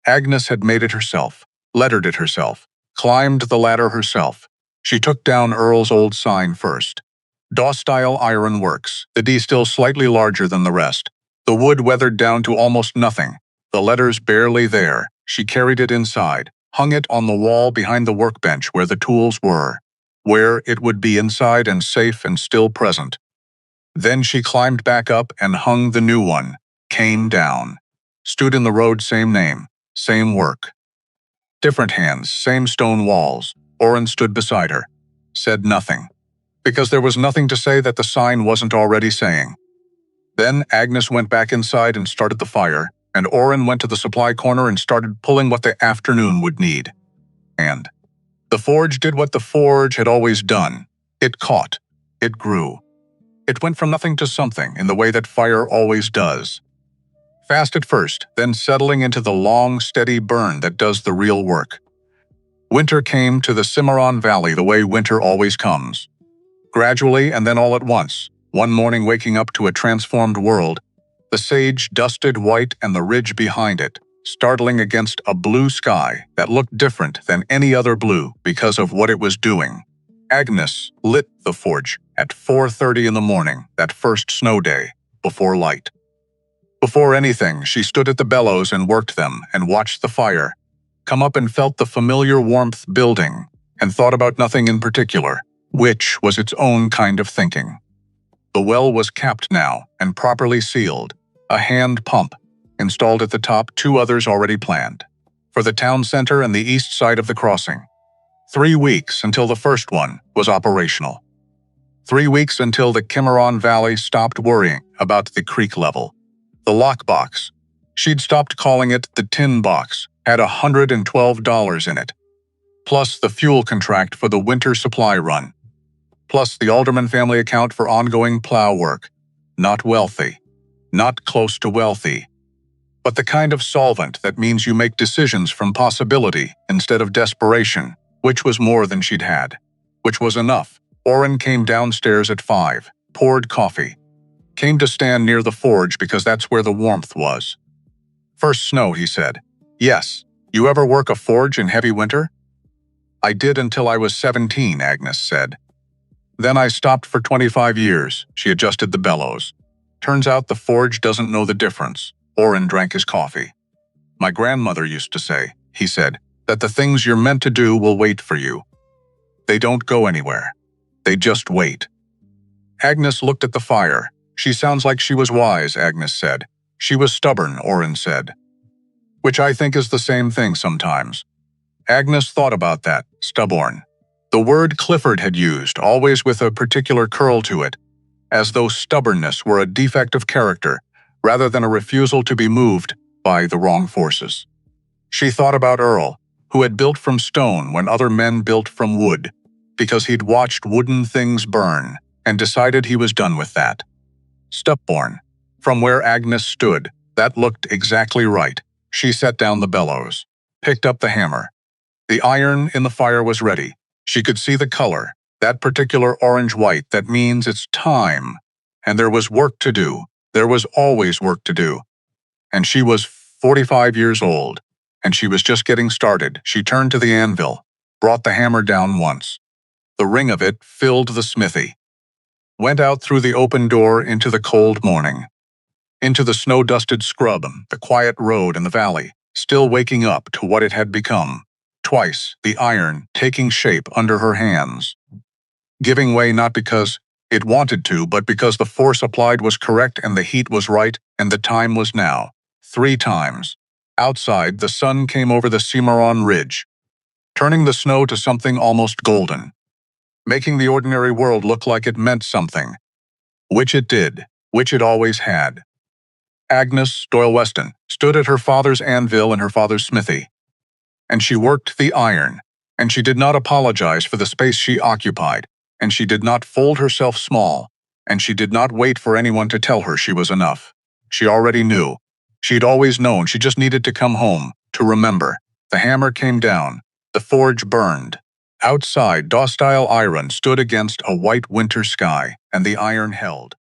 S1: Agnes had made it herself, lettered it herself, climbed the ladder herself. She took down Earl's old sign first. Dostile Iron Works, the D still slightly larger than the rest. The wood weathered down to almost nothing, the letters barely there. She carried it inside, hung it on the wall behind the workbench where the tools were, where it would be inside and safe and still present. Then she climbed back up and hung the new one, came down, stood in the road, same name, same work. Different hands, same stone walls. Oren stood beside her, said nothing, because there was nothing to say that the sign wasn't already saying. Then Agnes went back inside and started the fire, and Oren went to the supply corner and started pulling what the afternoon would need. And the forge did what the forge had always done. It caught. It grew. It went from nothing to something in the way that fire always does. Fast at first, then settling into the long, steady burn that does the real work. Winter came to the Cimarron Valley the way winter always comes. Gradually and then all at once, one morning waking up to a transformed world, the sage dusted white and the ridge behind it, startling against a blue sky that looked different than any other blue because of what it was doing. Agnes lit the forge at 4:30 in the morning, that first snow day, before light. Before anything, she stood at the bellows and worked them and watched the fire come up and felt the familiar warmth building and thought about nothing in particular, which was its own kind of thinking. The well was capped now and properly sealed. A hand pump installed at the top, 2 others already planned. For the town center and the east side of the crossing. 3 weeks until the first one was operational. 3 weeks until the Cimarron Valley stopped worrying about the creek level. The lockbox. She'd stopped calling it the tin box, had $112 in it. Plus the fuel contract for the winter supply run. Plus the Alderman family account for ongoing plow work. Not wealthy. Not close to wealthy. But the kind of solvent that means you make decisions from possibility instead of desperation, which was more than she'd had. Which was enough. Orrin came downstairs at 5, poured coffee. Came to stand near the forge because that's where the warmth was. First snow, he said. Yes. You ever work a forge in heavy winter? I did until I was 17, Agnes said. Then I stopped for 25 years, she adjusted the bellows. Turns out the forge doesn't know the difference. Orrin drank his coffee. My grandmother used to say, he said, that the things you're meant to do will wait for you. They don't go anywhere. They just wait. Agnes looked at the fire. She sounds like she was wise, Agnes said. She was stubborn, Orrin said. Which I think is the same thing sometimes. Agnes thought about that, stubborn. The word Clifford had used, always with a particular curl to it, as though stubbornness were a defect of character, rather than a refusal to be moved by the wrong forces. She thought about Earl, who had built from stone when other men built from wood, because he'd watched wooden things burn, and decided he was done with that. Stubborn. From where Agnes stood, that looked exactly right. She set down the bellows, picked up the hammer. The iron in the fire was ready. She could see the color, that particular orange-white that means it's time. And there was work to do. There was always work to do. And she was 45 years old, and she was just getting started. She turned to the anvil, brought the hammer down once. The ring of it filled the smithy. Went out through the open door into the cold morning. Into the snow-dusted scrub, the quiet road in the valley, still waking up to what it had become. Twice, the iron taking shape under her hands. Giving way not because it wanted to, but because the force applied was correct and the heat was right and the time was now. 3 times. Outside, the sun came over the Cimarron Ridge, turning the snow to something almost golden, making the ordinary world look like it meant something. Which it did, which it always had. Agnes Doyle Weston stood at her father's anvil in her father's smithy, and she worked the iron, and she did not apologize for the space she occupied, and she did not fold herself small, and she did not wait for anyone to tell her she was enough. She already knew. She'd always known. She just needed to come home, to remember. The hammer came down. The forge burned. Outside, docile iron stood against a white winter sky, and the iron held.